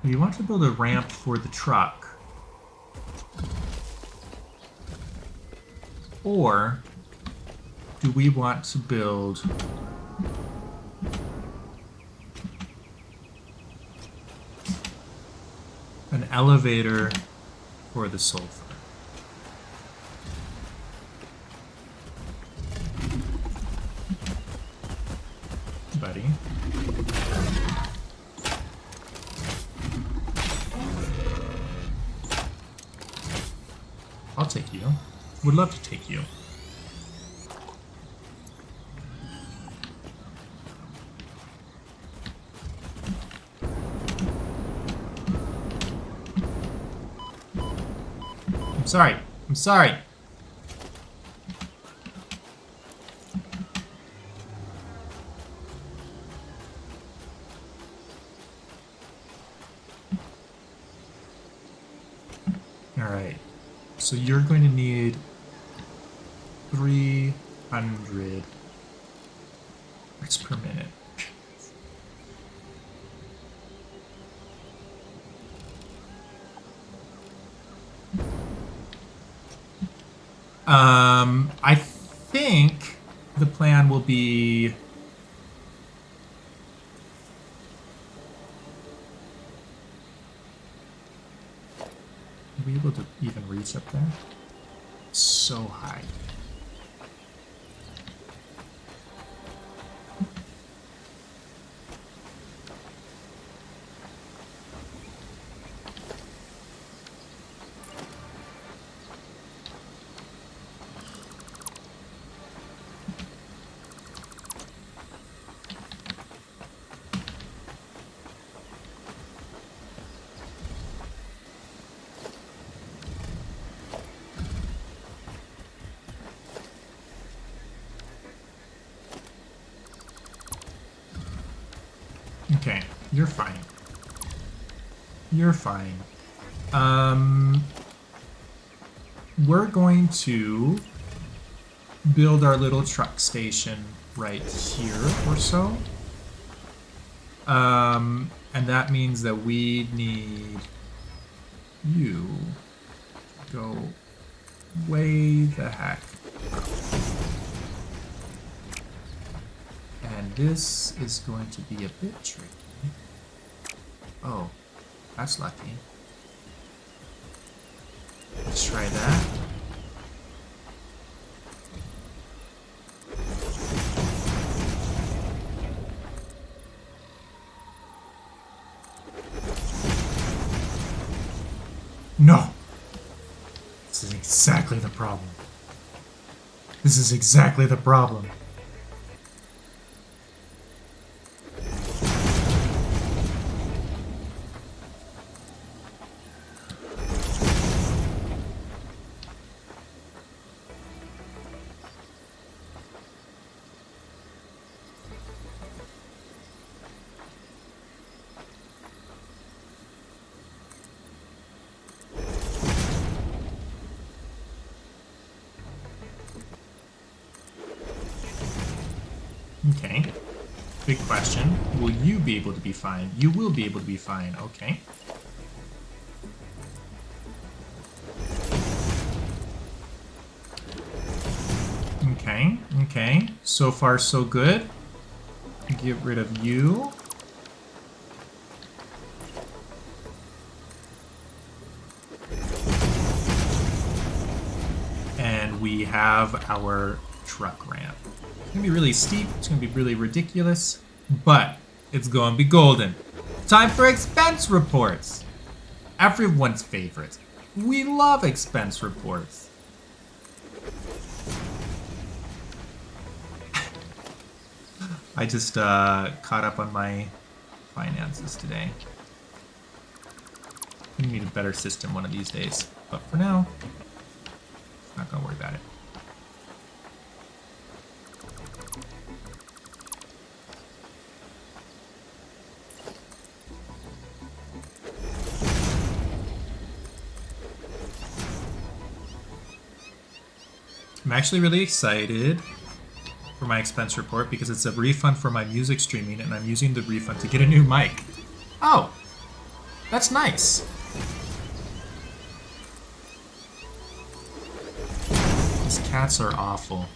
Speaker 1: Do we want to build a ramp for the truck? Or do we want to build an elevator for the sulfur? Buddy. I'll take you. Would love to take you. I'm sorry. I'm sorry. Alright, so you're going to need 300 bricks per minute. I think the plan will be we able to even reach up there? So high. Okay, you're fine. You're fine. We're going to build our little truck station right here or so. And that means that we need you to go way the heck up. And this is going to be a bit tricky. Oh, that's lucky. Let's try that. No! This is exactly the problem. This is exactly the problem. Okay. Big question. Will you be able to be fine? You will be able to be fine. Okay. Okay. Okay. So far, so good. Get rid of you. And we have our truck ramp. It's gonna be really steep, it's gonna be really ridiculous, but it's gonna be golden. Time for expense reports! Everyone's favorite. We love expense reports. I just caught up on my finances today. We need a better system one of these days, but for now, not gonna worry about it. I'm actually really excited for my expense report because it's a refund for my music streaming and I'm using the refund to get a new mic. Oh, that's nice. These cats are awful.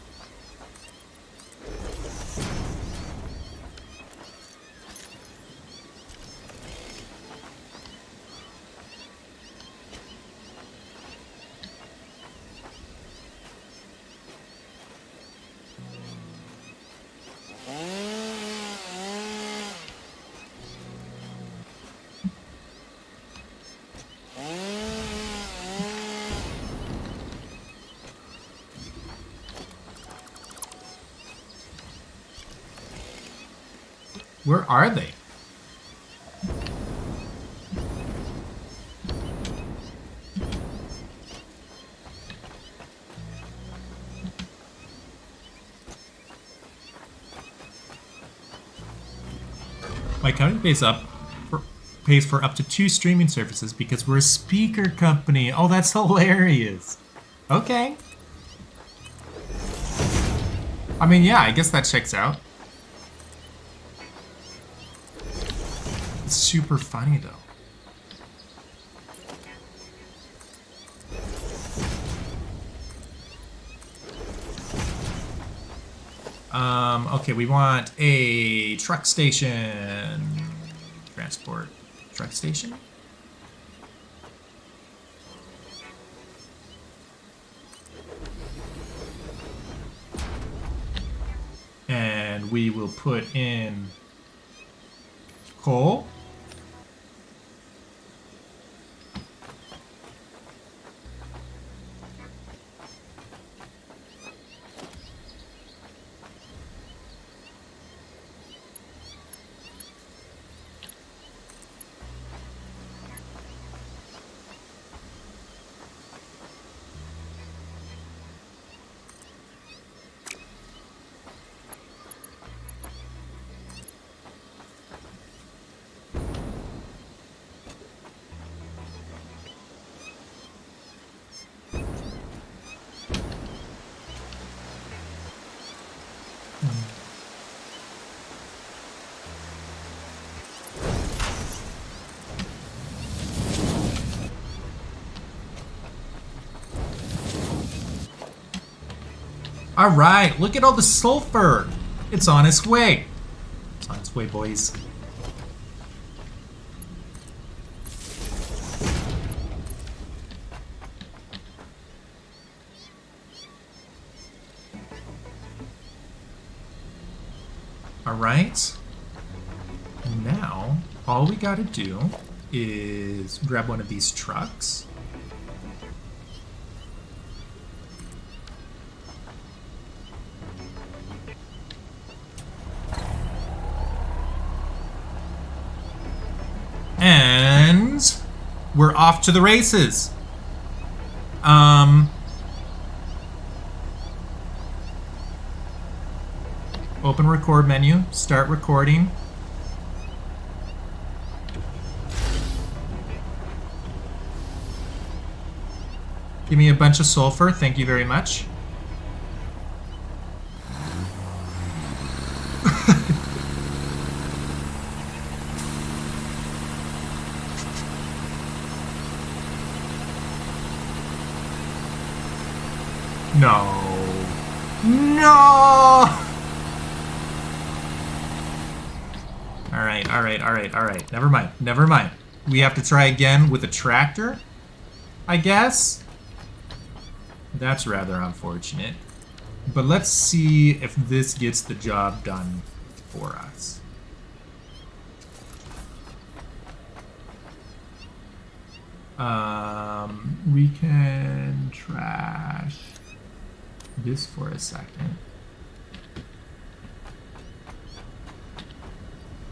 Speaker 1: Where are they? My company pays for up to 2 streaming services because we're a speaker company. Oh, that's hilarious. Okay. I mean, yeah, I guess that checks out. It's super funny, though. Okay, we want a truck station. Transport truck station. we will put in coal. All right, look at all the sulfur. It's on its way. It's on its way, boys. All right. Now, all we gotta do is grab one of these trucks. And we're off to the races. Open record menu, start recording. Give me a bunch of sulfur, thank you very much. No. No! Alright. Never mind. We have to try again with a tractor, I guess? That's rather unfortunate. But let's see if this gets the job done for us. We can trash this for a second.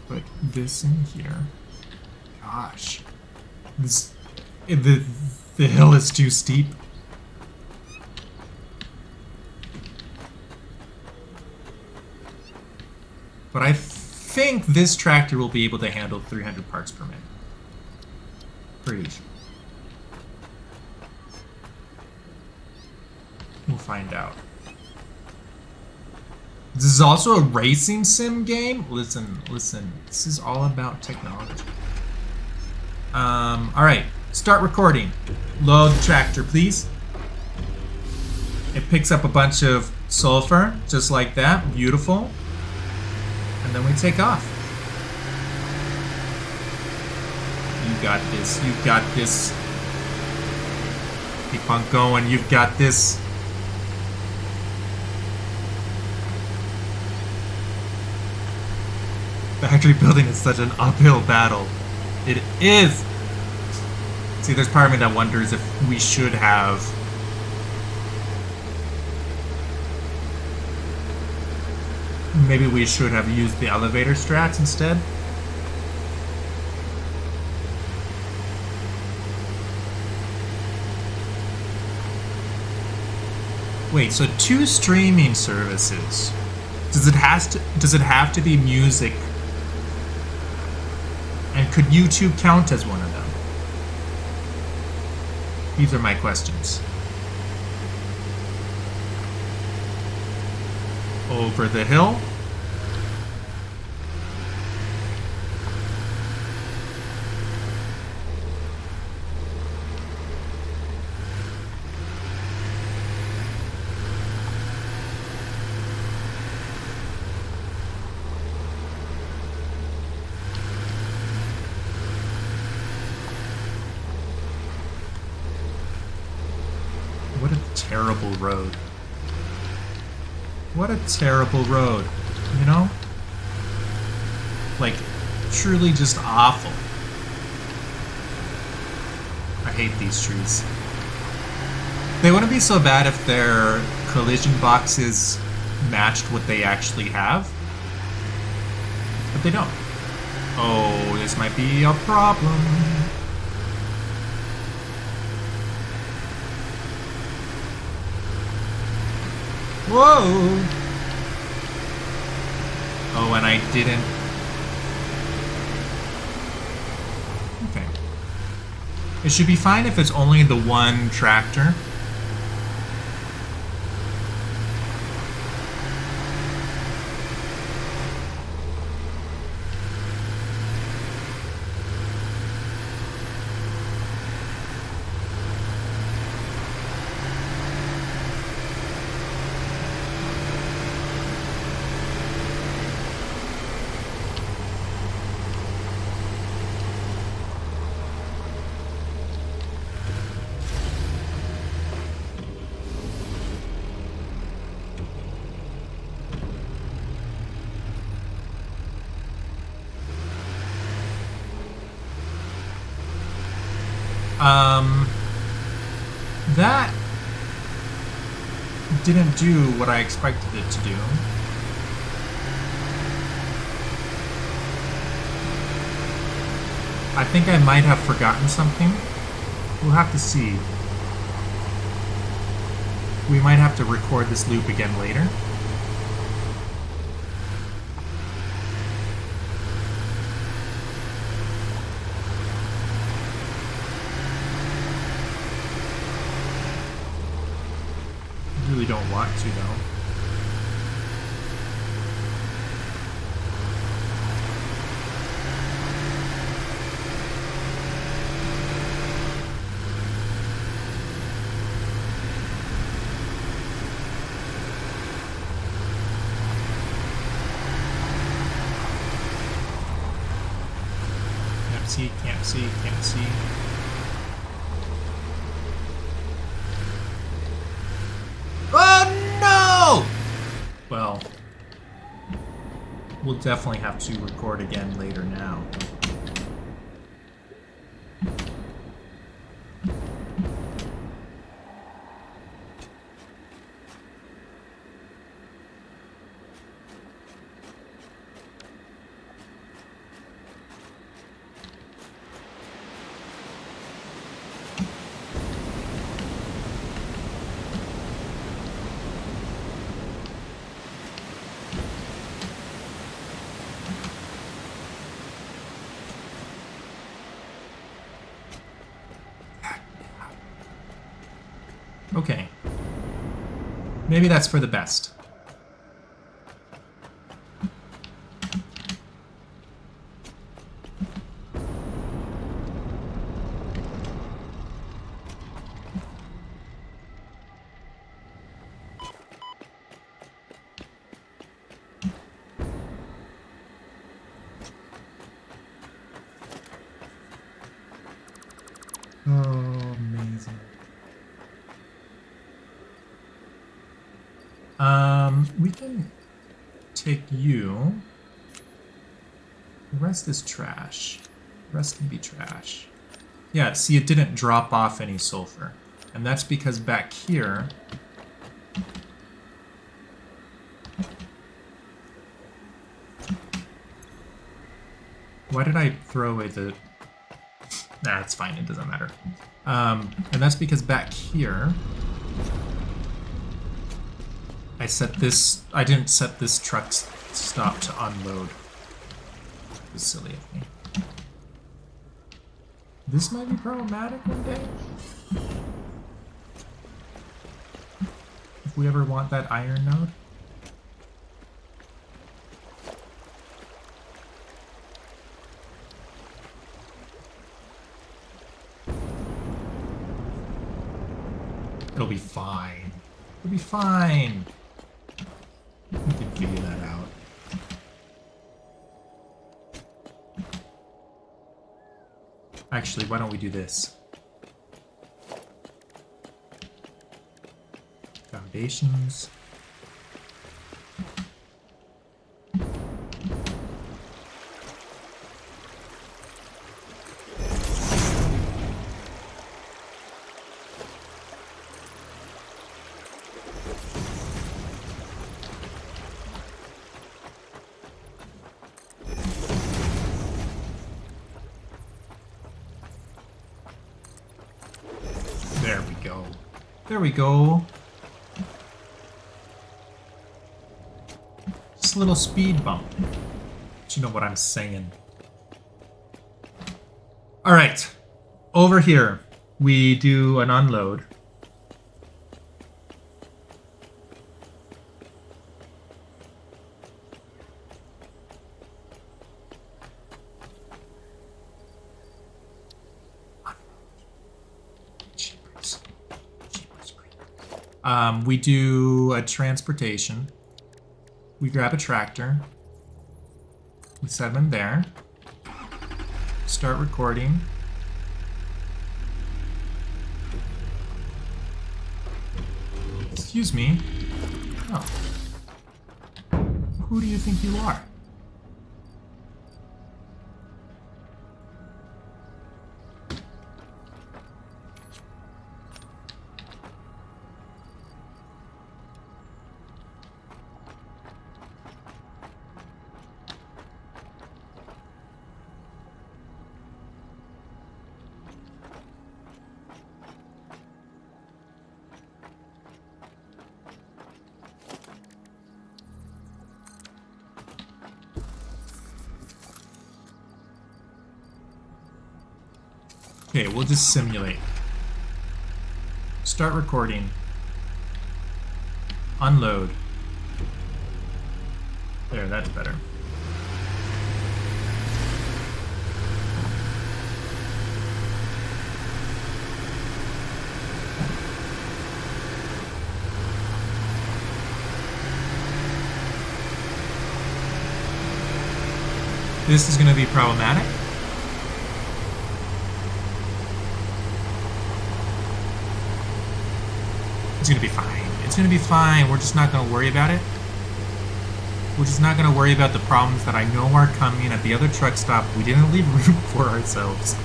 Speaker 1: Put this in here. Gosh. The hill is too steep. But I think this tractor will be able to handle 300 parts per minute. Pretty sure. We'll find out. This is also a racing sim game. Listen. This is all about technology. All right, start recording. Load the tractor, please. It picks up a bunch of sulfur, just like that. Beautiful. And then we take off. You got this. You got this. Keep on going. You've got this. Factory building is such an uphill battle. It is. See, there's part of me that wonders if we should have maybe we should have used the elevator strats instead. Wait, so 2 streaming services. Does it have to be music? And could YouTube count as one of them? These are my questions. Over the hill. What a terrible road. What a terrible road. You know? Like, truly just awful. I hate these trees. They wouldn't be so bad if their collision boxes matched what they actually have. But they don't. Oh, this might be a problem. Whoa! Oh, and I didn't... Okay. It should be fine if it's only the one tractor. That didn't do what I expected it to do. I think I might have forgotten something. We'll have to see. We might have to record this loop again later. Really don't want to though. Can't see, can't see, can't see. Oh no! Well, we'll definitely have to record again later now. Okay. Maybe that's for the best. Oh, amazing. We can take you. The rest is trash. The rest can be trash. Yeah, see, it didn't drop off any sulfur. And that's because back here... Why did I throw away the... Nah, it's fine, it doesn't matter. And that's because back here... I didn't set this truck stop to unload. It was silly of me. This might be problematic one day. If we ever want that iron node. It'll be fine. It'll be fine. We can figure that out. Actually, why don't we do this? Foundations. There we go. Just a little speed bump. But you know what I'm saying. Alright. Over here, we do an unload. We do a transportation. We grab a tractor. We set them in there. Start recording. Excuse me. Oh. Who do you think you are? Okay, we'll just simulate. Start recording. Unload. There, that's better. This is going to be problematic. It's gonna be fine. It's gonna be fine. We're just not gonna worry about it. We're just not gonna worry about the problems that I know are coming at the other truck stop. We didn't leave room for ourselves.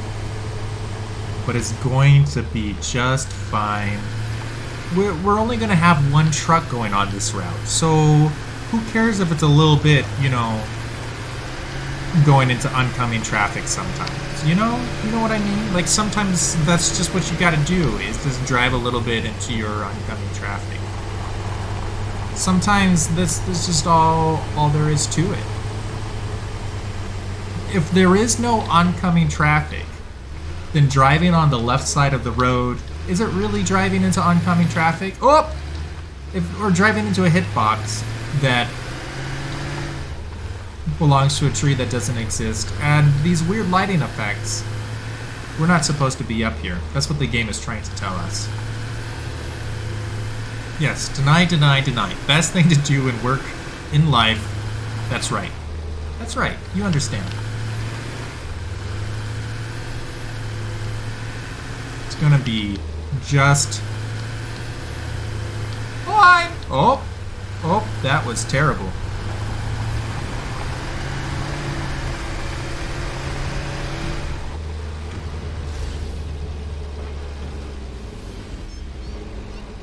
Speaker 1: But it's going to be just fine. We're only gonna have one truck going on this route. So who cares if it's a little bit, you know, going into oncoming traffic sometimes. You know what I mean? Like sometimes that's just what you gotta do, is just drive a little bit into your oncoming traffic. Sometimes this just all there is to it. If there is no oncoming traffic, then driving on the left side of the road, is it really driving into oncoming traffic? Oh! If we're driving into a hitbox that belongs to a tree that doesn't exist, and these weird lighting effects. We're not supposed to be up here. That's what the game is trying to tell us. Yes, deny, deny, deny. Best thing to do in work, in life. That's right. That's right. You understand. It's gonna be just fine. Oh, that was terrible.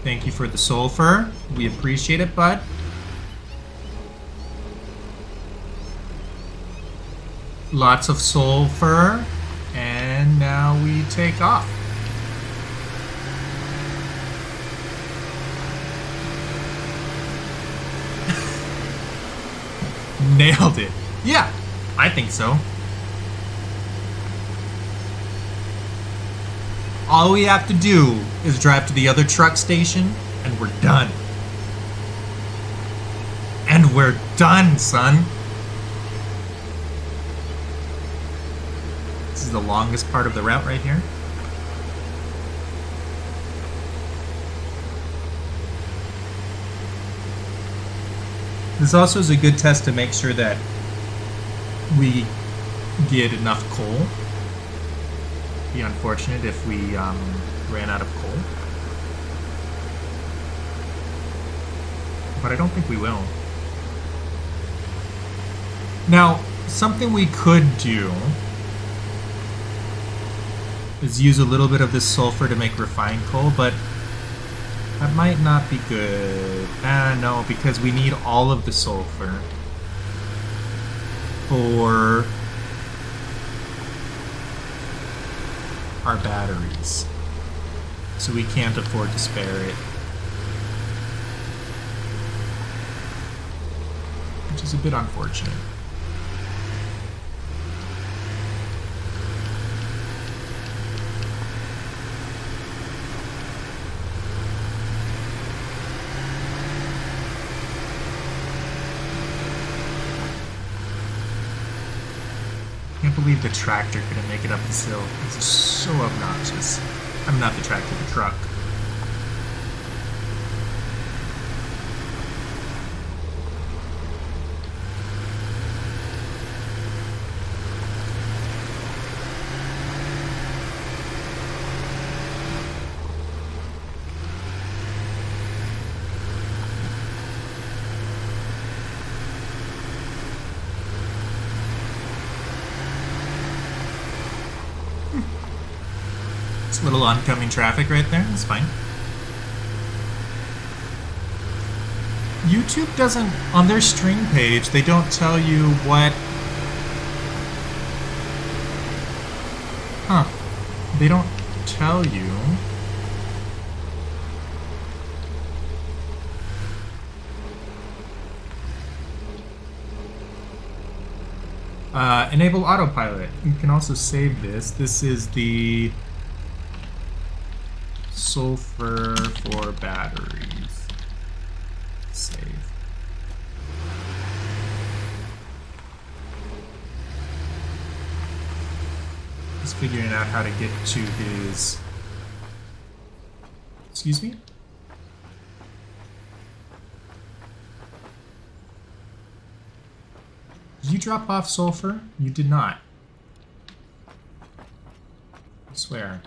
Speaker 1: Thank you for the sulfur. We appreciate it, bud. Lots of sulfur. And now we take off. Nailed it. Yeah, I think so. All we have to do is drive to the other truck station, and we're done. And we're done, son. This is the longest part of the route right here. This also is a good test to make sure that we get enough coal. Be unfortunate if we ran out of coal. But I don't think we will. Now, something we could do is use a little bit of this sulfur to make refined coal, but that might not be good. No, because we need all of the sulfur for our batteries. so we can't afford to spare it. Which is a bit unfortunate. Can't believe the tractor couldn't make it up this hill. This is so obnoxious. I'm not the tractor, the truck. It's a little oncoming traffic right there. That's fine. YouTube doesn't, on their stream page, they don't tell you what... Huh. They don't tell you... enable autopilot. You can also save this. This is the sulfur for batteries. Save. He's figuring out how to get to his... Excuse me? Did you drop off sulfur? You did not. I swear.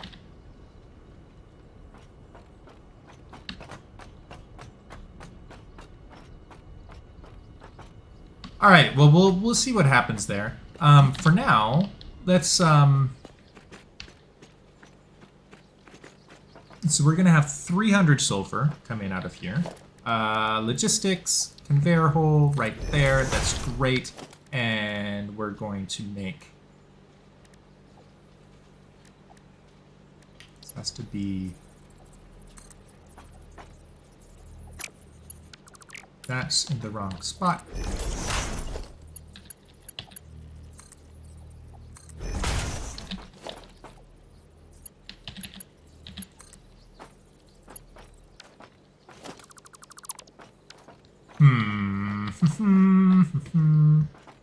Speaker 1: All right. Well, we'll see what happens there. For now, let's So we're gonna have 300 sulfur coming out of here. Logistics, conveyor hole right there. That's great. And we're going to make... This has to be... That's in the wrong spot.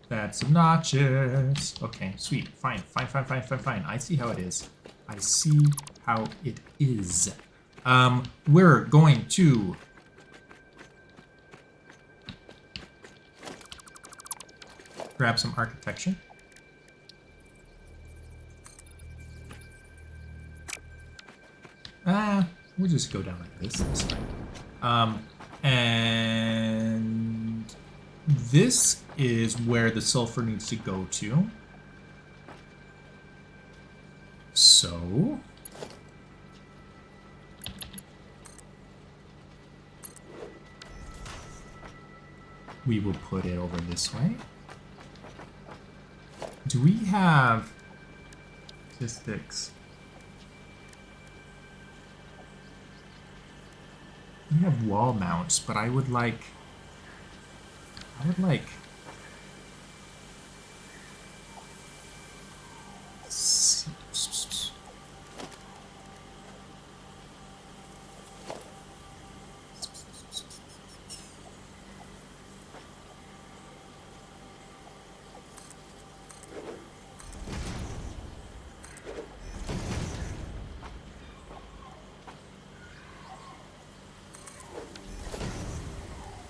Speaker 1: That's obnoxious. Okay, sweet. Fine. I see how it is. I see how it is. We're going to... grab some architecture. We'll just go down like this. That's fine. And this is where the sulfur needs to go to. So we will put it over this way. Do we have statistics? We have wall mounts, but I would like...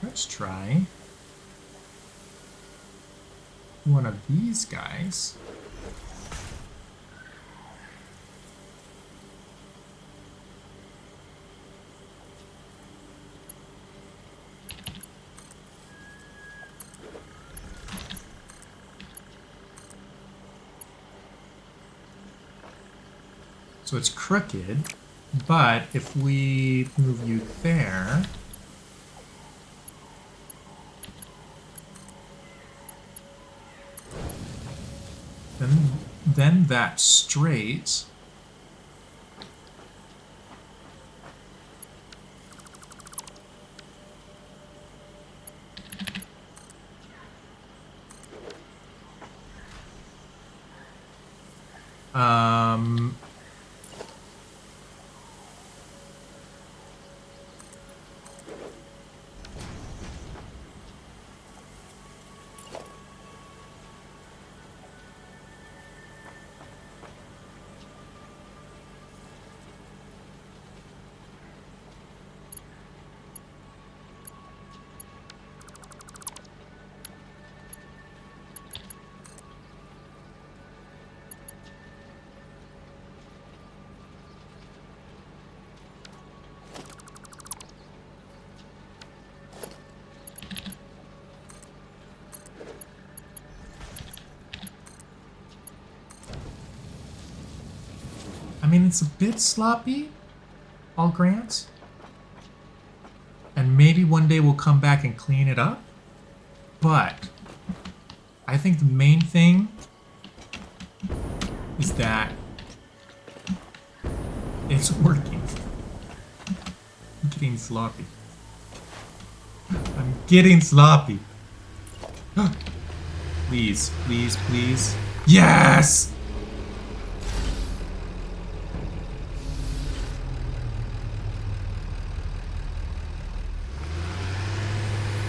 Speaker 1: Let's try one of these guys. So it's crooked, but if we move you there, then that's straight. Um, I mean, it's a bit sloppy, I'll grant. And maybe one day we'll come back and clean it up. But I think the main thing is that it's working. I'm getting sloppy. I'm getting sloppy. Please, please, please. Yes!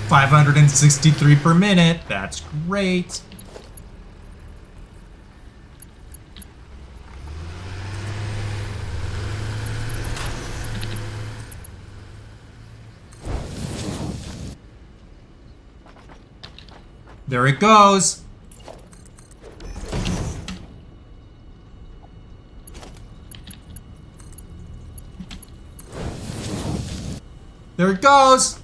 Speaker 1: $563 per minute. That's great. There it goes. There it goes.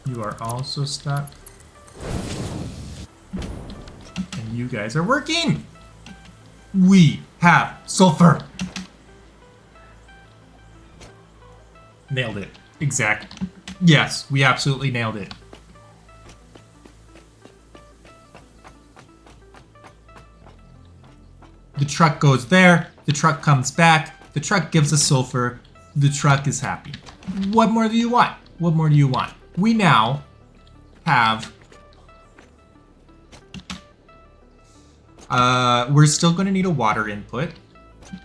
Speaker 1: You are also stuck. And you guys are working! We have sulfur! Nailed it. Exact. Yes, we absolutely nailed it. The truck goes there, the truck comes back, the truck gives us sulfur, the truck is happy. What more do you want? What more do you want? We now have... we're still going to need a water input,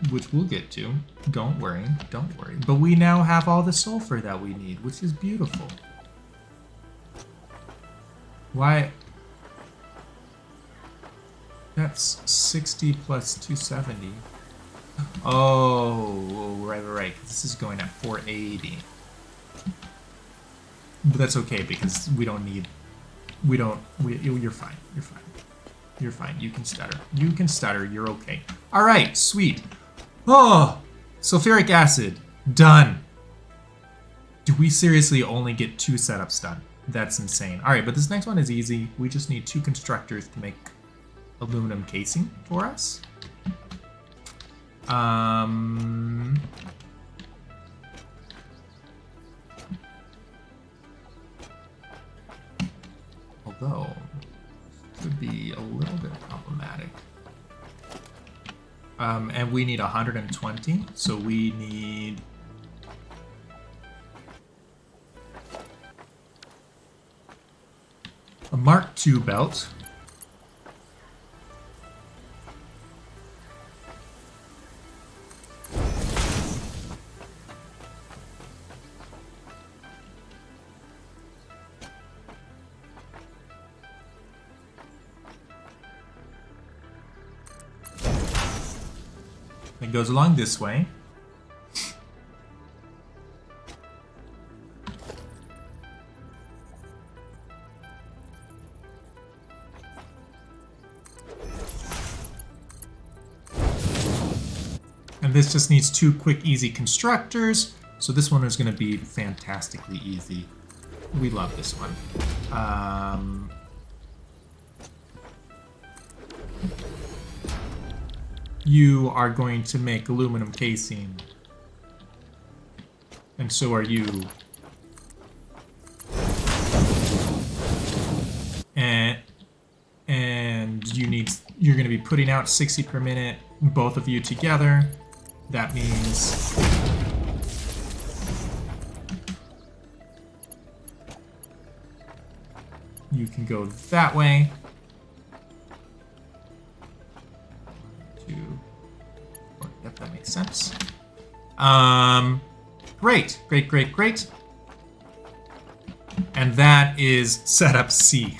Speaker 1: which we'll get to. Don't worry, don't worry. But we now have all the sulfur that we need, which is beautiful. Why? That's 60 plus 270. Oh, right. This is going at 480. But that's okay because we don't need... you're fine. You're fine. You're fine. You can stutter. You can stutter. You're okay. All right. Sweet. Oh, sulfuric acid. Done. Do we seriously only get 2 setups done? That's insane. All right, but this next one is easy. We just need 2 constructors to make aluminum casing for us. Although, could be a little bit problematic. And we need 120, so we need... a Mark II belt. It goes along this way. And this just needs 2 quick, easy constructors. So this one is going to be fantastically easy. We love this one. You are going to make aluminum casing. And so are you. And you you're going to be putting out 60 per minute, both of you together. That means you can go that way. 2, 4, yep, that makes sense. Great, great, great, great. And that is setup C.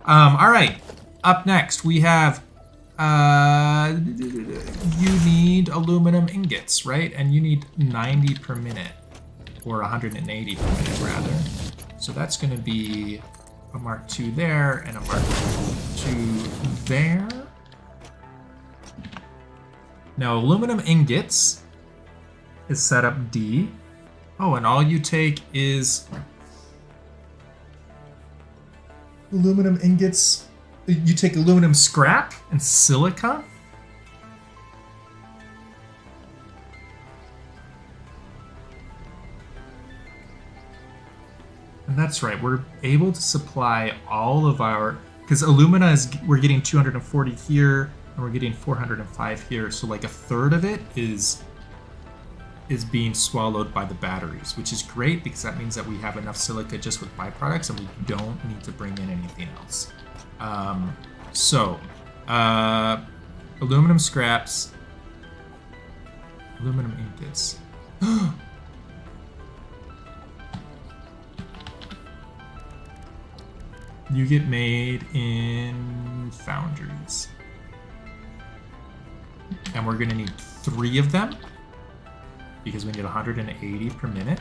Speaker 1: All right, up next we have, you need aluminum ingots, right? And you need 90 per minute, or 180 per minute rather. So that's gonna be a Mark II there and a Mark II there. Now aluminum ingots is setup D. Oh, and all you take is aluminum ingots. You take aluminum scrap and silica. And that's right, we're able to supply all of our, because alumina is, we're getting 240 here, and we're getting 405 here, so like a third of it is being swallowed by the batteries, which is great because that means that we have enough silica just with byproducts and we don't need to bring in anything else. Aluminum scraps, aluminum ingots. You get made in foundries. And we're gonna need 3 of them because we need 180 per minute.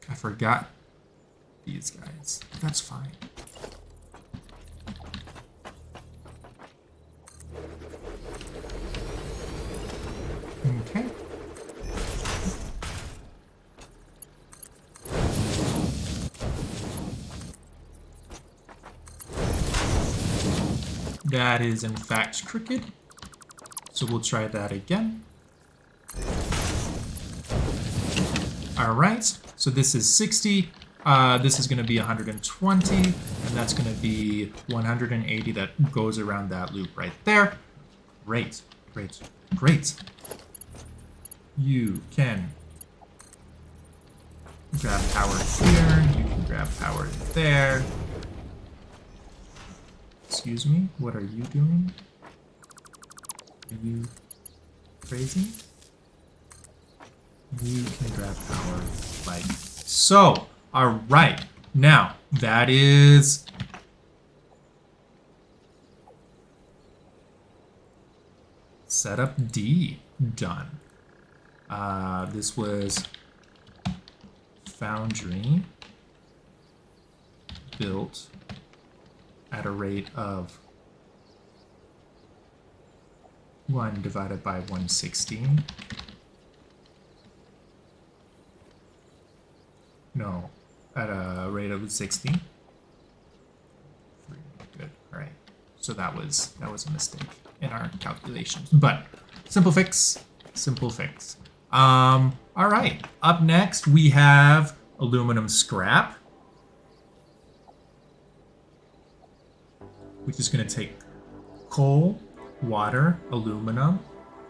Speaker 1: I forgot these guys. That's fine. Okay. That is in fact crooked. So we'll try that again. All right, so this is 60. This is going to be 120, and that's going to be 180 that goes around that loop right there. Great, great, great. You can grab power here, you can grab power there. Excuse me, what are you doing? Are you crazy? You can grab power like so. All right, now that is setup D done. This was foundry built at a rate of 1 divided by 160. No, at a rate of 60. Good. All right. So that was a mistake in our calculations, but simple fix. Simple fix. All right. Up next we have aluminum scrap, which is going to take coal, water, aluminum.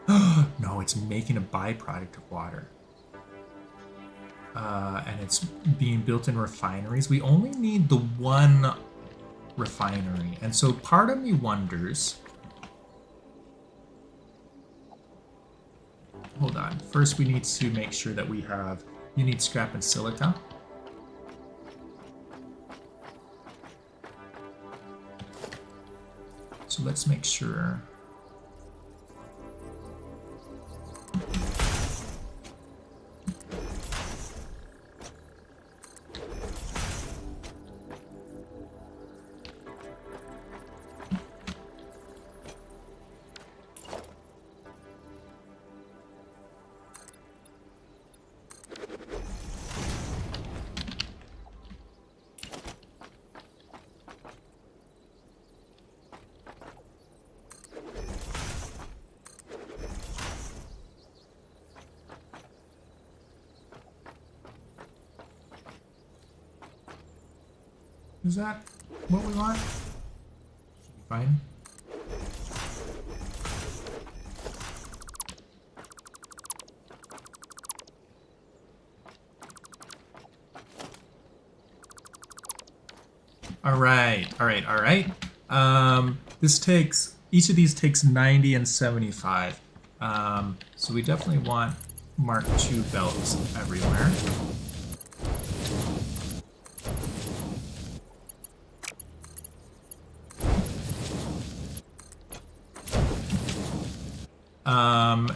Speaker 1: No, it's making a byproduct of water. And it's being built in refineries. We only need the one refinery. And so part of me wonders... Hold on. First, we need to make sure that we have... You need scrap and silica. So let's make sure... Is that what we want? Should be fine. All right. This takes, each of these takes 90 and 75. So we definitely want Mark II belts everywhere.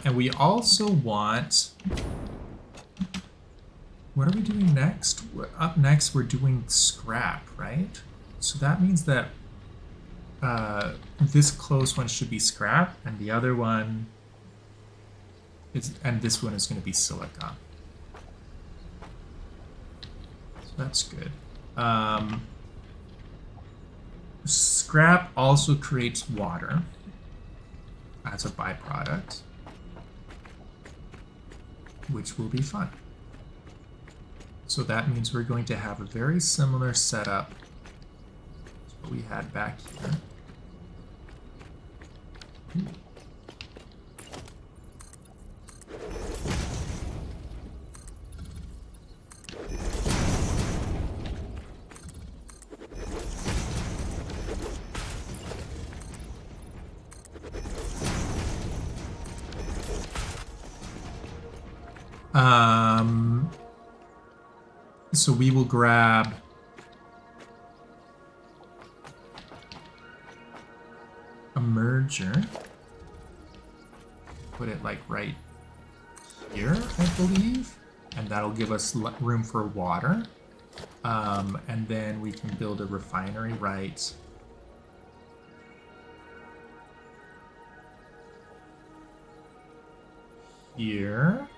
Speaker 1: And we also want, what are we doing next? Up next, we're doing scrap, right? So that means that this close one should be scrap, and the other one is, and this one is going to be silica. So that's good. Scrap also creates water as a byproduct, which will be fun. So that means we're going to have a very similar setup to what we had back here. So we will grab a merger, put it like right here, I believe, and that'll give us room for water. And then we can build a refinery right here.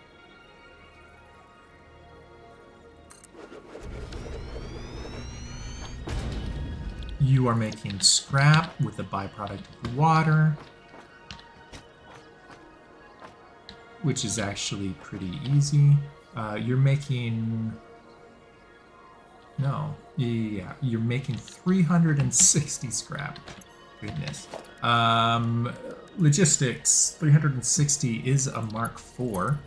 Speaker 1: You are making scrap with the byproduct of water, which is actually pretty easy. You're making... No. Yeah, you're making 360 scrap. Goodness. Logistics. 360 is a Mark IV.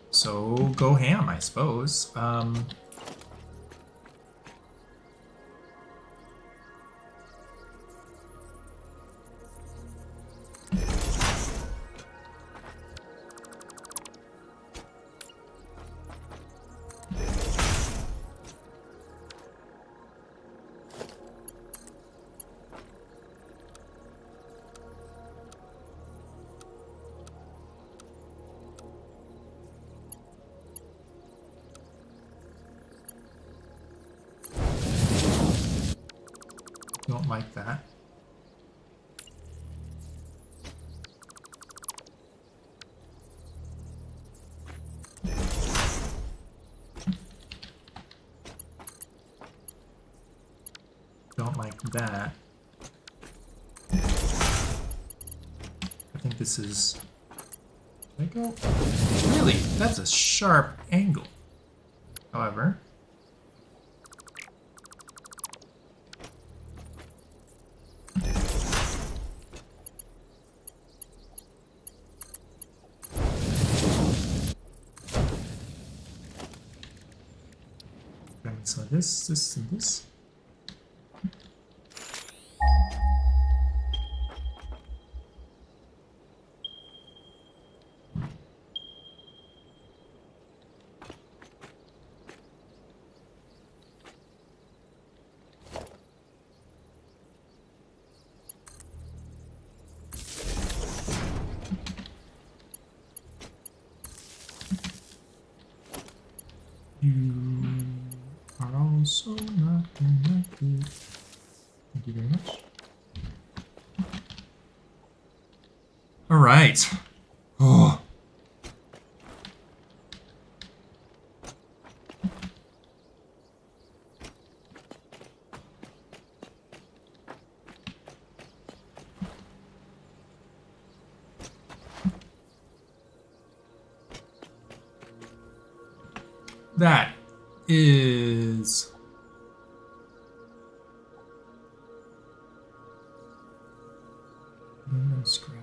Speaker 1: So go ham, I suppose. Don't like that. Don't like that. I think this is... Did I go? Really? That's a sharp angle. However... So this, and this. So not connected. Thank you very much. All right. Oh. That is scrap.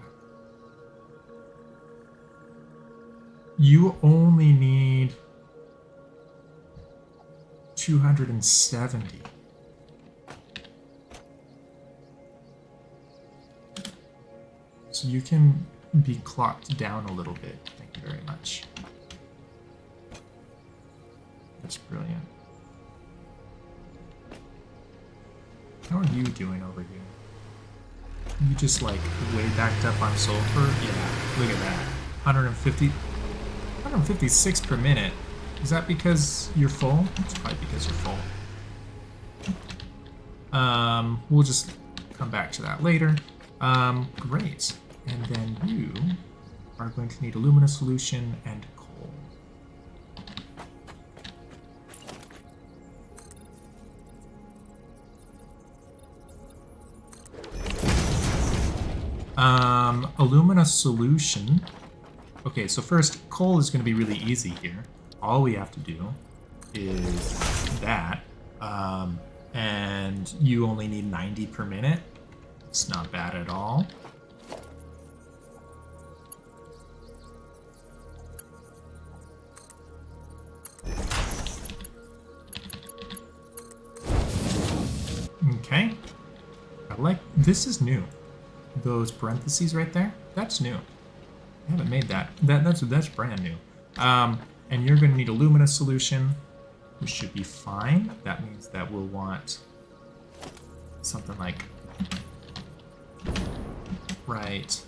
Speaker 1: You only need 270. So you can be clocked down a little bit. Thank you very much. That's brilliant. How are you doing over here? You just like way backed up on sulfur? Yeah, look at that. 156 per minute. Is that because you're full? It's probably because you're full. We'll just come back to that later. Great. And then you are going to need alumina solution and coal. Alumina solution. Okay, so first, coal is going to be really easy here. All we have to do is that, and you only need 90 per minute. It's not bad at all. Okay. I like, this is new. Those parentheses right there, that's new. I haven't made that. That's brand new. And you're going to need alumina solution, which should be fine. That means that we'll want something like right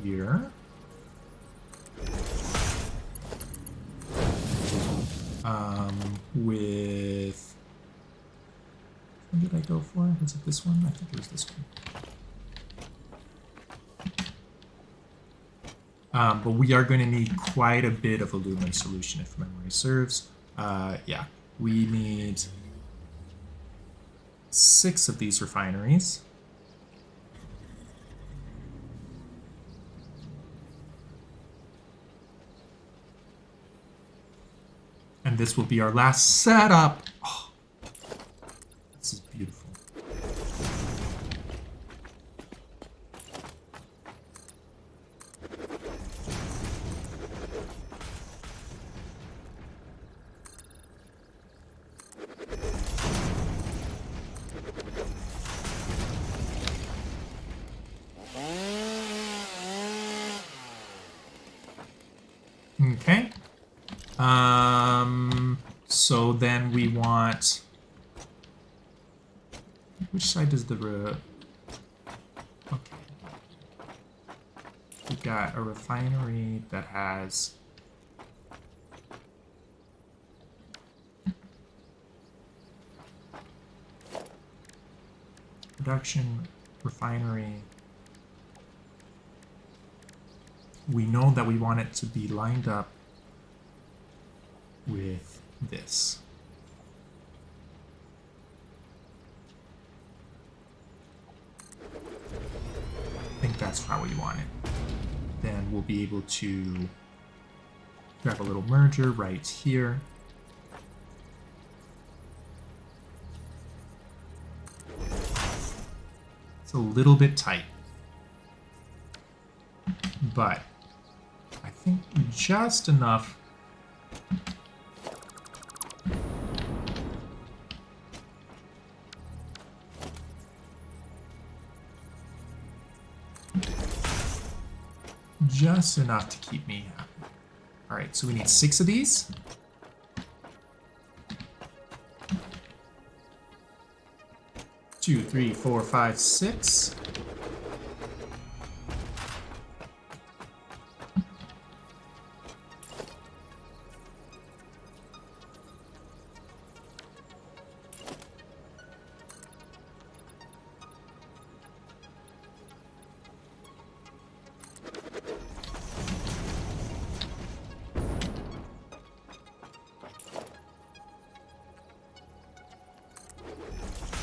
Speaker 1: here. With, what did I go for? Was it this one? I think it was this one. But we are going to need quite a bit of aluminum solution if memory serves. Yeah, we need 6 of these refineries. And this will be our last setup. Oh, this is beautiful. Okay. So then we want, which side does the okay. We got a refinery that has production refinery. We know that we want it to be lined up with this. I think that's how we want it. Then we'll be able to grab a little merger right here. It's a little bit tight, but I think just enough. Just enough to keep me happy. All right, so we need 6 of these. Two, 3, 4, 5, 6.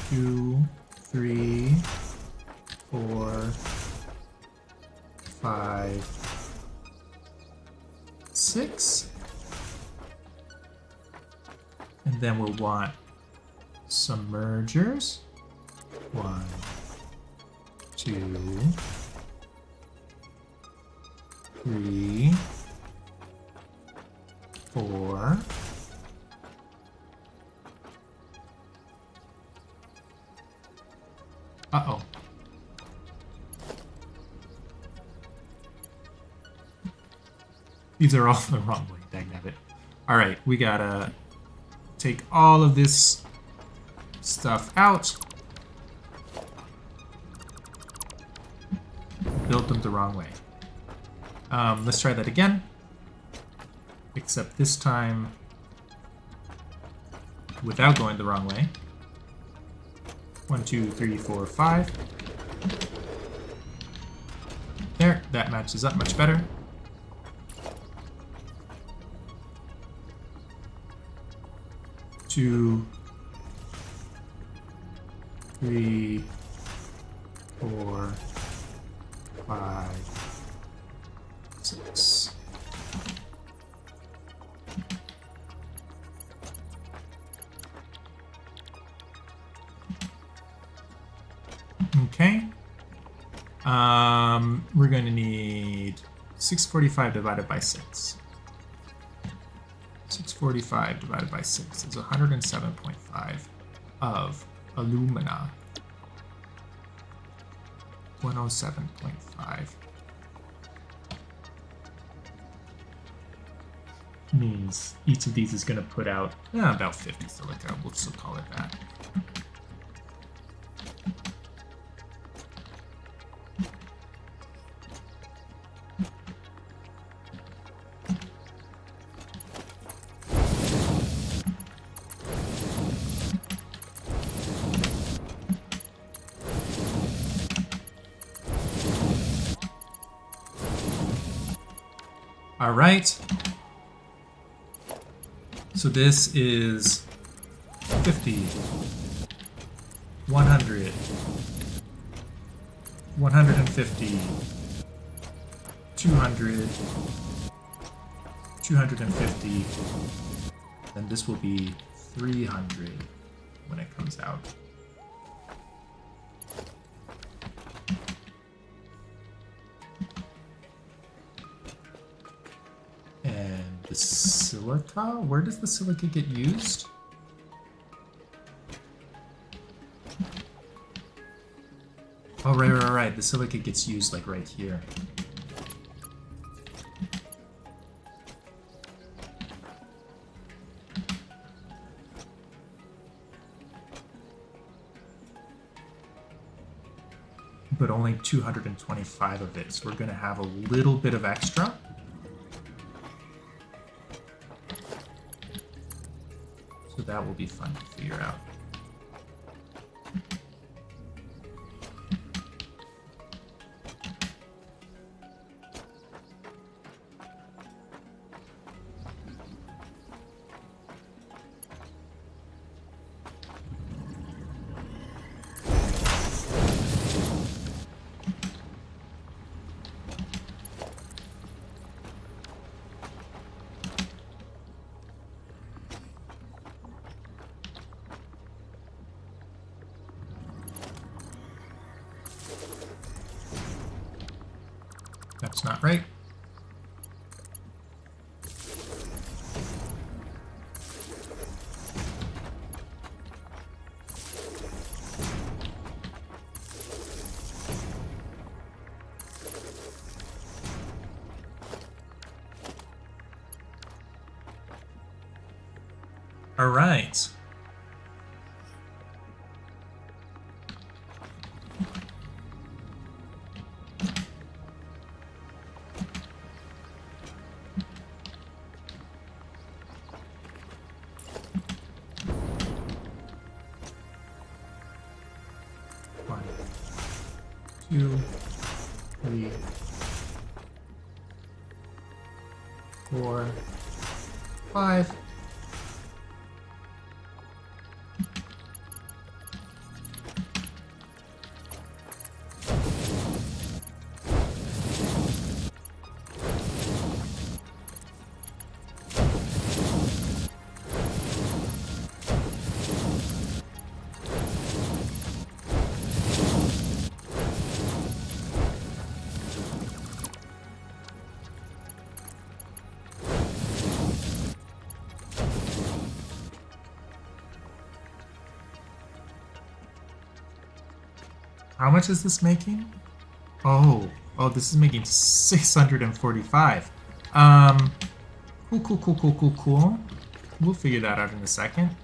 Speaker 1: Two, 3, 4, 5, 6. And then we'll want some mergers. 1, 2, 3, 4. Uh-oh. These are all the wrong way, dagnabbit. Alright, we gotta take all of this stuff out. Built them the wrong way. Let's try that again. Except this time without going the wrong way. 1, 2, 3, 4, 5. There, that matches up much better. Two, 3, 4, 5, 6. Okay. We're going to need 645 divided by 6. 645 divided by 6 is 107.5 of alumina. 107.5 means each of these is going to put out about 50 silica. We'll still call it that. All right. So this is 50, 100, 150, 200, 250, and this will be 300 when it comes out. The silica? Where does the silica get used? Oh, right. The silica gets used like right here. But only 225 of it, so we're gonna have a little bit of extra. So that will be fun to figure out. That's not right. All right. One, 2, 3, 4, 5. How much is this making? Oh, this is making 645. Cool. We'll figure that out in a second.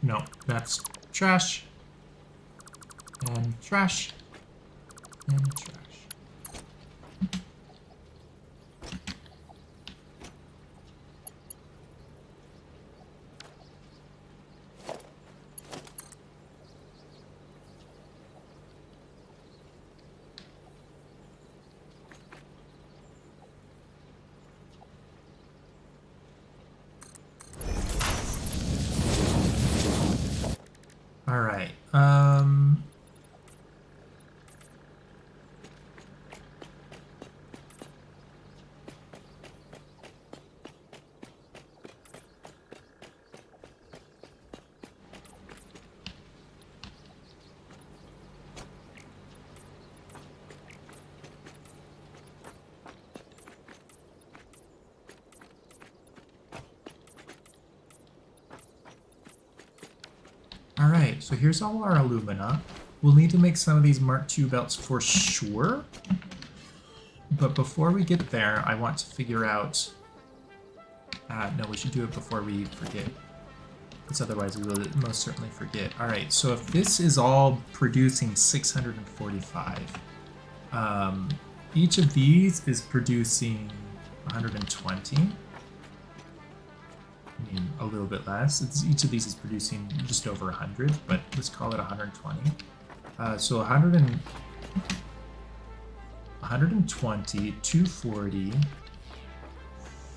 Speaker 1: No, that's trash. And trash. And trash. All right. Alright, so here's all our alumina. We'll need to make some of these Mark II belts for sure. But before we get there, I want to figure out... no, we should do it before we forget. Because otherwise we will most certainly forget. Alright, so if this is all producing 645, each of these is producing 120. I mean, a little bit less. Each of these is producing just over 100, but let's call it 120. So 120, 240,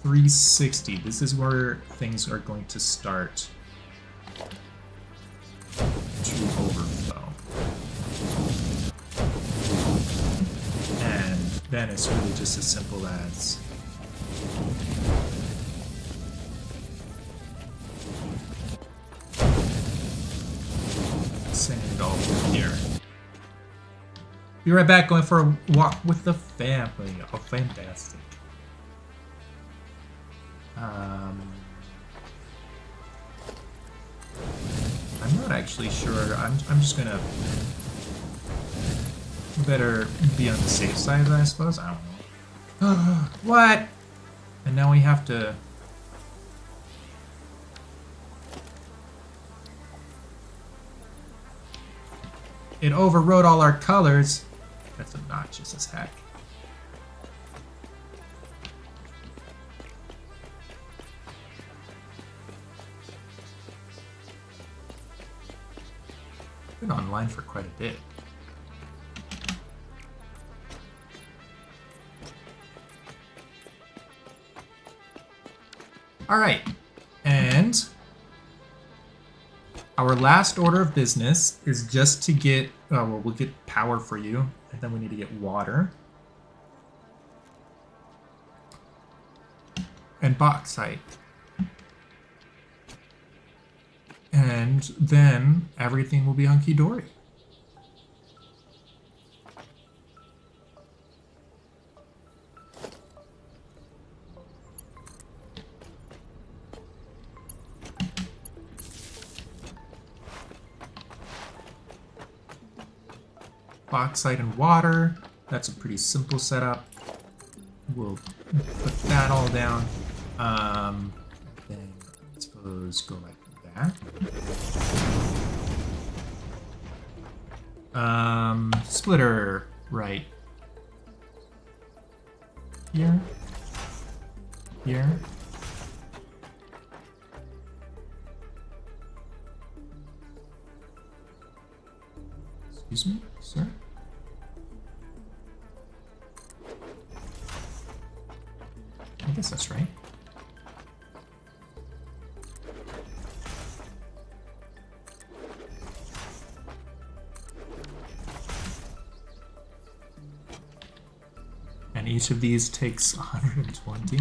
Speaker 1: 360. This is where things are going to start to overflow. And then it's really just as simple as sending it all through here. Be right back, going for a walk with the family. Oh, fantastic. I'm not actually sure. I'm just gonna better be on the safe side, I suppose. I don't know. What? And now we have to. It overrode all our colors. That's obnoxious as heck. Been online for quite a bit. All right, and our last order of business is just to get, well, we'll get power for you, and then we need to get water. And bauxite. And then everything will be hunky-dory. Bauxite and water. That's a pretty simple setup. we'll put that all down. Then I suppose go like that. Splitter right here. Here. Excuse me, sir? I guess that's right. And each of these takes 120.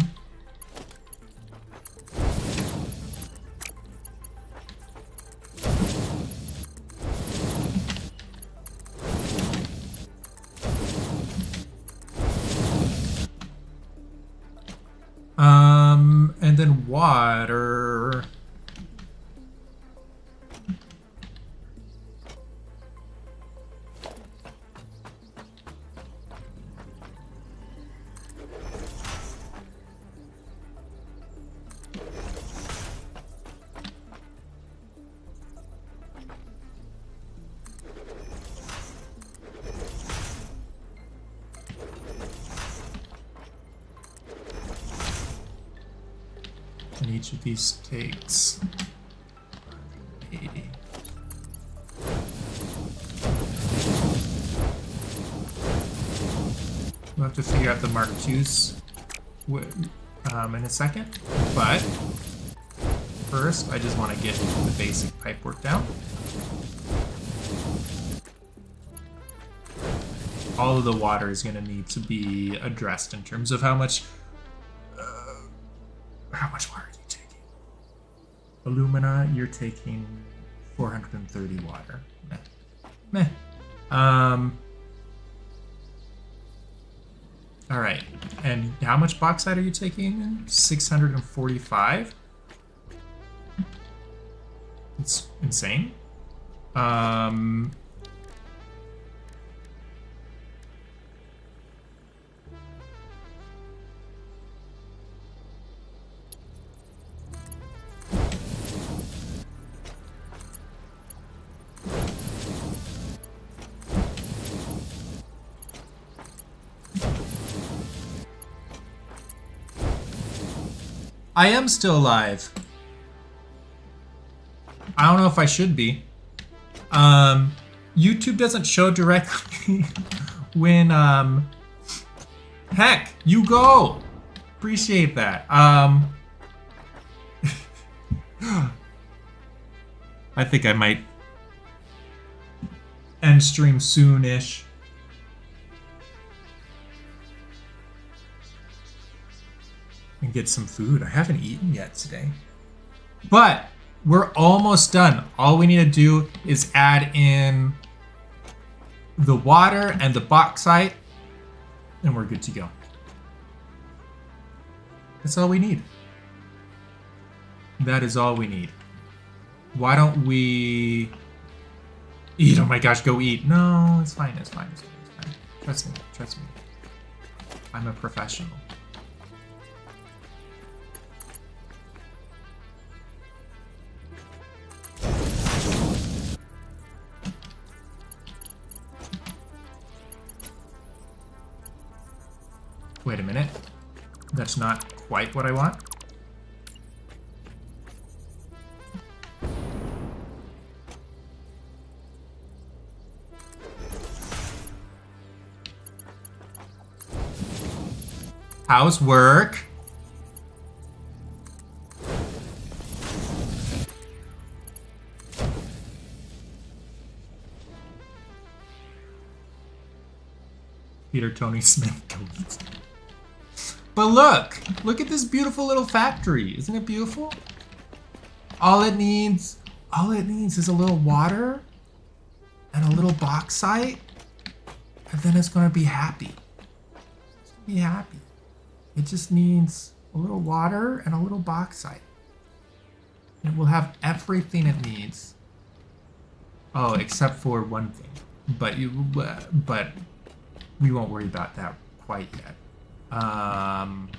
Speaker 1: And then water. And each of these takes 80. We'll have to figure out the Mark IIs in a second, but first I just want to get the basic pipe work down. All of the water is going to need to be addressed in terms of how much water are you taking? Alumina, you're taking 430 water. Meh. All right. And how much bauxite are you taking? 645? It's insane. I am still alive. I don't know if I should be. YouTube doesn't show directly when, heck, you go! Appreciate that. I think I might end stream soon-ish. And get some food. I haven't eaten yet today. But we're almost done. All we need to do is add in the water and the bauxite, and we're good to go. That's all we need. That is all we need. Why don't we eat? Oh my gosh, go eat. No, it's fine, it's fine, it's fine, it's fine. Trust me, trust me. I'm a professional. Wait a minute. That's not quite what I want. How's work? Peter Tony Smith. But look at this beautiful little factory. Isn't it beautiful? All it needs is a little water and a little bauxite, and then it's gonna be happy. It's gonna be happy. It just needs a little water and a little bauxite. It will have everything it needs. Oh, except for one thing. But we won't worry about that quite yet. Um...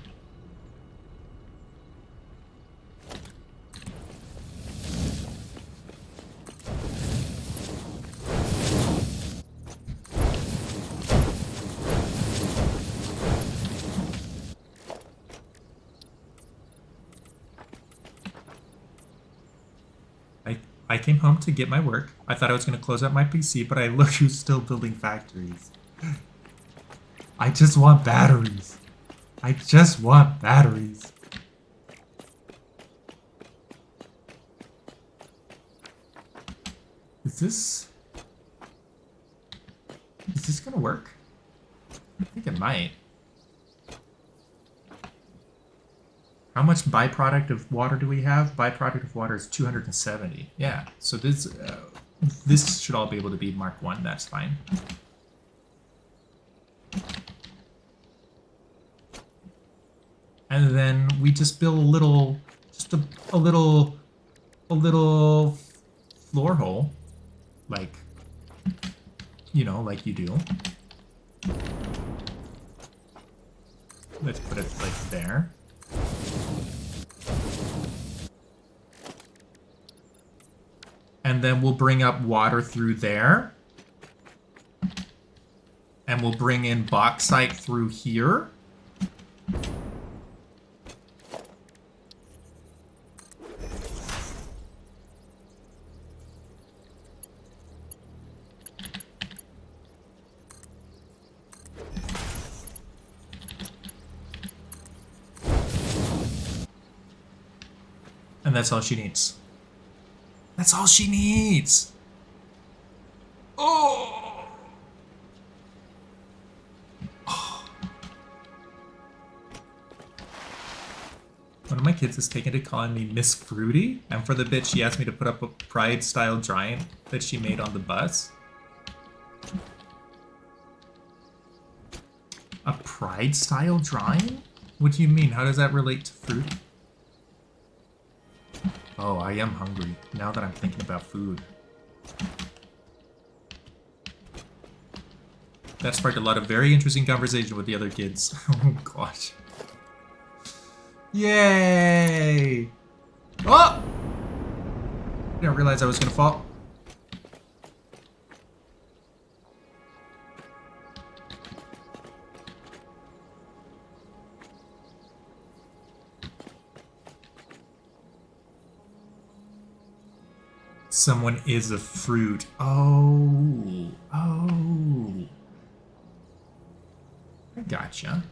Speaker 1: I came home to get my work. I thought I was going to close out my PC, but I look who's still building factories. I just want batteries. I just want batteries. Is this going to work? I think it might. How much byproduct of water do we have? Byproduct of water is 270. Yeah, so this should all be able to be Mark 1. That's fine. And then we just build a little, just a little floor hole, like, you know, like you do. Let's put it like there. And then we'll bring up water through there. And we'll bring in bauxite through here. And that's all she needs. That's all she needs. Oh. One of my kids has taken to calling me Miss Fruity, and for the bit she asked me to put up a Pride-style drawing that she made on the bus. A Pride-style drawing? What do you mean? How does that relate to fruit? Oh, I am hungry, now that I'm thinking about food. That sparked a lot of very interesting conversation with the other kids. Oh, gosh. Yay! Oh! Didn't realize I was gonna fall. Someone is a fruit. Oh. Oh. I gotcha.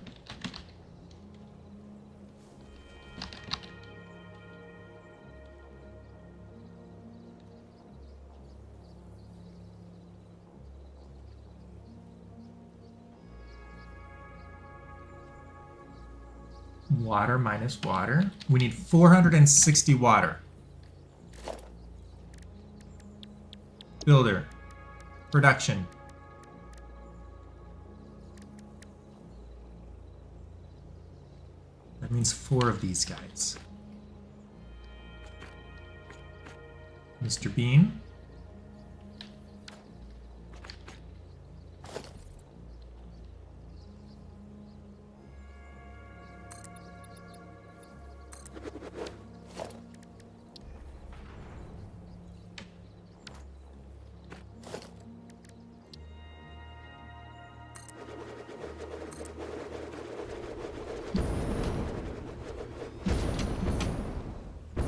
Speaker 1: Water minus water. We need 460 water. Builder. Production. That means 4 of these guys. Mr. Bean.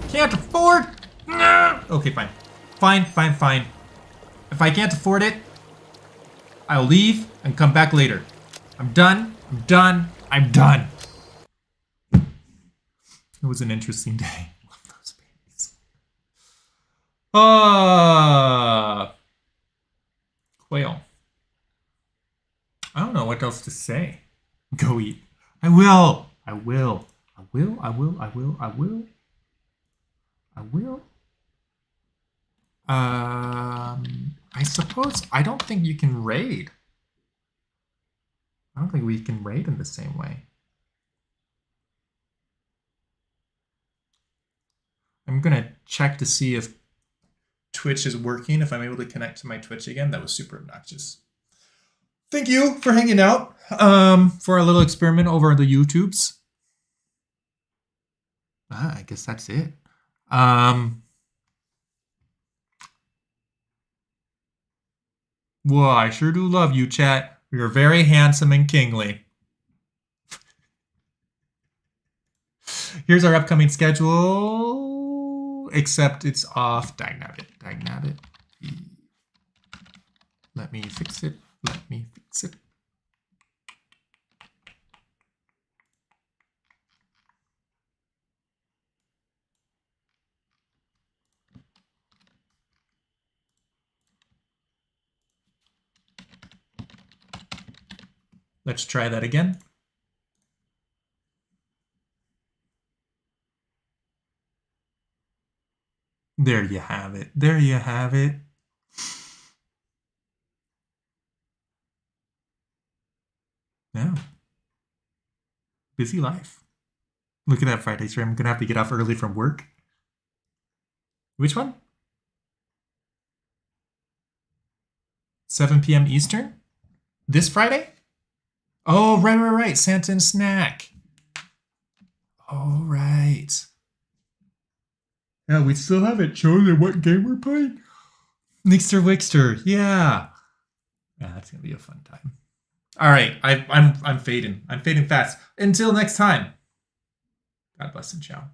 Speaker 1: Can't afford. No. Okay, fine. Fine. If I can't afford it, I'll leave and come back later. I'm done. It was an interesting day. Love those babies. Quail. I don't know what else to say. Go eat. I will. I suppose I don't think you can raid. I don't think we can raid in the same way. I'm gonna check to see if Twitch is working, if I'm able to connect to my Twitch again. That was super obnoxious. thank you for hanging out for our little experiment over on the YouTubes. I guess that's it. Well, I sure do love you, chat. You're very handsome and kingly. Here's our upcoming schedule, except it's off. Dagnabbit. Let me fix it. Let's try that again. There you have it. Yeah. Busy life. Look at that Friday stream. I'm going to have to get off early from work. Which one? 7 p.m. Eastern? This Friday? Oh, right. Santa and Snack. All right. Yeah, we still haven't chosen what game we're playing. Nixter Wixter. Yeah, that's gonna be a fun time. All right, I'm fading. I'm fading fast. Until next time. God bless and ciao.